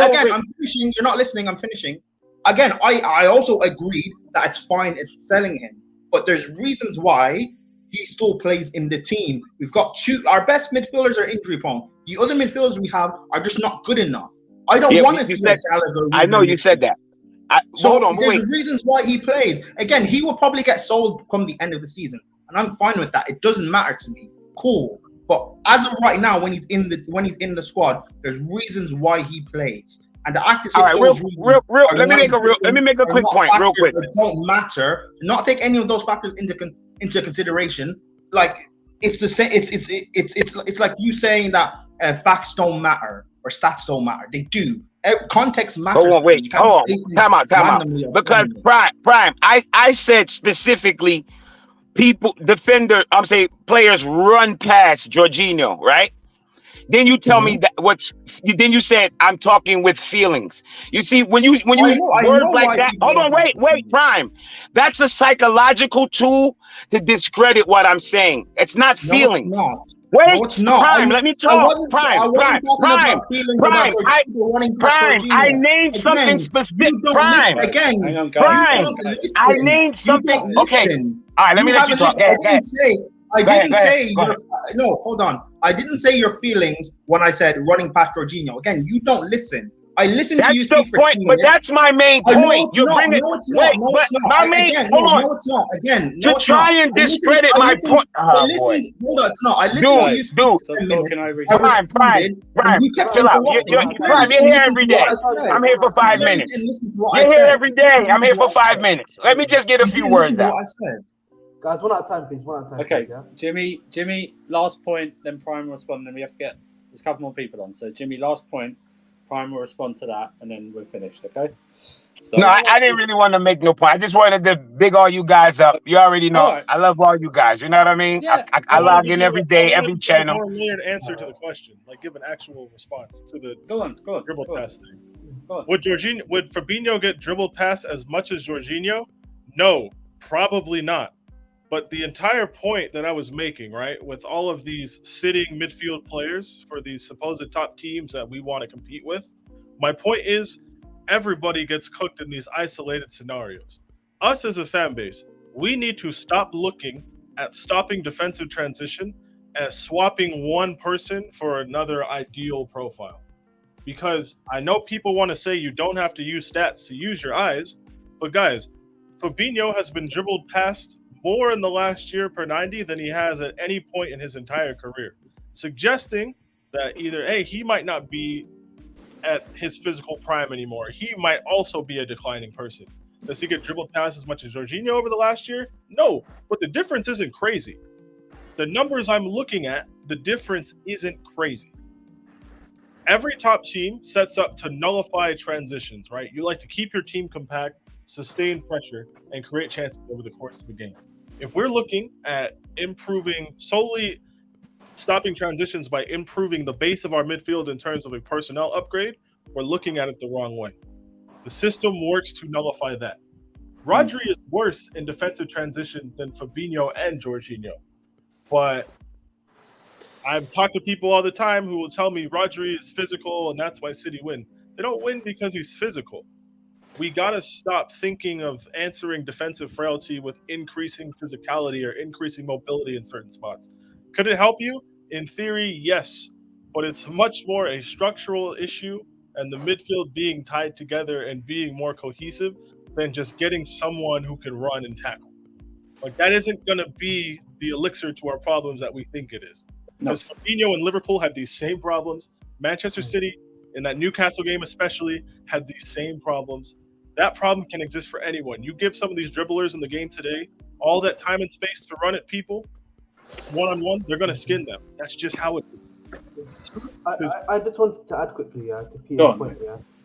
finishing. You're not listening. I'm finishing. Again, I also agreed that it's fine. It's selling him, but there's reasons why he still plays in the team. We've got our best midfielders are injury prone. The other midfielders we have are just not good enough. I don't want to see Gallagher. I know you said that. Hold on, there's reasons why he plays. Again, he will probably get sold come the end of the season, and I'm fine with that. It doesn't matter to me. Cool. But as of right now, when he's in the squad, there's reasons why he plays. And the actors. All right, let me make a quick point, real quick. It don't matter. Do not take any of those factors into consideration. Like it's the same. It's like you saying that facts don't matter or stats don't matter. They do. Context matters. Hold on. Time out. Because Prime, I said specifically, players run past Jorginho, right? Then you tell me that then you said I'm talking with feelings. You see, when you words like that, hold on, wait, Prime. That's a psychological tool to discredit what I'm saying. It's not feelings. Wait, no, it's not. Prime, let me talk. Prime. I named something specific. Prime. I named something. Okay. All right, let me let you talk. I didn't say no, hold on. I didn't say your feelings when I said running past Jorginho. Again, you don't listen. I listen to you speak for 2 minutes. But that's my main point. No, it's not. No, it's not. Again, to try and discredit my point. Hold on, it's not. I listened to you speak. Prime, chill out. Prime, you're here every day. I'm here for 5 minutes. You're here every day. I'm here for 5 minutes. Let me just get a few words out. Guys, one at a time, please. One at a time. Okay, please, yeah? Jimmy, last point, then Prime will respond, and then we have to get there's a couple more people on. So Jimmy, last point, Prime will respond to that, and then we're finished. Okay. So, no, I didn't really want to make no point. I just wanted to big all you guys up. You already know. Right. I love all you guys. You know what I mean? Yeah. I log in every day, every channel. More layered answer to the question, like give an actual response to the dribble pass thing. Would Fabinho get dribbled past as much as Jorginho? No, probably not. But the entire point that I was making, right, with all of these sitting midfield players for these supposed top teams that we want to compete with, my point is everybody gets cooked in these isolated scenarios. Us as a fan base, we need to stop looking at stopping defensive transition as swapping one person for another ideal profile. Because I know people want to say you don't have to use stats to use your eyes, but guys, Fabinho has been dribbled past more in the last year per 90 than he has at any point in his entire career, suggesting that either he might not be at his physical prime anymore. He might also be a declining person. Does he get dribbled past as much as Jorginho over the last year? No, but the difference isn't crazy. The numbers I'm looking at, the difference isn't crazy. Every top team sets up to nullify transitions, right? You like to keep your team compact, sustain pressure, and create chances over the course of a game. If we're looking at improving solely stopping transitions by improving the base of our midfield in terms of a personnel upgrade, we're looking at it the wrong way. The system works to nullify that. Rodri is worse in defensive transition than Fabinho and Jorginho. But I've talked to people all the time who will tell me Rodri is physical and that's why City win. They don't win because he's physical. we got to stop thinking of answering defensive frailty with increasing physicality or increasing mobility in certain spots. Could it help you? In theory, yes, but it's much more a structural issue and the midfield being tied together and being more cohesive than just getting someone who can run and tackle. Like, that isn't going to be the elixir to our problems that we think it is. Because Fabinho and Liverpool had these same problems. Manchester City, in that Newcastle game especially, had these same problems. That problem can exist for anyone. You give some of these dribblers in the game today all that time and space to run at people one-on-one, they're going to skin them. That's just how it is. I just wanted to add quickly, to Peter's point,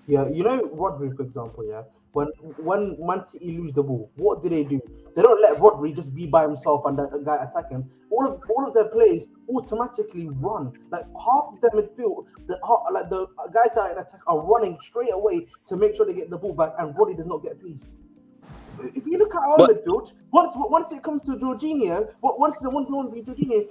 yeah, you know Rodri, for example, yeah. When Man City lose the ball, what do? They don't let Rodri just be by himself and a guy attack him. All of their players automatically run. Like half of their midfield, the guys that are in attack are running straight away to make sure they get the ball back, and Rodri does not get fleeced. If you look at our midfield, once it comes to Jorginho, once the 1-to-1 with Jorginho,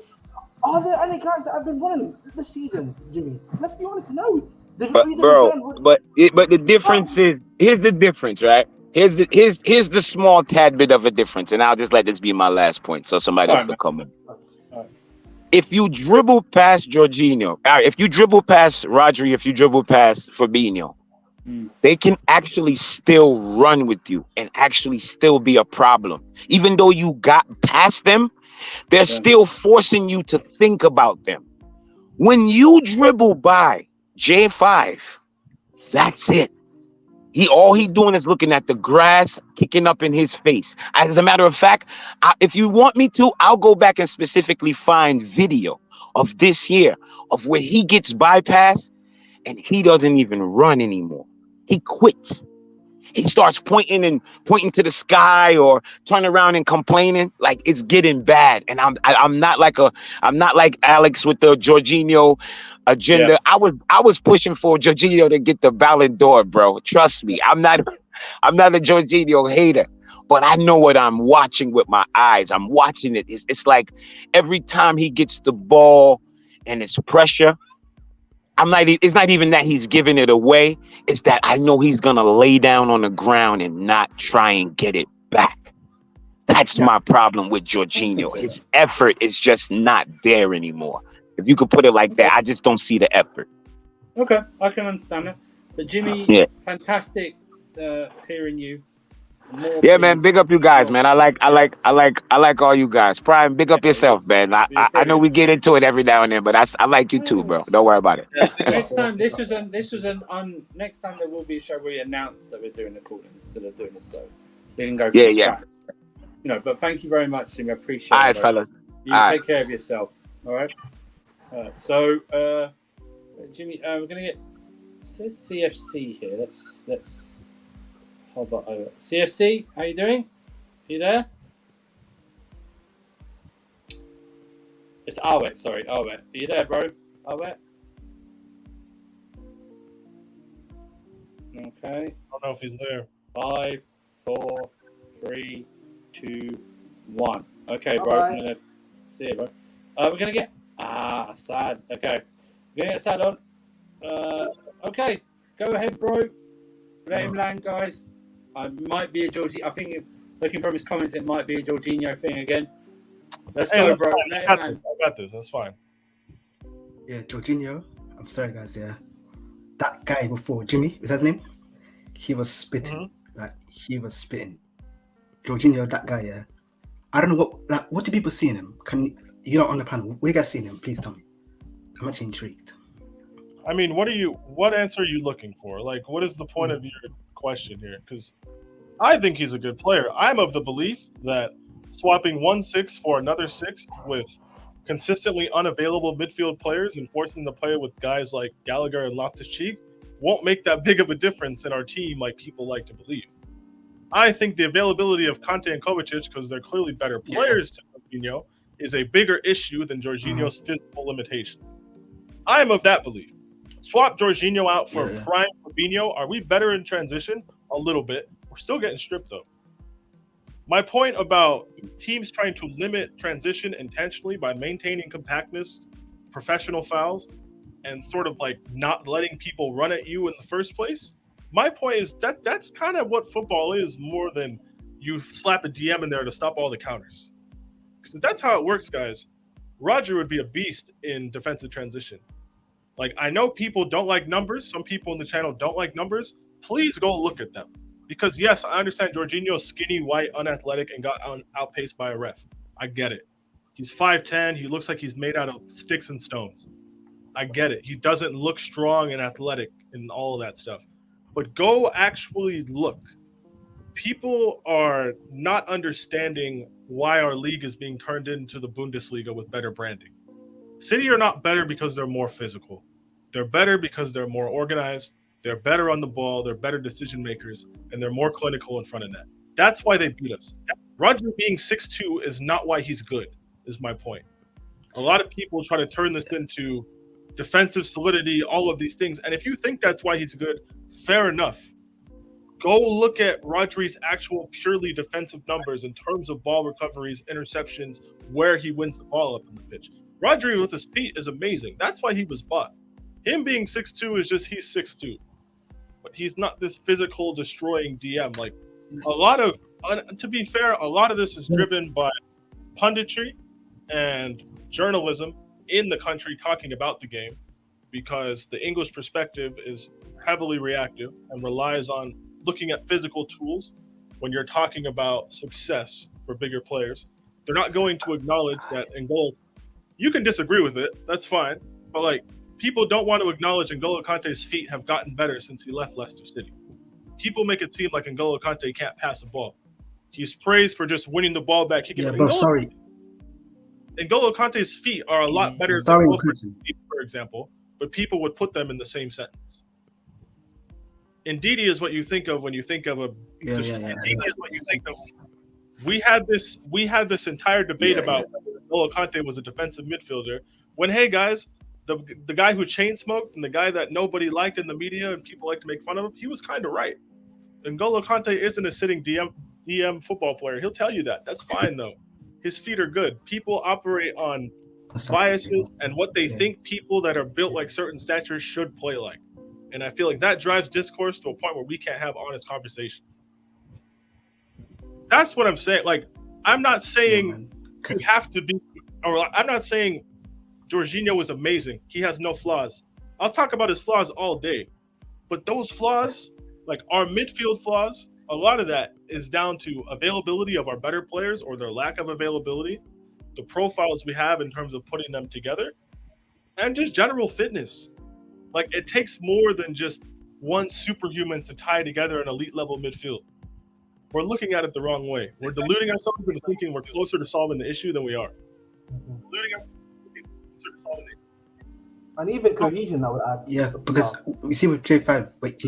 are there any guys that have been running this season, Jimmy? Let's be honest, no. But the difference is, here's the difference, right? Here's the small tad bit of a difference, and I'll just let this be my last point, so somebody else will come in. If you dribble past Jorginho, if you dribble past Rodri, if you dribble past Fabinho, they can actually still run with you and actually still be a problem. Even though you got past them, they're still forcing you to think about them. When you dribble by J5, that's it. All he's doing is looking at the grass, kicking up in his face. As a matter of fact, if you want me to, I'll go back and specifically find video of this year of where he gets bypassed and he doesn't even run anymore. He quits. He starts pointing to the sky or turning around and complaining like it's getting bad. And I'm not like Alex with the Jorginho agenda. Yeah. I was pushing for Jorginho to get the Ballon d'Or, bro. Trust me. I'm not a Jorginho hater, but I know what I'm watching with my eyes. I'm watching it. It's like every time he gets the ball and it's pressure, it's not even that he's giving it away. It's that I know he's going to lay down on the ground and not try and get it back. That's my problem with Jorginho. His effort is just not there anymore. If you could put it like that, I just don't see the effort. Okay, I can understand that. But Jimmy, fantastic hearing you. Yeah, man, big up you guys, man. I like all you guys. Prime, big up yourself, man. I know we get into it every now and then, but I like you too, bro. Don't worry about it. Next time, next time there will be a show where we announce that we're doing the call instead of doing this, so we can go. You know, but thank you very much, Jimmy. I appreciate it. All right, fellas. You take care of yourself. All right. So, Jimmy, we're gonna get CFC here. Let's. Hold on over. CFC, how you doing? You there? It's Auba, sorry, Auba. Are you there, bro? Auba? Okay. I don't know if he's there. 5, 4, 3, 2, 1. Okay, bro. I'm gonna see you, bro. We're gonna get Assad. Okay. We're gonna get Assad on. Okay. Go ahead, bro. Let him land, guys. Might be a Jorginho. I think, looking from his comments, it might be a Jorginho thing again. Let's go, bro. I got this. That's fine. Yeah, Jorginho. I'm sorry, guys. Yeah, that guy before Jimmy, is that his name? He was spitting. He was spitting. Jorginho, that guy. Yeah, I don't know what do people see in him? You're not on the panel. What do you guys see in him? Please tell me. I'm actually intrigued. I mean, what answer are you looking for? Like, what is the point of your question here? Because I think he's a good player. I'm of the belief that swapping 1-6 for another 6 with consistently unavailable midfield players and forcing them to play with guys like Gallagher and Loftus-Cheek won't make that big of a difference in our team like people like to believe. I think the availability of Kante and Kovacic, because they're clearly better players to Jorginho, is a bigger issue than Jorginho's physical limitations. I'm of that belief. Swap Jorginho out for prime Fabinho. Are we better in transition? A little bit. We're still getting stripped, though. My point about teams trying to limit transition intentionally by maintaining compactness, professional fouls, and sort of like not letting people run at you in the first place my point is that's kind of what football is, more than you slap a DM in there to stop all the counters. Because that's how it works, guys. Roger would be a beast in defensive transition. Like, I know people don't like numbers. Some people in the channel don't like numbers. Please go look at them. Because, yes, I understand Jorghino's skinny, white, unathletic, and got outpaced by a ref. I get it. He's 5'10". He looks like he's made out of sticks and stones. I get it. He doesn't look strong and athletic and all of that stuff. But go actually look. People are not understanding why our league is being turned into the Bundesliga with better branding. City are not better because they're more physical. They're better because they're more organized. They're better on the ball. They're better decision makers, and they're more clinical in front of net. That's why they beat us. Roger being 6'2" is not why he's good, is my point. A lot of people try to turn this into defensive solidity, all of these things. And if you think that's why he's good, fair enough. Go look at Rodri's actual purely defensive numbers in terms of ball recoveries, interceptions, where he wins the ball up in the pitch. Rodri with his feet is amazing. That's why he was bought. Him being 6'2" is just he's 6'2". But he's not this physical destroying DM. Like, a lot of, to be fair, a lot of this is driven by punditry and journalism in the country talking about the game, because the English perspective is heavily reactive and relies on looking at physical tools when you're talking about success for bigger players. They're not going to acknowledge that N'Golo, you can disagree with it, that's fine, but like, people don't want to acknowledge N'Golo Kante's feet have gotten better since he left Leicester City. People make it seem like N'Golo Kante can't pass a ball. He's praised for just winning the ball back, kicking. Yeah, but sorry. N'Golo Kante's feet are a lot better than Wilfred's feet, for example, but people would put them in the same sentence. Ndidi is what you think of when you think of a. Ndidi is what you think of. We had this entire debate about whether N'Golo Kante was a defensive midfielder. When, hey guys, the guy who chain smoked and the guy that nobody liked in the media and people like to make fun of him, he was kind of right. N'Golo Kante isn't a sitting DM football player. He'll tell you that. That's fine though. His feet are good. People operate on biases and what they think people that are built like certain statures should play like. And I feel like that drives discourse to a point where we can't have honest conversations. That's what I'm saying. Like, I'm not saying you have to be, or I'm not saying Jorghino is amazing. He has no flaws. I'll talk about his flaws all day. But those flaws, like our midfield flaws, a lot of that is down to availability of our better players or their lack of availability, the profiles we have in terms of putting them together, and just general fitness. Like, it takes more than just one superhuman to tie together an elite level midfield. We're looking at it the wrong way. We're deluding ourselves into thinking we're closer to solving the issue than we are. Deluding ourselves into thinking we're closer to solving the issue. And even cohesion, I would add. Yeah, because we see with J5. Wait,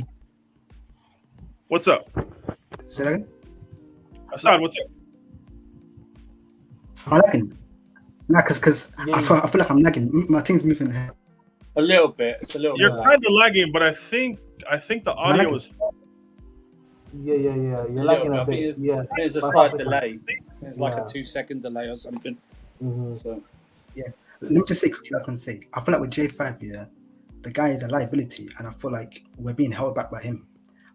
what's up? Say that again? Assad, what's up? I'm lagging. Nah, because I feel like I'm lagging. My team's moving ahead. A little bit. It's a little You're bit. kind of lagging, but I think the audio is. Yeah. You're lagging a bit. There's a slight delay. There's like a 2-second delay or something. Mm-hmm. So. Yeah. Let me just say quickly what I was going to say. I feel like with J5, the guy is a liability, and I feel like we're being held back by him.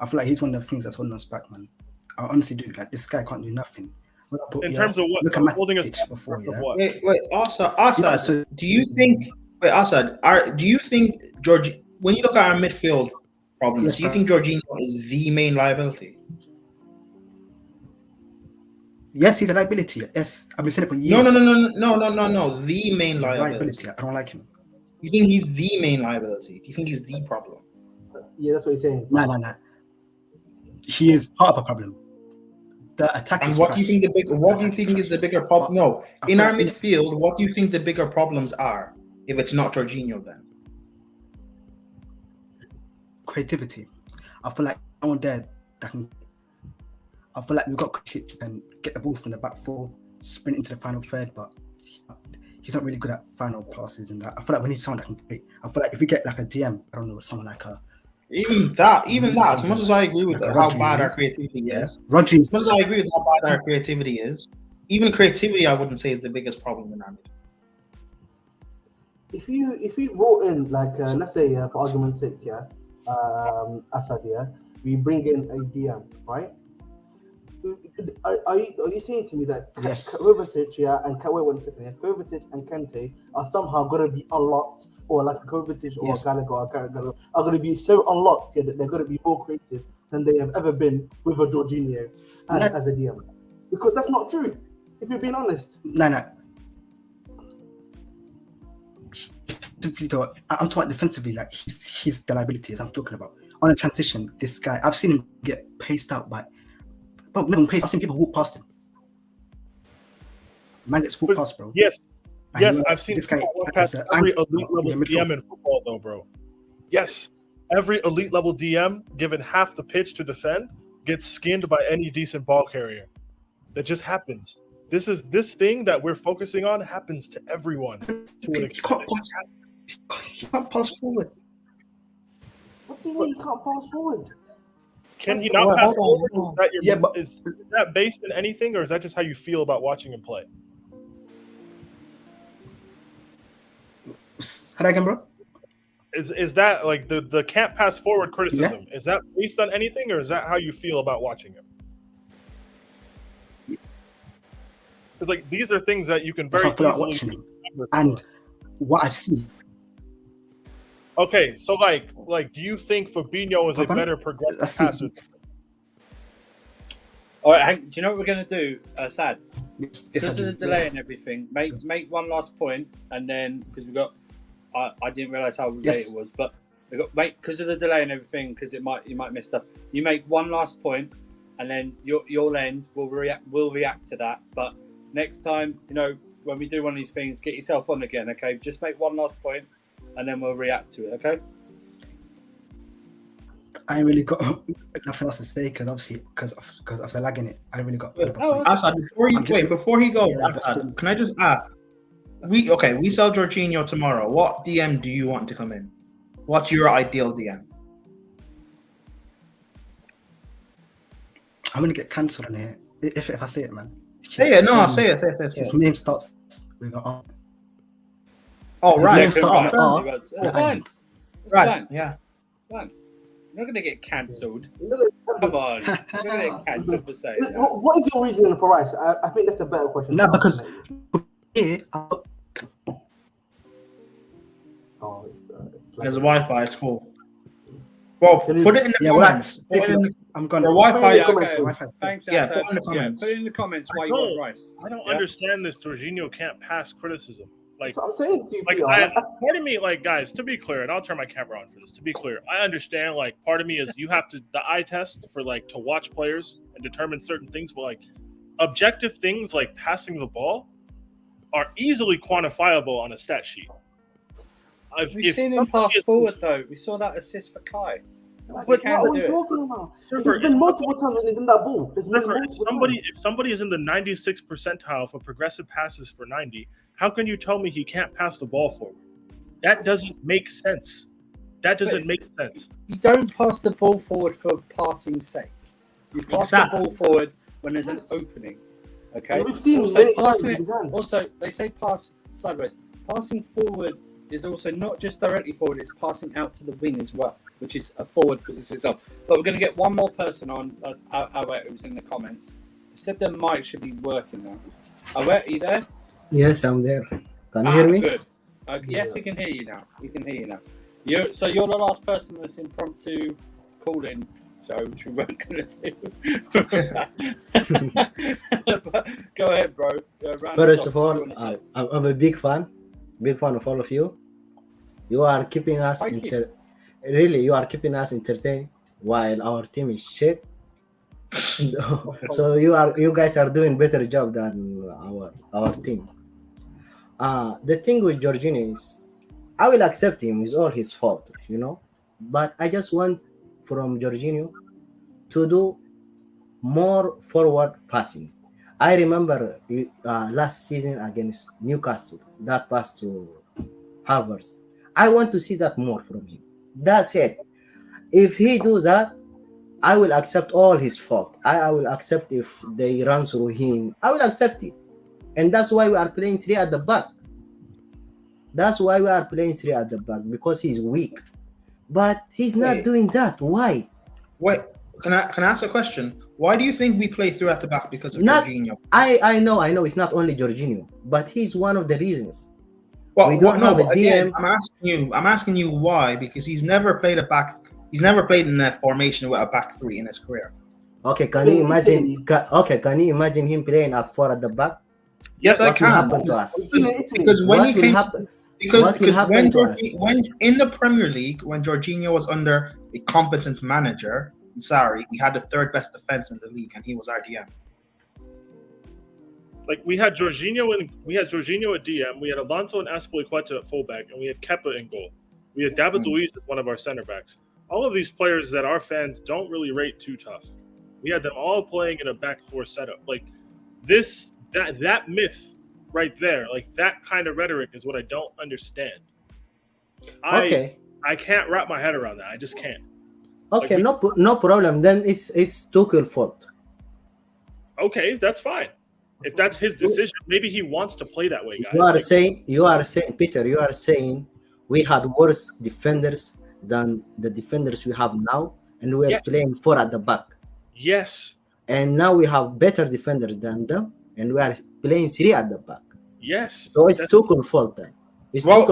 I feel like he's one of the things that's holding us back, man. I honestly do. Like, this guy can't do nothing. In terms of what? Look at holding us before, Wait, Assad, do you think? Wait, Assad, do you think when you look at our midfield problems, do you think Jorghino is the main liability? Yes, he's a liability. Yes, I've been saying it for years. No. The main liability. I don't like him. You think he's the main liability? Do you think he's the problem? Yeah, that's what he's saying. No. He is part of a problem. The attack. And what do you think is the bigger problem? No, in our midfield, what do you think the bigger problems are? If it's not Jorghino, then creativity. I feel like no one there that can. I feel like we've got cricket and get the ball from the back four, sprint into the final third, but he's not really good at final passes and that. I feel like we need someone that can create. I feel like if we get like a DM, I don't know, someone like a. Even that, as much as I agree with like how bad our creativity is, as much as I agree with how bad our creativity is, even creativity I wouldn't say is the biggest problem in our midfield. If you brought in like let's say for argument's sake, Assad, we bring in a DM, right? Are you saying to me that Yes. Kovacic, Kovacic and Kante are somehow going to be unlocked, or like Kovacic or Yes. Gallagher or Gallagher are going to be so unlocked, that they're going to be more creative than they have ever been with a Jorginho as a DM? Because that's not true, if you're being honest. No. I'm talking defensively, like he's the liabilities I'm talking about. On a transition, this guy, I've seen him get paced out by. Bro, never paced. I've seen people walk past him. Man gets walked past, bro. Yes, And I've seen this guy walk past every elite level DM in football, though, bro. Yes, every elite level DM given half the pitch to defend gets skinned by any decent ball carrier. That just happens. This thing that we're focusing on happens to everyone. He can't pass forward. What do you mean you can't pass forward? Can he not pass forward? Is but that based in anything, or is that just how you feel about watching him play? How again, bro? Is that like the can't pass forward criticism? Yeah. Is that based on anything, or is that how you feel about watching him? Because like these are things that you can very easily do. And what I see. Okay, so like, do you think Fabinho is a better progressive passer? All right, do you know what we're going to do, Sad? Because of the delay and everything, make one last point, and then because we got, I didn't realize how late it was, but we got because of the delay and everything, because you might miss stuff. You make one last point, and then your end will react to that. But next time, when we do one of these things, get yourself on again, okay? Just make one last point, and then we'll react to it, okay? I ain't really got nothing else to say because of the lag in it. I really got. Assad, before he goes, Assad, can I just ask? We sell Jorginho tomorrow. What DM do you want to come in? What's your ideal DM? I'm gonna get cancelled on here if I say it, man. Say it. His name starts with an R. Oh, right. It's fine. Right. Yeah. Fine. You're not going to get cancelled. Come on. You're not going to get cancelled for saying that. What is your reasoning for Rice? I think that's a better question. No, because here. There's a Wi-Fi. It's cool. Well, put it in the comments. I'm gonna. Wi-Fi. Thanks. Yeah, put it in the comments. Put it in the comments why you want Rice. I don't understand this Jorginho can't pass criticism. Like, so I'm saying to you, part of me, like, guys, to be clear, and I'll turn my camera on for this. To be clear, I understand. Like, part of me is you have to the eye test for like to watch players and determine certain things, but like objective things like passing the ball are easily quantifiable on a stat sheet. We've seen him pass forward though. We saw that assist for Kai. What are you talking about? There's been multiple times when he's in that ball. If somebody is in the 96th percentile for progressive passes for 90, how can you tell me he can't pass the ball forward? That doesn't make sense. You don't pass the ball forward for passing's sake. You pass the ball forward when there's an opening. Okay. We've seen also, they say pass sideways. Passing forward is also not just directly forward; it's passing out to the wing as well, which is a forward position itself. But we're going to get one more person on. That's Albert, who's in the comments. He said the mic should be working now. Albert, are you there? Yes, I'm there. Can you hear me? Good. Yes, he can hear you now. You're the last person that's impromptu called in, so which we weren't going to do. But go ahead, bro. First of all, I'm a big fan of all of you. You are keeping us you are keeping us entertained while our team is shit. So you guys are doing better job than our team. The thing with Jorginho is, I will accept him. It's all his fault, But I just want from Jorginho to do more forward passing. I remember last season against Newcastle, that pass to Havertz. I want to see that more from him. That's it. If he does that, I will accept all his fault. I will accept if they run through him. I will accept it. And that's why we are playing 3 at the back. Because he's weak. But he's not doing that. Why? Wait. can I ask a question? Why do you think we play through at the back because of Not, Jorginho? I know it's not only Jorginho, but he's one of the reasons. Well, We don't have a again, DM. I'm asking you why, because he's never played in a formation with a back three in his career. Okay, can you imagine? Can you imagine him playing at 4 at the back? Yes, I can. Happen to us? Because when he came, because when to when in the Premier League, when Jorginho was under a competent manager, sorry, we had the third best defense in the league, and he was our DM. Like we had Jorginho at DM, we had Alonso and Azpilicueta at fullback, and we had Kepa in goal. We had David Luiz as one of our center backs. All of these players that our fans don't really rate too tough. We had them all playing in a back four setup. Like that myth right there, like that kind of rhetoric is what I don't understand. I can't wrap my head around that. I just can't. Okay, no problem. Then it's Tuchel's fault. Okay, that's fine. If that's his decision, maybe he wants to play that way, guys. You are saying, Peter, you are saying we had worse defenders than the defenders we have now, and we are playing 4 at the back. Yes. And now we have better defenders than them, and we are playing 3 at the back. Yes. So it's Tuchel's fault then. Hold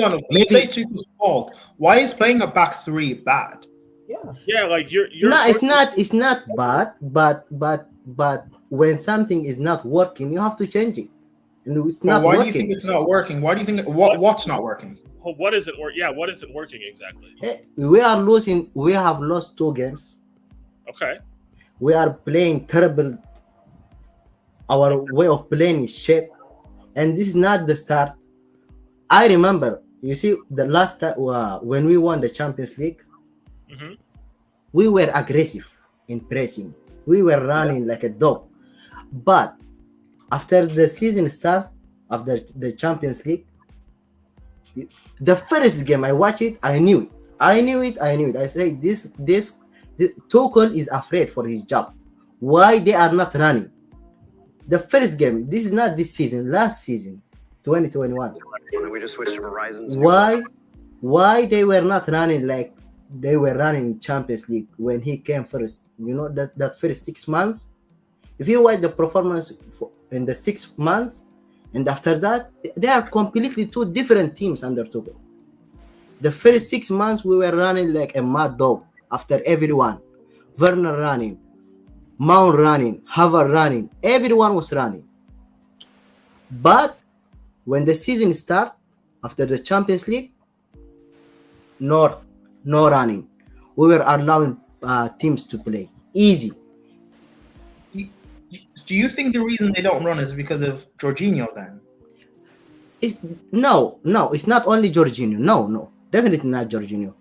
on. Say Tuchel's fault. Why is playing a back 3 bad? Yeah, like you're no, it's not bad, but when something is not working, you have to change it. And it's not why working. Do you think it's not working? Why do you think what's not working? What isn't working? Yeah, what isn't working exactly? We are losing. We have lost 2 games. Okay. We are playing terrible. Our way of playing is shit, and this is not the start. I remember, you see, the last time when we won the Champions League, we were aggressive in pressing. We were running like a dog. But after the season start, after the Champions League, the first game I watched it, I knew it. I say this Tuchel is afraid for his job. Why they are not running? The first game, this is not this season, last season, 2021. We just switched to Horizons. Why they were not running like they were running in Champions League when he came first? You know, that first 6 months. If you watch the performance in the 6 months, and after that, they are completely 2 different teams under Tuchel. The first 6 months, we were running like a mad dog after everyone. Werner running, Mount running, Havertz running, everyone was running. But when the season starts, after the Champions League, no running. We were allowing teams to play easy. Do you think the reason they don't run is because of Jorginho then? No, it's not only Jorginho. No, definitely not Jorginho.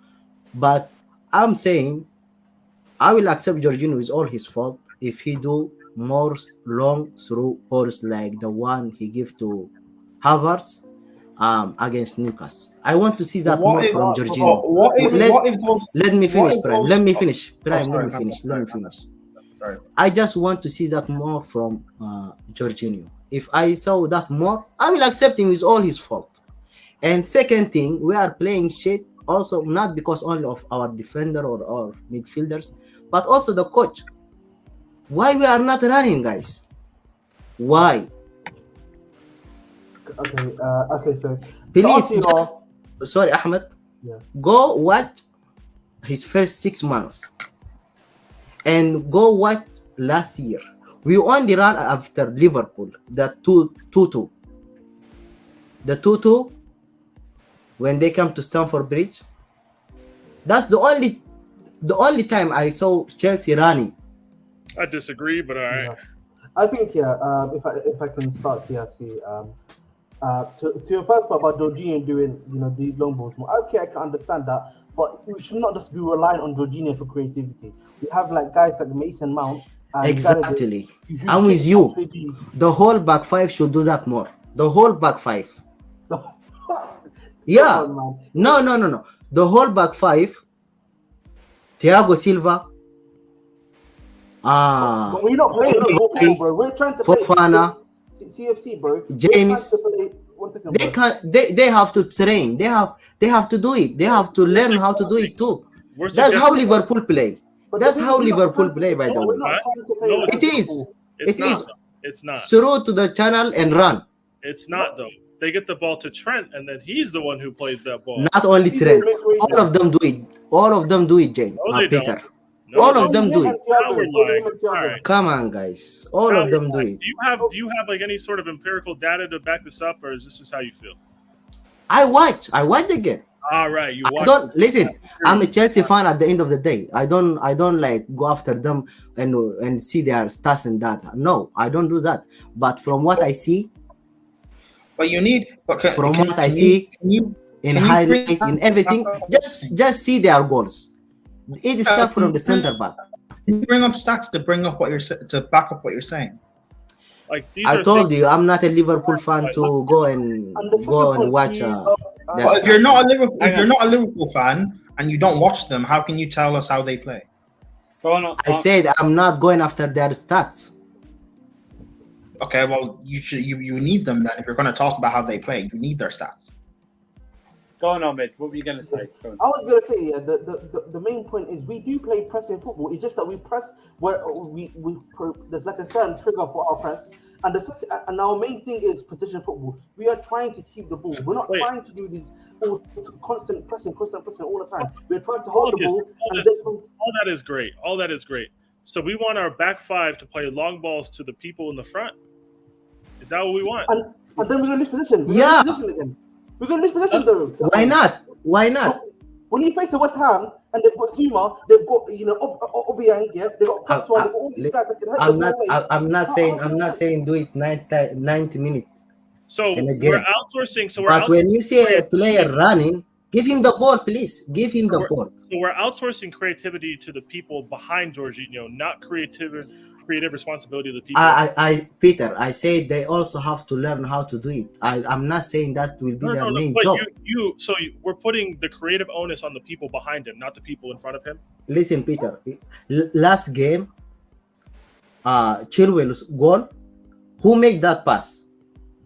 But I'm saying I will accept Jorginho is all his fault if he do more long through balls like the one he gave to Havertz against Newcastle. I want to see that more from Jorginho. Let me finish. Sorry. I just want to see that more from Jorginho. If I saw that more, I will accept him with all his fault. And second thing, we are playing shit also not because only of our defender or our midfielders, but also the coach. Why we are not running, guys? Why? Okay. So please, sorry, Ahmad. Go watch his first 6 months. And go watch last year. We only ran after Liverpool, the 2-2. The 2-2, when they come to Stamford Bridge, that's the only time I saw Chelsea running. I disagree, but all right. I think if I can start CFC, to your first part about Jorginho doing the long balls more. Okay, I can understand that, but we should not just be relying on Jorginho for creativity. We have like guys like Mase and Mount. Exactly. I'm with you. The whole back 5 should do that more. The whole back 5. Yeah. No. The whole back 5. Thiago Silva. But we're not playing football, bro. We're trying to play CFC, bro. James. They have to train. They have to do it. They have to learn how to do it too. That's how Liverpool play. That's how Liverpool play, by the No, way. it's not. trying to play No, like It is. football. It's It not. is. Though. It's not. Through to the channel and run. It's not though. They get the ball to Trent, and then he's the one who plays that ball. Not only People Trent. make great- All of them do it. All of them do it, James. No, they Peter. don't. No, All they of them do Bellingham it. and Thiago, Now we're Bellingham lying. and Thiago. All right. Come on, guys. All Now of them do we're it. lying. Do you have like any sort of empirical data to back this up, or is this just how you feel? I watch the game. All right, you I watch. don't listen. I'm a Chelsea fan at the end of the day. I don't like go after them and see their stats and data. No, I don't do that. But from what I see, But you need. But from what I see in highlight, in everything, just see their goals. It is stuff from the center back. Can you bring up stats to bring up what you're to back up what you're saying? Like these I are told things- you, I'm not a Liverpool fan to go and watch. Well, if you're not a Liverpool fan and you don't watch them, how can you tell us how they play? I said I'm not going after their stats. Okay, well you need them then if you're going to talk about how they play. You need their stats. Go on, Ahmed. What were you going to say? Go on. I was gonna say, yeah, the main point is we do play pressing football. It's just that we press where there's like a certain trigger for our press, and our main thing is position football. We are trying to keep the ball. We're not trying to do this constant pressing all the time. We're trying to hold the ball. All that is great. All that is great. So we want our back five to play long balls to the people in the front. Is that what we want? And then we're gonna lose position. Yeah. We're gonna lose position though. Why not? Why not? When you face the West Ham and they've got Zuma, they've got Aubameyang, yeah, they've got Cresswell, they've got all these guys that can help. I'm not saying do it 90 minutes. So in a game. we're outsourcing. But when you see a player running, give him the ball, please. Give him the ball. So we're outsourcing creativity to the people behind Jorginho, not creative responsibility to the people. Peter, I say they also have to learn how to do it. I'm not saying that will be their main but job. We're putting the creative onus on the people behind him, not the people in front of him. Listen, Peter. Last game, Chilwell's goal. Who made that pass?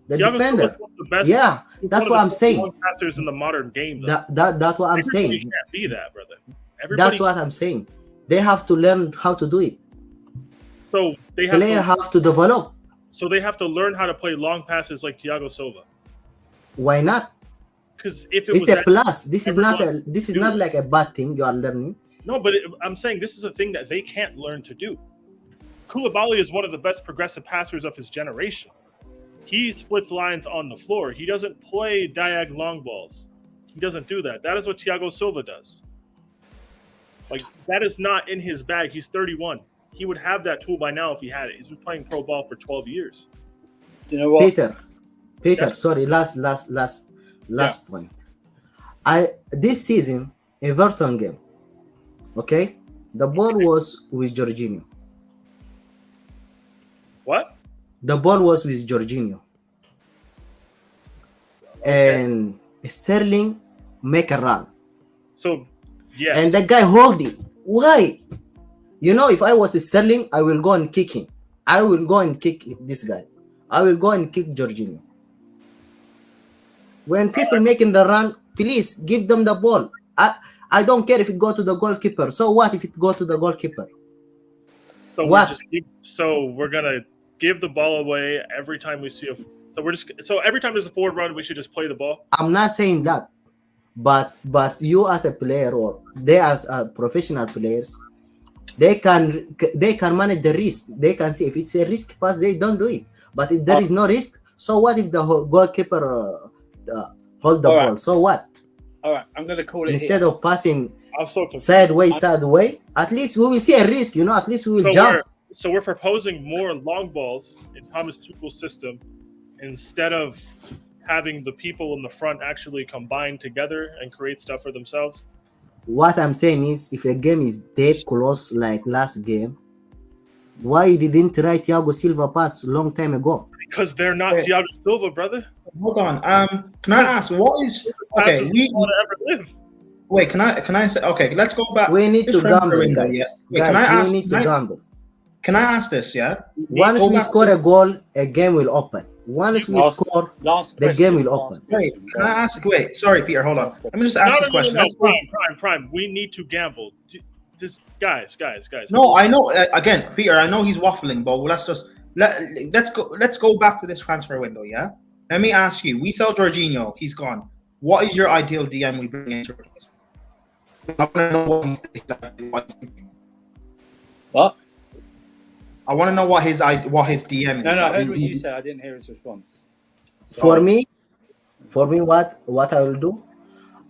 The defender. Yeah, that's what I'm saying. Passers in the modern game. That's what I'm saying. Can't be that, brother. That's what I'm saying. They have to learn how to do it. So they have to develop. So they have to learn how to play long passes like Thiago Silva. Why not? Because if it's a plus. This is not like a bad thing you are learning. No, but I'm saying this is a thing that they can't learn to do. Koulibaly is one of the best progressive passers of his generation. He splits lines on the floor. He doesn't play diag long balls. He doesn't do that. That is what Thiago Silva does. Like, that is not in his bag. He's 31. He would have that tool by now if he had it. He's been playing pro ball for 12 years. You know what? Peter, sorry, last point. This season, Everton game, okay? The ball was with Jorginho. What? The ball was with Jorginho. And Sterling make a run. So, yes. And the guy hold it. Why? You know, if I was Sterling, I will go and kick him. I will go and kick this guy. I will go and kick Jorginho. When people making the run, please give them the ball. I don't care if it go to the goalkeeper. So what if it go to the goalkeeper? So what? We're gonna give the ball away every time we see so every time there's a forward run, we should just play the ball. I'm not saying that, but you as a player or they as professional players, they can manage the risk. They can see if it's a risk pass, they don't do it. But if there is no risk, so what if the goalkeeper hold the ball? Right. So what? All right, I'm gonna call it instead of passing sideways, at least we will see a risk. You know, at least we will jump. So we're proposing more long balls in Thomas Tuchel's system instead of having the people in the front actually combine together and create stuff for themselves. What I'm saying is, if a game is dead close like last game, why didn't try Thiago Silva pass a long time ago? Because they're not Thiago Silva, brother. Hold on. Can I ask what is okay? Wait, can I say okay? Let's go back. We need to gamble, guys. Yeah. Wait, can I ask? We need to gamble. Can I ask this? Yeah. Once we score a goal, a game will open. Once we score, the game will open. Wait, can I ask? Wait, sorry, Peter. Hold on. Let me just ask this question. Prime. We need to gamble. guys. No, I know. Again, Peter, I know he's waffling, but let's go back to this transfer window. Yeah. Let me ask you. We sell Jorginho. He's gone. What is your ideal DM we bring into replacement? I want to know what he's thinking. What? I want to know what his DM is. No, I heard what you said. I didn't hear his response. For me, what I will do,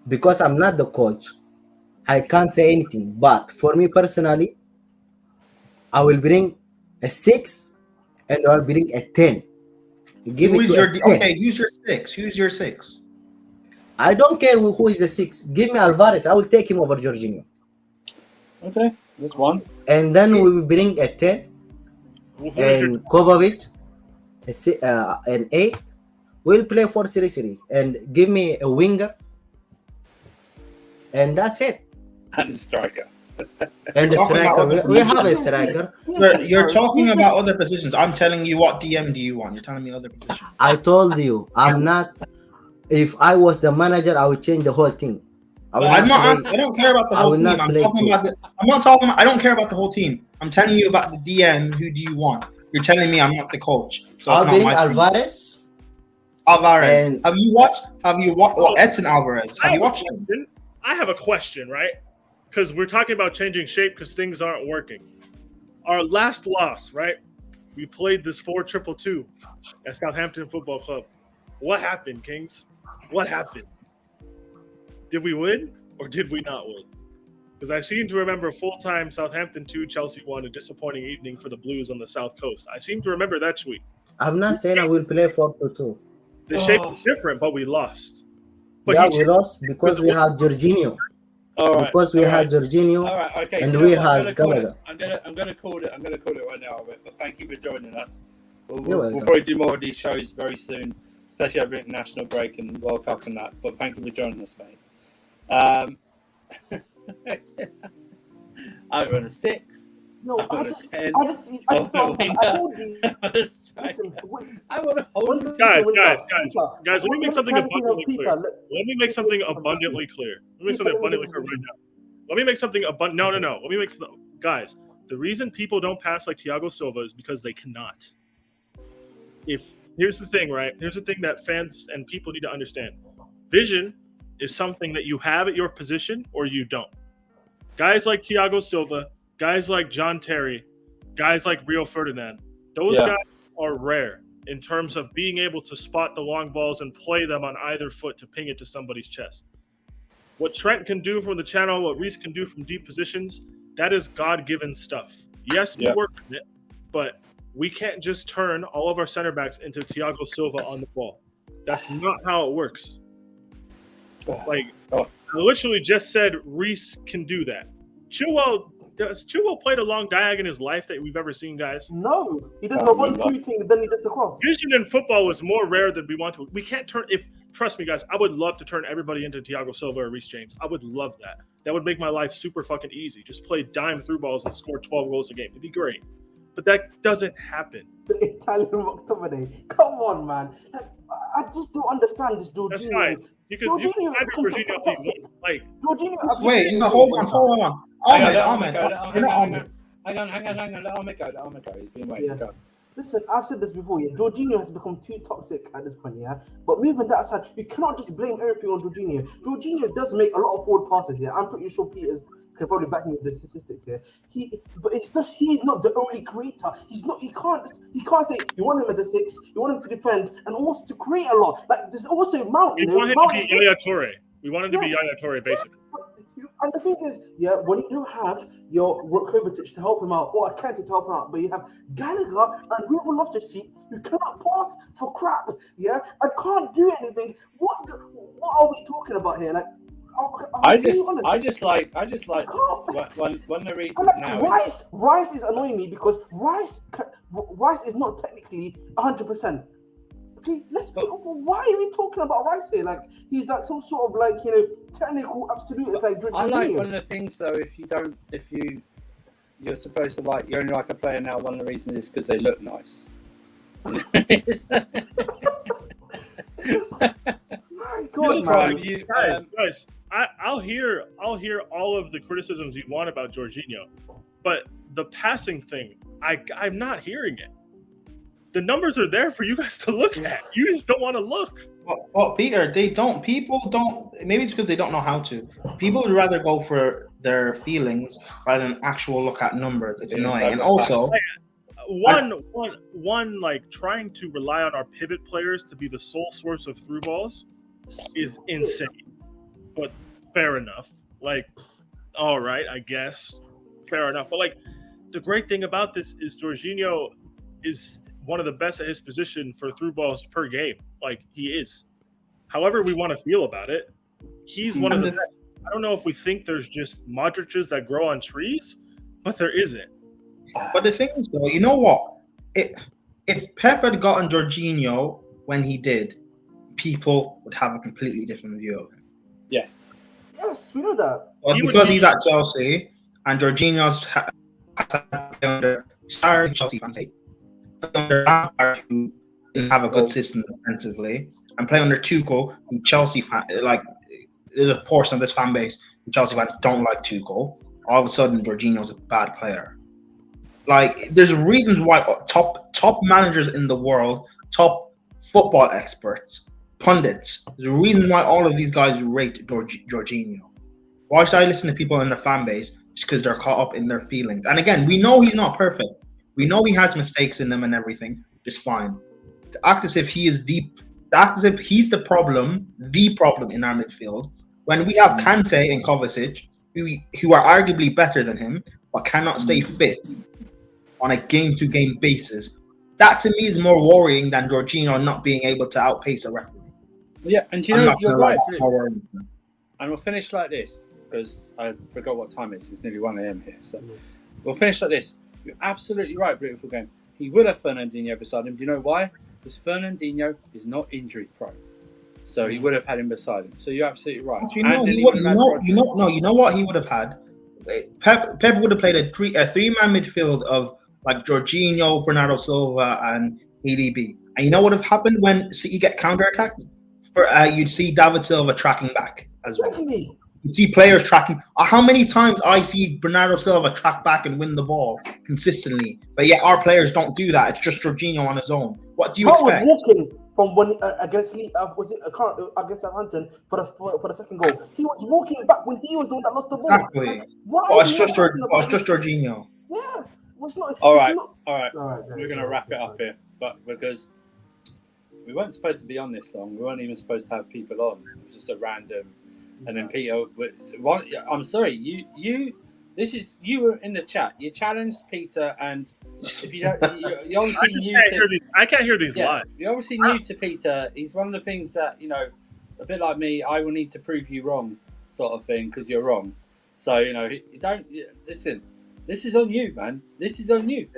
because I'm not the coach, I can't say anything. But for me personally, I will bring a 6 and I'll bring a 10. Who's your 6? Who's your 6? I don't care who is the 6. Give me Alvarez. I will take him over Jorginho. Okay, that's one. And then we will bring a 10 and Kovacic, an 8. We'll play 4-3-3 and give me a winger. And that's it. And a striker. And the striker. We have a striker. You're talking about other positions. I'm telling you what DM do you want. You're telling me other positions. I told you, I'm not. If I was the manager, I would change the whole thing. I don't care about the whole team. I don't care about the whole team. I'm telling you about the DM. Who do you want? You're telling me I'm not the coach. So I'll bring Alvarez. And have you watched? Edson Alvarez. Have you watched him? I have a question, right? Because we're talking about changing shape because things aren't working. Our last loss, right? We played this 4-2-2 at Southampton Football Club. What happened, Kings? What happened? Did we win or did we not win? Because I seem to remember full-time Southampton 2, Chelsea 1, a disappointing evening for the Blues on the South Coast. I seem to remember that tweet. I'm not saying I will play 4-2-2. The shape is different, but we lost. But yeah, we lost because we had Jorginho. All right. Because we had Jorginho. All right. Okay. And we had Gallagher. I'm gonna call it right now. But thank you for joining us. We'll probably do more of these shows very soon, especially over international break and World Cup and that. But thank you for joining us, mate. I run a 6. No, I just 10. I told you. Listen, I want to hold guys, let me make something abundantly clear. Let me make something abundantly clear. Let me make something abundantly clear right now. Let me make something No. Let me make guys. The reason people don't pass like Thiago Silva is because they cannot. Here's the thing, right? Here's the thing that fans and people need to understand. Vision is something that you have at your position or you don't. Guys like Thiago Silva, guys like John Terry, guys like Rio Ferdinand, those guys are rare in terms of being able to spot the long balls and play them on either foot to ping it to somebody's chest. What Trent can do from the channel, what Reece can do from deep positions, that is God-given stuff. Yes, we work on it, but we can't just turn all of our center backs into Thiago Silva on the ball. That's not how it works. I literally just said Reece can do that. Has Chilwell played a long diag in his life that we've ever seen, guys? No, he does the 1-2 thing, then he does the cross. Vision in football is more rare than we want to. We can't turn. Trust me, guys, I would love to turn everybody into Thiago Silva or Reece James. I would love that. That would make my life super fucking easy. Just play dime through balls and score 12 goals a game. It'd be great. But that doesn't happen. The Italian McTominay. Come on, man. I just don't understand this Jorginho. That's fine. You could Wait, no, hold on. Ahmad. Hang on. Let Ahmad go. He's been waiting. Go. Listen, I've said this before. Yeah, Jorginho has become too toxic at this point. Yeah, but moving that aside, you cannot just blame everything on Jorginho. Jorginho does make a lot of forward passes. Yeah, I'm pretty sure Peters can probably back me with the statistics here. But it's just he's not the only creator. He's not. He can't say you want him as a 6, you want him to defend and also to create a lot. Like there's also Mount. We want him to be Yaya Toure. We want him to be Yaya Toure, basically. And the thing is, when you don't have your Kovacic to help him out or a Kante to help him out, but you have Gallagher and Ruben Loftus-Cheek who cannot pass for crap, and can't do anything. What are we talking about here? Like, I just like one of the reasons now. Rice is annoying me because Rice is not technically 100%. Why are we talking about Rice here? Like he's like some sort of technical absolute. It's like I like one of the things though. You're supposed to you only like a player now. One of the reasons is because they look nice. My God, man. Guys, I'll hear all of the criticisms you want about Jorginho, but the passing thing, I'm not hearing it. The numbers are there for you guys to look at. You just don't want to look. Well, Peter, people don't, maybe it's because they don't know how to. People would rather go for their feelings rather than actual look at numbers. It's annoying. And also, one like trying to rely on our pivot players to be the sole source of through balls is insane. But fair enough. Like, all right, I guess. Fair enough. But like, the great thing about this is Jorginho is one of the best at his position for through balls per game. Like, he is. However we want to feel about it, he's one of the best. I don't know if we think there's just Modric's that grow on trees, but there isn't. But the thing is, though, you know what? If Pep had gotten Jorginho when he did, people would have a completely different view of him. Yes. Yes, we know that. Well, because he's at Chelsea and Jorginho's under Chelsea fans under Lampard, who didn't have a good system defensively, and play under Tuchel, who Chelsea fan like. There's a portion of this fan base who Chelsea fans don't like Tuchel. All of a sudden, Jorginho's a bad player. Like, there's reasons why top managers in the world, top football experts, pundits. There's a reason why all of these guys rate Jorginho. Why should I listen to people in the fan base just because they're caught up in their feelings? And again, we know he's not perfect. We know he has mistakes in them and everything. Just fine. To act as if he's the problem in our midfield, when we have Kante and Kovacic, who are arguably better than him, but cannot stay fit on a game-to-game basis. That to me is more worrying than Jorginho not being able to outpace a referee. Yeah, and you know, you're right. And we'll finish like this, because I forgot what time it is. It's nearly 1 a.m. here. So we'll finish like this. You're absolutely right, beautiful game. He would have Fernandinho beside him. Do you know why? Because Fernandinho is not injury prone. So he would have had him beside him. So you're absolutely right. You know what he would have had? Pep would have played a three-man midfield of like Jorginho, Bernardo Silva, and ADB. And you know what would have happened when City get counter-attacked? You'd see David Silva tracking back as well. You'd see players tracking. How many times I see Bernardo Silva track back and win the ball consistently, but yet our players don't do that. It's just Jorginho on his own. What do you expect? From when against against Southampton for the second goal, he was walking back when he was the one that lost the ball. Exactly. Like, it's just Jorginho. Yeah. All right. We're gonna wrap it up here, but because we weren't supposed to be on this long, we weren't even supposed to have people on. It was just a random. And then Peter, I'm sorry, you were in the chat. You challenged Peter, and if you don't, you're obviously new to. I can't hear these live. You're obviously new to Peter. He's one of the things that, a bit like me, I will need to prove you wrong, sort of thing, because you're wrong. So you don't listen. This is on you, man. This is on you.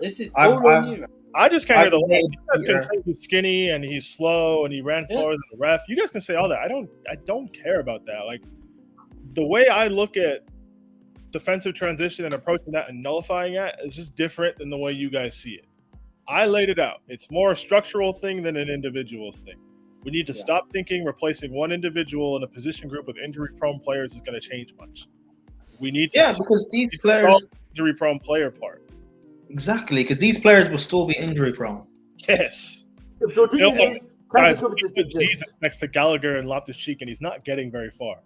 This is all on you, man. I just can't hear the words. You guys can say he's skinny and he's slow and he ran slower than the ref. You guys can say all that. I don't care about that. Like, the way I look at defensive transition and approaching that and nullifying that is just different than the way you guys see it. I laid it out. It's more a structural thing than an individual's thing. We need to stop thinking replacing one individual in a position group with injury-prone players is going to change much. We need to because these players injury-prone player part. Exactly, because these players will still be injury-prone. Yes. Guys, Jesus next to Gallagher and Loftus-Cheek, and he's not getting very far.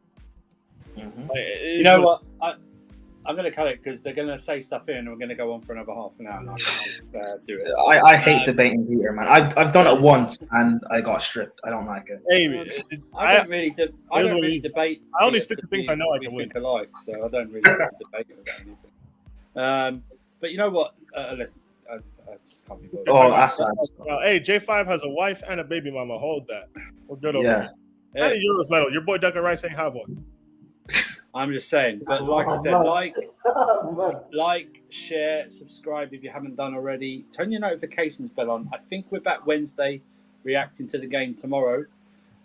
Mm-hmm. You know what? I'm going to cut it because they're going to say stuff here, and we're going to go on for another half an hour. And I'll do it. I hate debating Peter, man. I've done it once, and I got stripped. I don't like it. Hey, I don't really debate. I only stick to things I know I can win. Alike, so I don't really have to debate about anything. But you know what? I just can't be bothered. Oh, that's sad. Hey, J5 has a wife and a baby mama. Hold that. We're good over there. And a Euros medal. Your boy Duncan Rice ain't have one. I'm just saying. But like I said, like, share, subscribe if you haven't done already. Turn your notifications bell on. I think we're back Wednesday, reacting to the game tomorrow.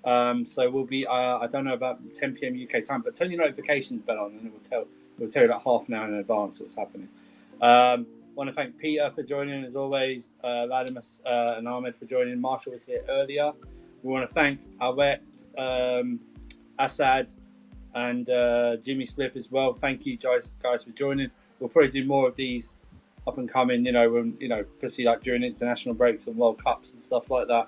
So we'll be. I don't know about 10 p.m. UK time, but turn your notifications bell on, and we'll tell you about half an hour in advance what's happening. Want to thank Peter for joining as always, Ladimus and Ahmad for joining. Marshall was here earlier. We want to thank Albert, Assad, and Jimmy Spliff as well. Thank you guys for joining. We'll probably do more of these up and coming, when, especially like during international breaks and World Cups and stuff like that.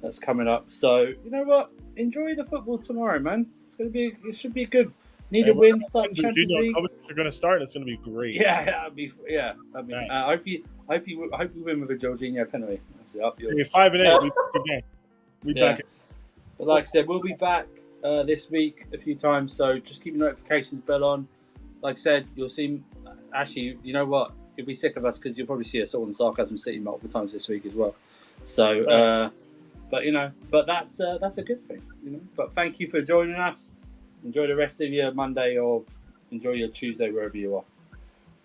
That's coming up. So, you know what? Enjoy the football tomorrow, man. It should be good. Need a win, start the Champions League. You're going to start. It's going to be great. I hope you win with a Jorghino penalty. That's up yours. 5-8. We back. But like I said, we'll be back this week a few times. So just keep your notifications bell on. Like I said, you'll see. Actually, you know what? You'll be sick of us because you'll probably see us all in Sarcasm City multiple times this week as well. So, but that's a good thing. But thank you for joining us. Enjoy the rest of your Monday or enjoy your Tuesday wherever you are.